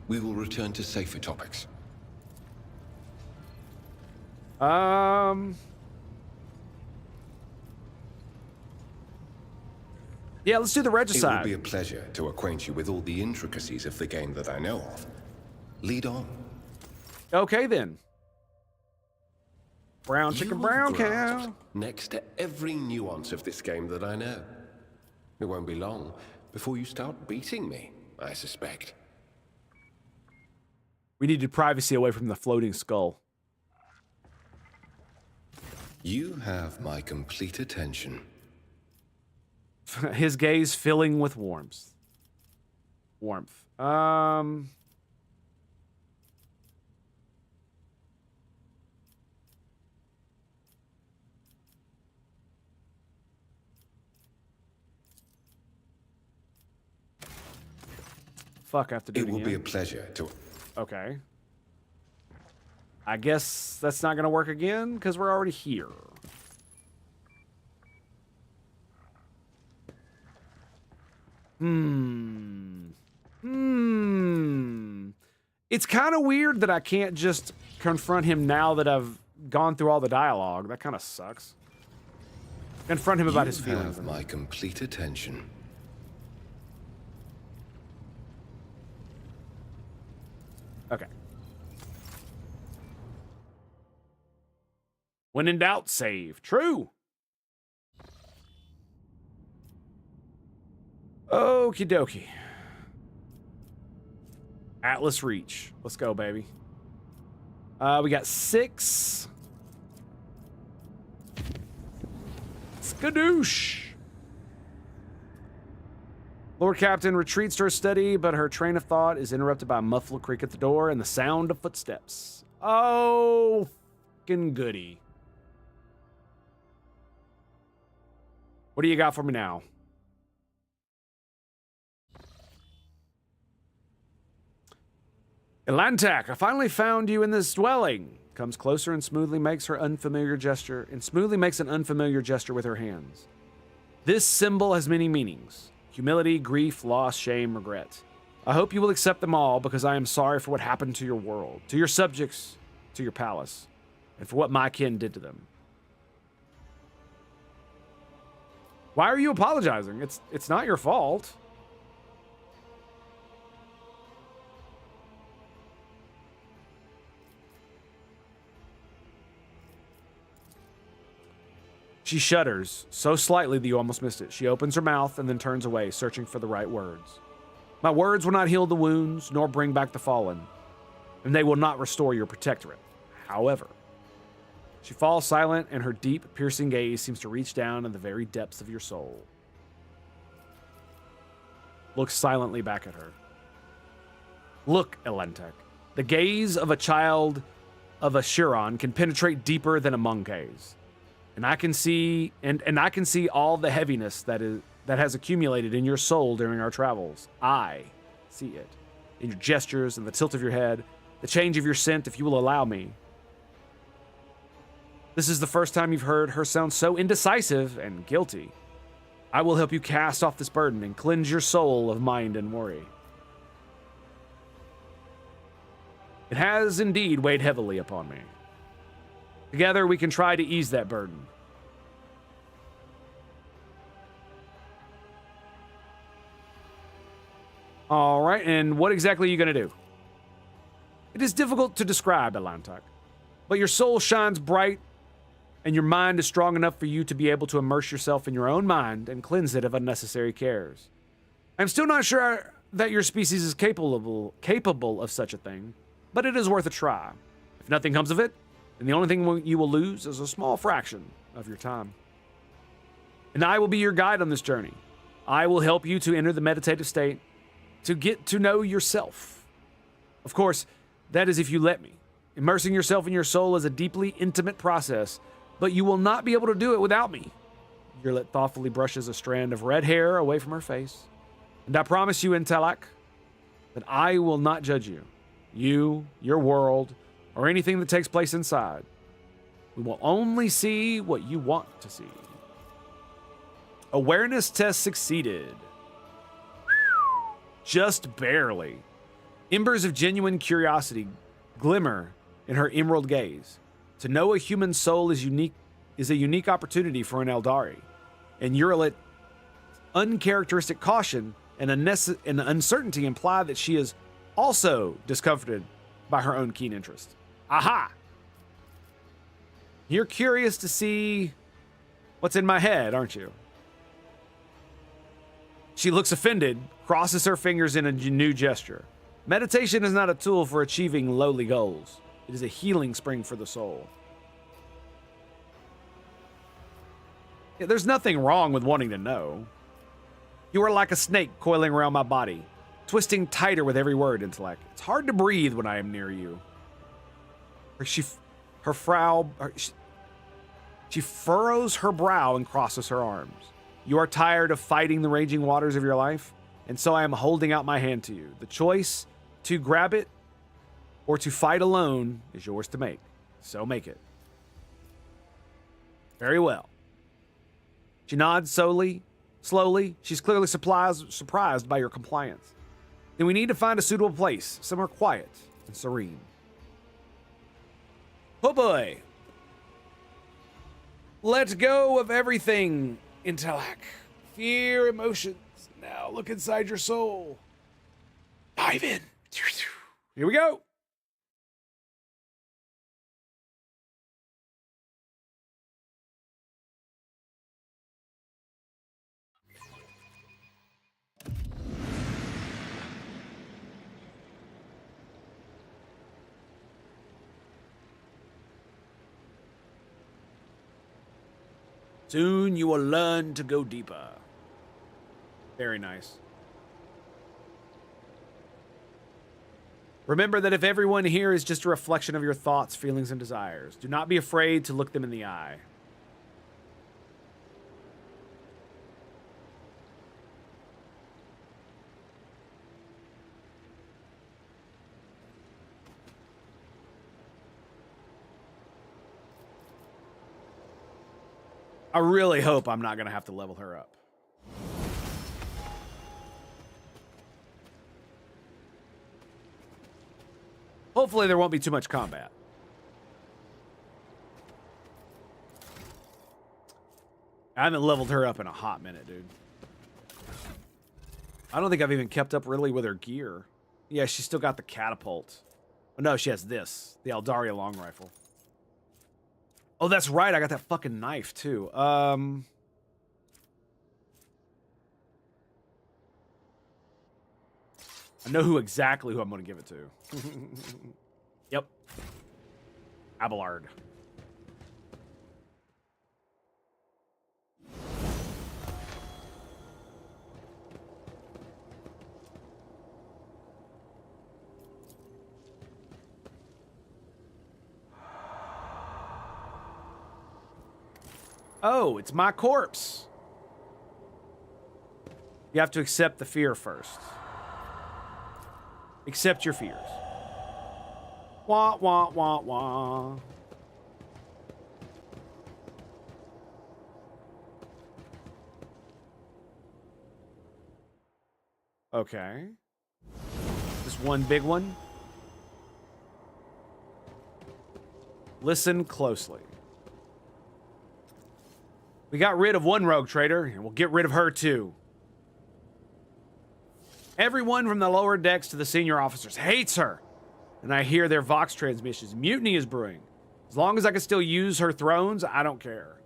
we will return to safer topics. Yeah, let's do the It will regicide. be a pleasure to acquaint you with all the intricacies of the game that I know of. Lead on. Okay, then. Brown chicken, You brown have grasped cow. next to every nuance of this game that I know. It won't be long before you start beating me, I suspect. We needed privacy away from the floating skull. You have my complete attention. His gaze filling with warmth. Fuck, I have to do it It will again. be a pleasure to... Okay. I guess that's not gonna work again, because we're already here. It's kind of weird that I can't just confront him now that I've gone through all the dialogue. That kind of sucks. Confront him about his You feelings. have my complete attention. Okay. When in doubt, save. True. Okie dokie. Atlas Reach. Let's go, baby. We got 6. Skadoosh. Lord Captain retreats to her study, but her train of thought is interrupted by a muffled creak at the door and the sound of footsteps. Oh, fucking goody. What do you got for me now? Elantak, I finally found you in this dwelling. Comes closer and smoothly makes an unfamiliar gesture with her hands. This symbol has many meanings. Humility, grief, loss, shame, regret. I hope you will accept them all because I am sorry for what happened to your world, to your subjects, to your palace, and for what my kin did to them. Why are you apologizing? It's not your fault. She shudders, so slightly that you almost missed it. She opens her mouth and then turns away, searching for the right words. My words will not heal the wounds, nor bring back the fallen, and they will not restore your protectorate. However, she falls silent, and her deep, piercing gaze seems to reach down in the very depths of your soul. Looks silently back at her. Look, Elentek, The gaze of a child of a Chiron can penetrate deeper than a monk gaze. And I can see I can see all the heaviness that has accumulated in your soul during our travels. I see it in your gestures and the tilt of your head, the change of your scent, if you will allow me. This is the first time you've heard her sound so indecisive and guilty. I will help you cast off this burden and cleanse your soul of mind and worry. It has indeed weighed heavily upon me. Together we can try to ease that burden. All right, and what exactly are you going to do? It is difficult to describe, Elantak, but your soul shines bright and your mind is strong enough for you to be able to immerse yourself in your own mind and cleanse it of unnecessary cares. I'm still not sure that your species is capable of such a thing, but it is worth a try. If nothing comes of it, then the only thing you will lose is a small fraction of your time. And I will be your guide on this journey. I will help you to enter the meditative state, to get to know yourself. Of course, that is if you let me. Immersing yourself in your soul is a deeply intimate process, but you will not be able to do it without me. Yurlet thoughtfully brushes a strand of red hair away from her face. And I promise you, Intelak, that I will not judge you, your world, or anything that takes place inside. We will only see what you want to see. Awareness test succeeded. Just barely. Embers of genuine curiosity glimmer in her emerald gaze. To know a human soul is a unique opportunity for an Eldari. And Yurlet's uncharacteristic caution and uncertainty imply that she is also discomforted by her own keen interest. Aha! You're curious to see what's in my head, aren't you? She looks offended, crosses her fingers in a new gesture. Meditation is not a tool for achieving lowly goals. It is a healing spring for the soul. Yeah, there's nothing wrong with wanting to know. You are like a snake coiling around my body, twisting tighter with every word, Intellect. It's hard to breathe when I am near you. She furrows her brow and crosses her arms. You are tired of fighting the raging waters of your life, and so I am holding out my hand to you. The choice to grab it or to fight alone is yours to make. So make it. Very well. She nods slowly. She's clearly surprised by your compliance. Then we need to find a suitable place, somewhere quiet and serene. Oh boy. Let go of everything, Intelak. Fear, emotions. Now look inside your soul. Dive in. Here we go. Soon you will learn to go deeper. Very nice. Remember that if everyone here is just a reflection of your thoughts, feelings, and desires, do not be afraid to look them in the eye. I really hope I'm not going to have to level her up. Hopefully there won't be too much combat. I haven't leveled her up in a hot minute, dude. I don't think I've even kept up really with her gear. Yeah, she's still got the catapult. Oh, no, she has this. The Aldaria long rifle. Oh, that's right. I got that fucking knife, too. I know exactly who I'm going to give it to. Yep. Abelard. Oh, it's my corpse. You have to accept the fear first. Accept your fears. Wah, wah, wah, wah. Okay. Just one big one. Listen closely. We got rid of one rogue trader, and we'll get rid of her too. Everyone from the lower decks to the senior officers hates her. And I hear their Vox transmissions. Mutiny is brewing. As long as I can still use her thrones, I don't care.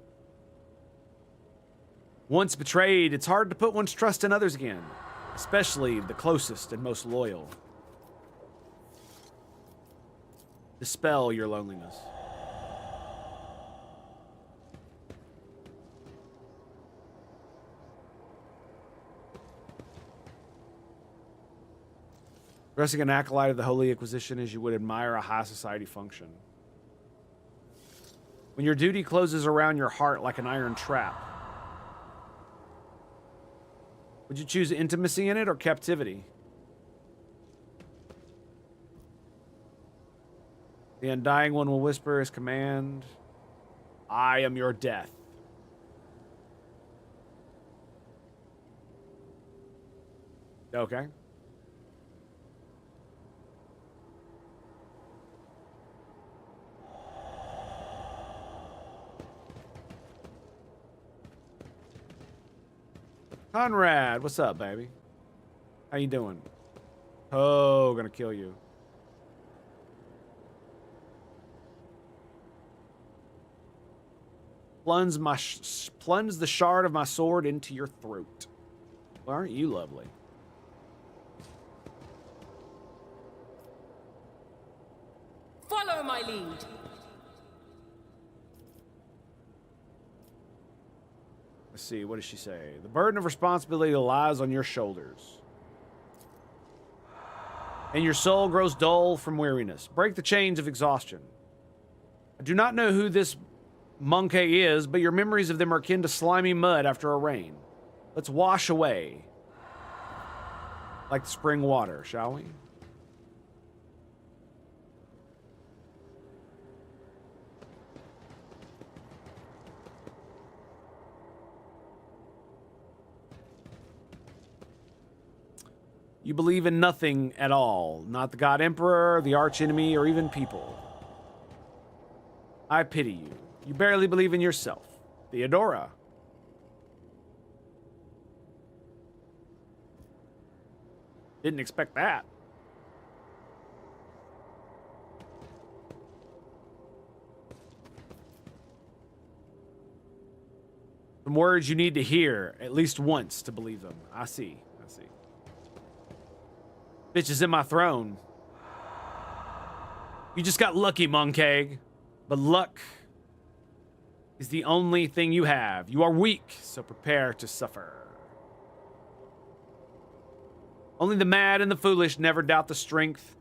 Once betrayed, it's hard to put one's trust in others again. Especially the closest and most loyal. Dispel your loneliness. Dressing an acolyte of the Holy Inquisition as you would admire a high society function. When your duty closes around your heart like an iron trap, would you choose intimacy in it or captivity? The Undying One will whisper his command. I am your death. Okay. Conrad, what's up, baby? How you doing? Oh, gonna kill you. Plunge the shard of my sword into your throat. Well, aren't you lovely? Follow my lead. Let's see, what does she say? The burden of responsibility lies on your shoulders. And your soul grows dull from weariness. Break the chains of exhaustion. I do not know who this monkey is, but your memories of them are akin to slimy mud after a rain. Let's wash away. Like the spring water, shall we? You believe in nothing at all, not the God Emperor, the archenemy, or even people. I pity you. You barely believe in yourself. Theodora. Didn't expect that. Some words you need to hear at least once to believe them. I see. Bitch is in my throne. You just got lucky, Monkeg. But luck is the only thing you have. You are weak, so prepare to suffer. Only the mad and the foolish never doubt the strength.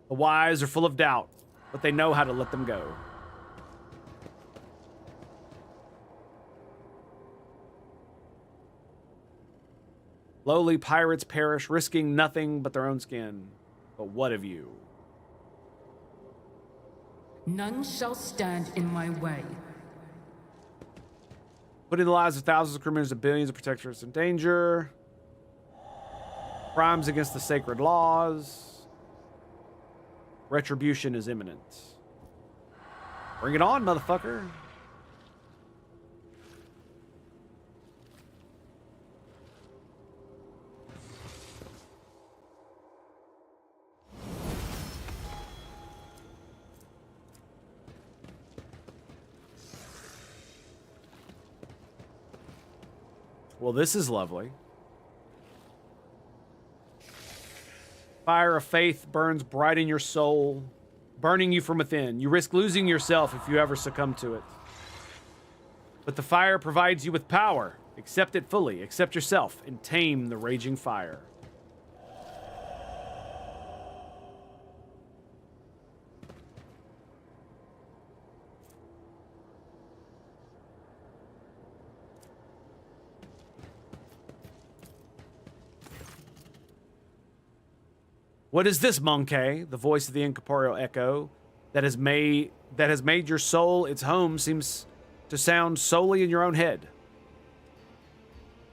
The wise are full of doubt, but they know how to let them go. Lowly pirates perish, risking nothing but their own skin. But what of you? None shall stand in my way. Putting the lives of thousands of criminals and billions of protectors in danger. Crimes against the sacred laws. Retribution is imminent. Bring it on, motherfucker. Well, this is lovely. Fire of faith burns bright in your soul, burning you from within. You risk losing yourself if you ever succumb to it. But the fire provides you with power. Accept it fully. Accept yourself and tame the raging fire. What is this, monkey? The voice of the incorporeal echo that has made your soul its home seems to sound solely in your own head.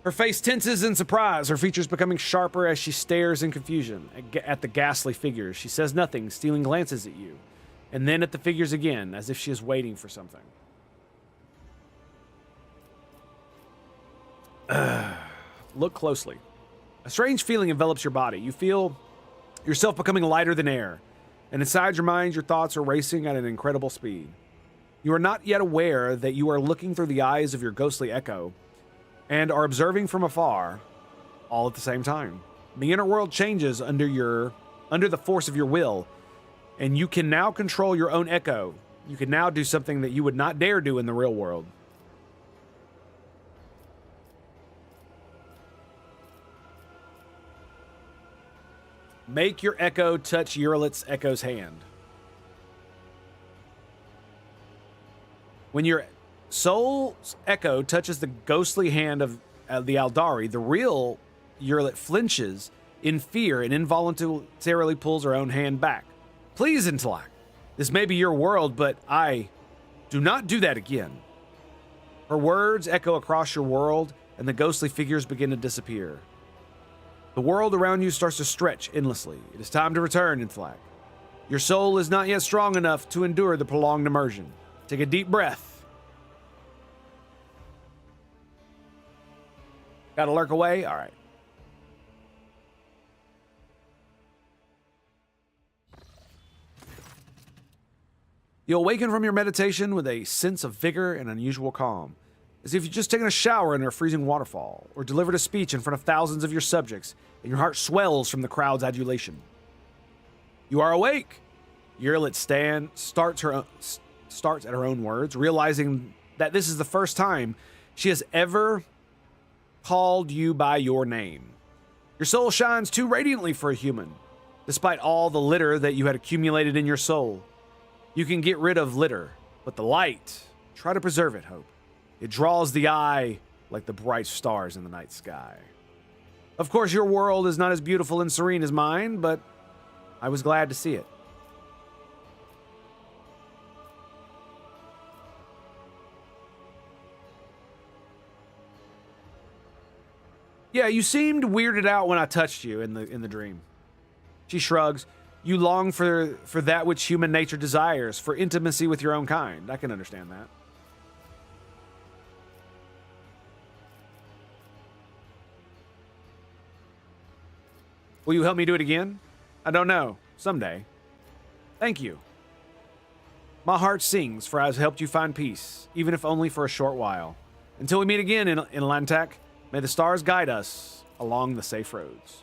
Her face tenses in surprise, her features becoming sharper as she stares in confusion at the ghastly figures. She says nothing, stealing glances at you, and then at the figures again, as if she is waiting for something. Look closely. A strange feeling envelops your body. You feel yourself becoming lighter than air, and inside your mind, your thoughts are racing at an incredible speed. You are not yet aware that you are looking through the eyes of your ghostly echo, and are observing from afar, all at the same time. The inner world changes under the force of your will, and you can now control your own echo. You can now do something that you would not dare do in the real world. Make your echo touch Urlit's echo's hand. When your soul's echo touches the ghostly hand of the Aldari, the real Urlit flinches in fear and involuntarily pulls her own hand back. Please, intellect. This may be your world, but do not do that again. Her words echo across your world, and the ghostly figures begin to disappear. The world around you starts to stretch endlessly. It is time to return, intellect. Your soul is not yet strong enough to endure the prolonged immersion. Take a deep breath. Gotta lurk away? All right. You awaken from your meditation with a sense of vigor and unusual calm, as if you've just taken a shower in a freezing waterfall, or delivered a speech in front of thousands of your subjects, and your heart swells from the crowd's adulation. You are awake. Urlit starts at her own words, realizing that this is the first time she has ever called you by your name. Your soul shines too radiantly for a human, despite all the litter that you had accumulated in your soul. You can get rid of litter, but the light, try to preserve it, Hope. It draws the eye like the bright stars in the night sky. Of course, your world is not as beautiful and serene as mine, but I was glad to see it. Yeah, you seemed weirded out when I touched you in the dream. She shrugs. You long for that which human nature desires, for intimacy with your own kind. I can understand that. Will you help me do it again? I don't know. Someday. Thank you. My heart sings, for I have helped you find peace, even if only for a short while. Until we meet again in Lantak, may the stars guide us along the safe roads.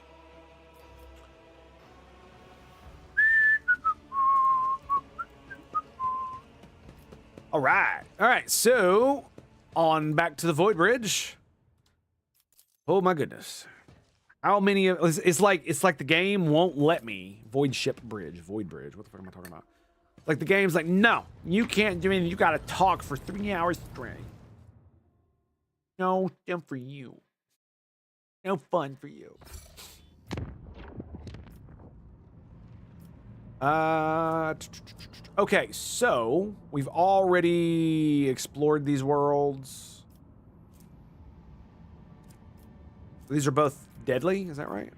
All right, so on back to the Void Bridge. Oh my goodness. How many of it's like the game won't let me. Void Bridge. What the fuck am I talking about? Like the game's like, no, you can't do anything. You gotta talk for 3 hours straight. No fun for you. No fun for you. Okay, so we've already explored these worlds. These are both deadly, is that right?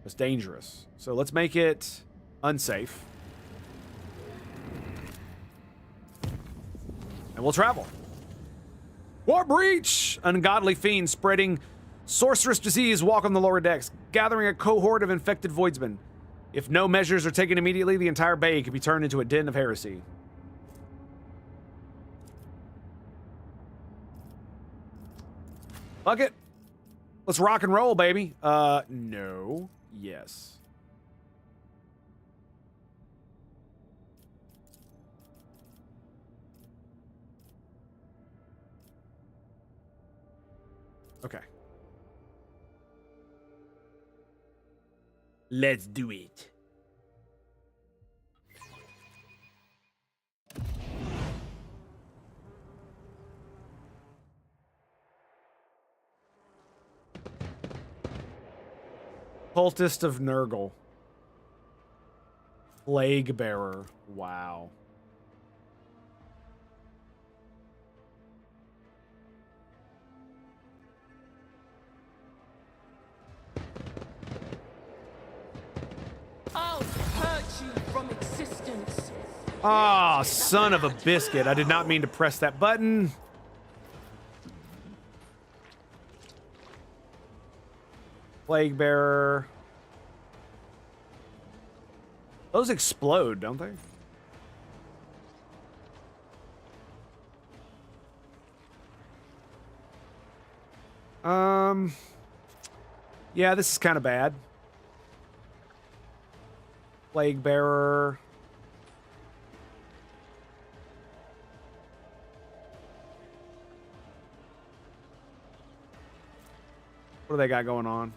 It's dangerous. So let's make it unsafe. And we'll travel. War breach! Ungodly fiends spreading sorcerous disease walk on the lower decks, gathering a cohort of infected voidsmen. If no measures are taken immediately, the entire bay could be turned into a den of heresy. Fuck it. Let's rock and roll, baby. No. Yes. Okay. Let's do it. Cultist of Nurgle. Plague Bearer. Wow. I'll purge you from existence. Ah, son of a biscuit. I did not mean to press that button. Plague Bearer. Those explode, don't they? Yeah, this is kind of bad. Plague Bearer. What do they got going on?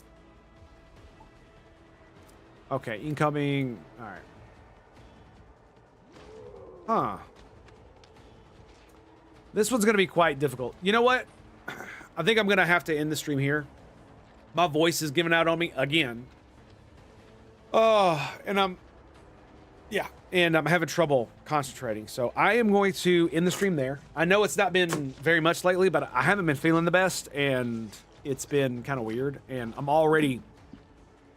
Okay, incoming. All right. Huh. This one's going to be quite difficult. You know what? I think I'm going to have to end the stream here. My voice is giving out on me again. Oh, and I'm having trouble concentrating. So I am going to end the stream there. I know it's not been very much lately, but I haven't been feeling the best, and it's been kind of weird. And I'm already,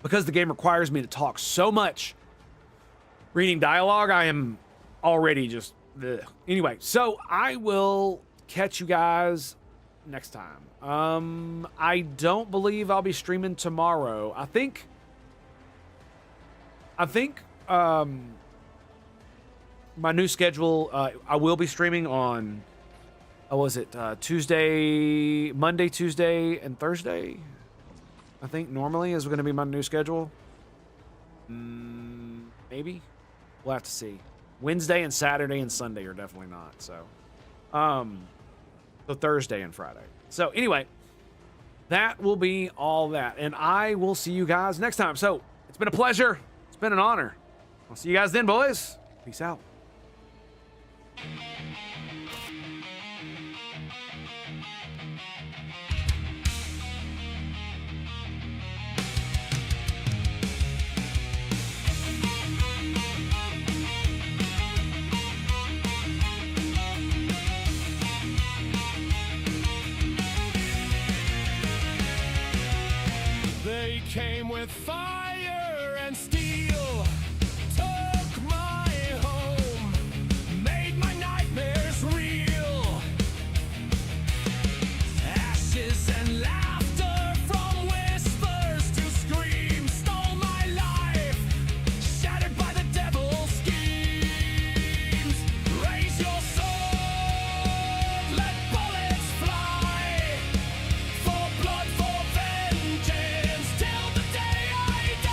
because the game requires me to talk so much reading dialogue, I am already just ugh. Anyway, so I will catch you guys next time. I don't believe I'll be streaming tomorrow. I think my new schedule, I will be streaming on, Monday, Tuesday, and Thursday. I think normally is going to be my new schedule. Maybe. We'll have to see. Wednesday and Saturday and Sunday are definitely not. So, so Thursday and Friday. So anyway, that will be all that. And I will see you guys next time. So it's been a pleasure. It's been an honor. I'll see you guys then, boys. Peace out. They came with fire and steel, took my home, made my nightmares real. Ashes and laughter, from whispers to screams, stole my life, shattered by the devil's schemes. Raise your sword, let bullets fly, for blood, for vengeance, till the day I die.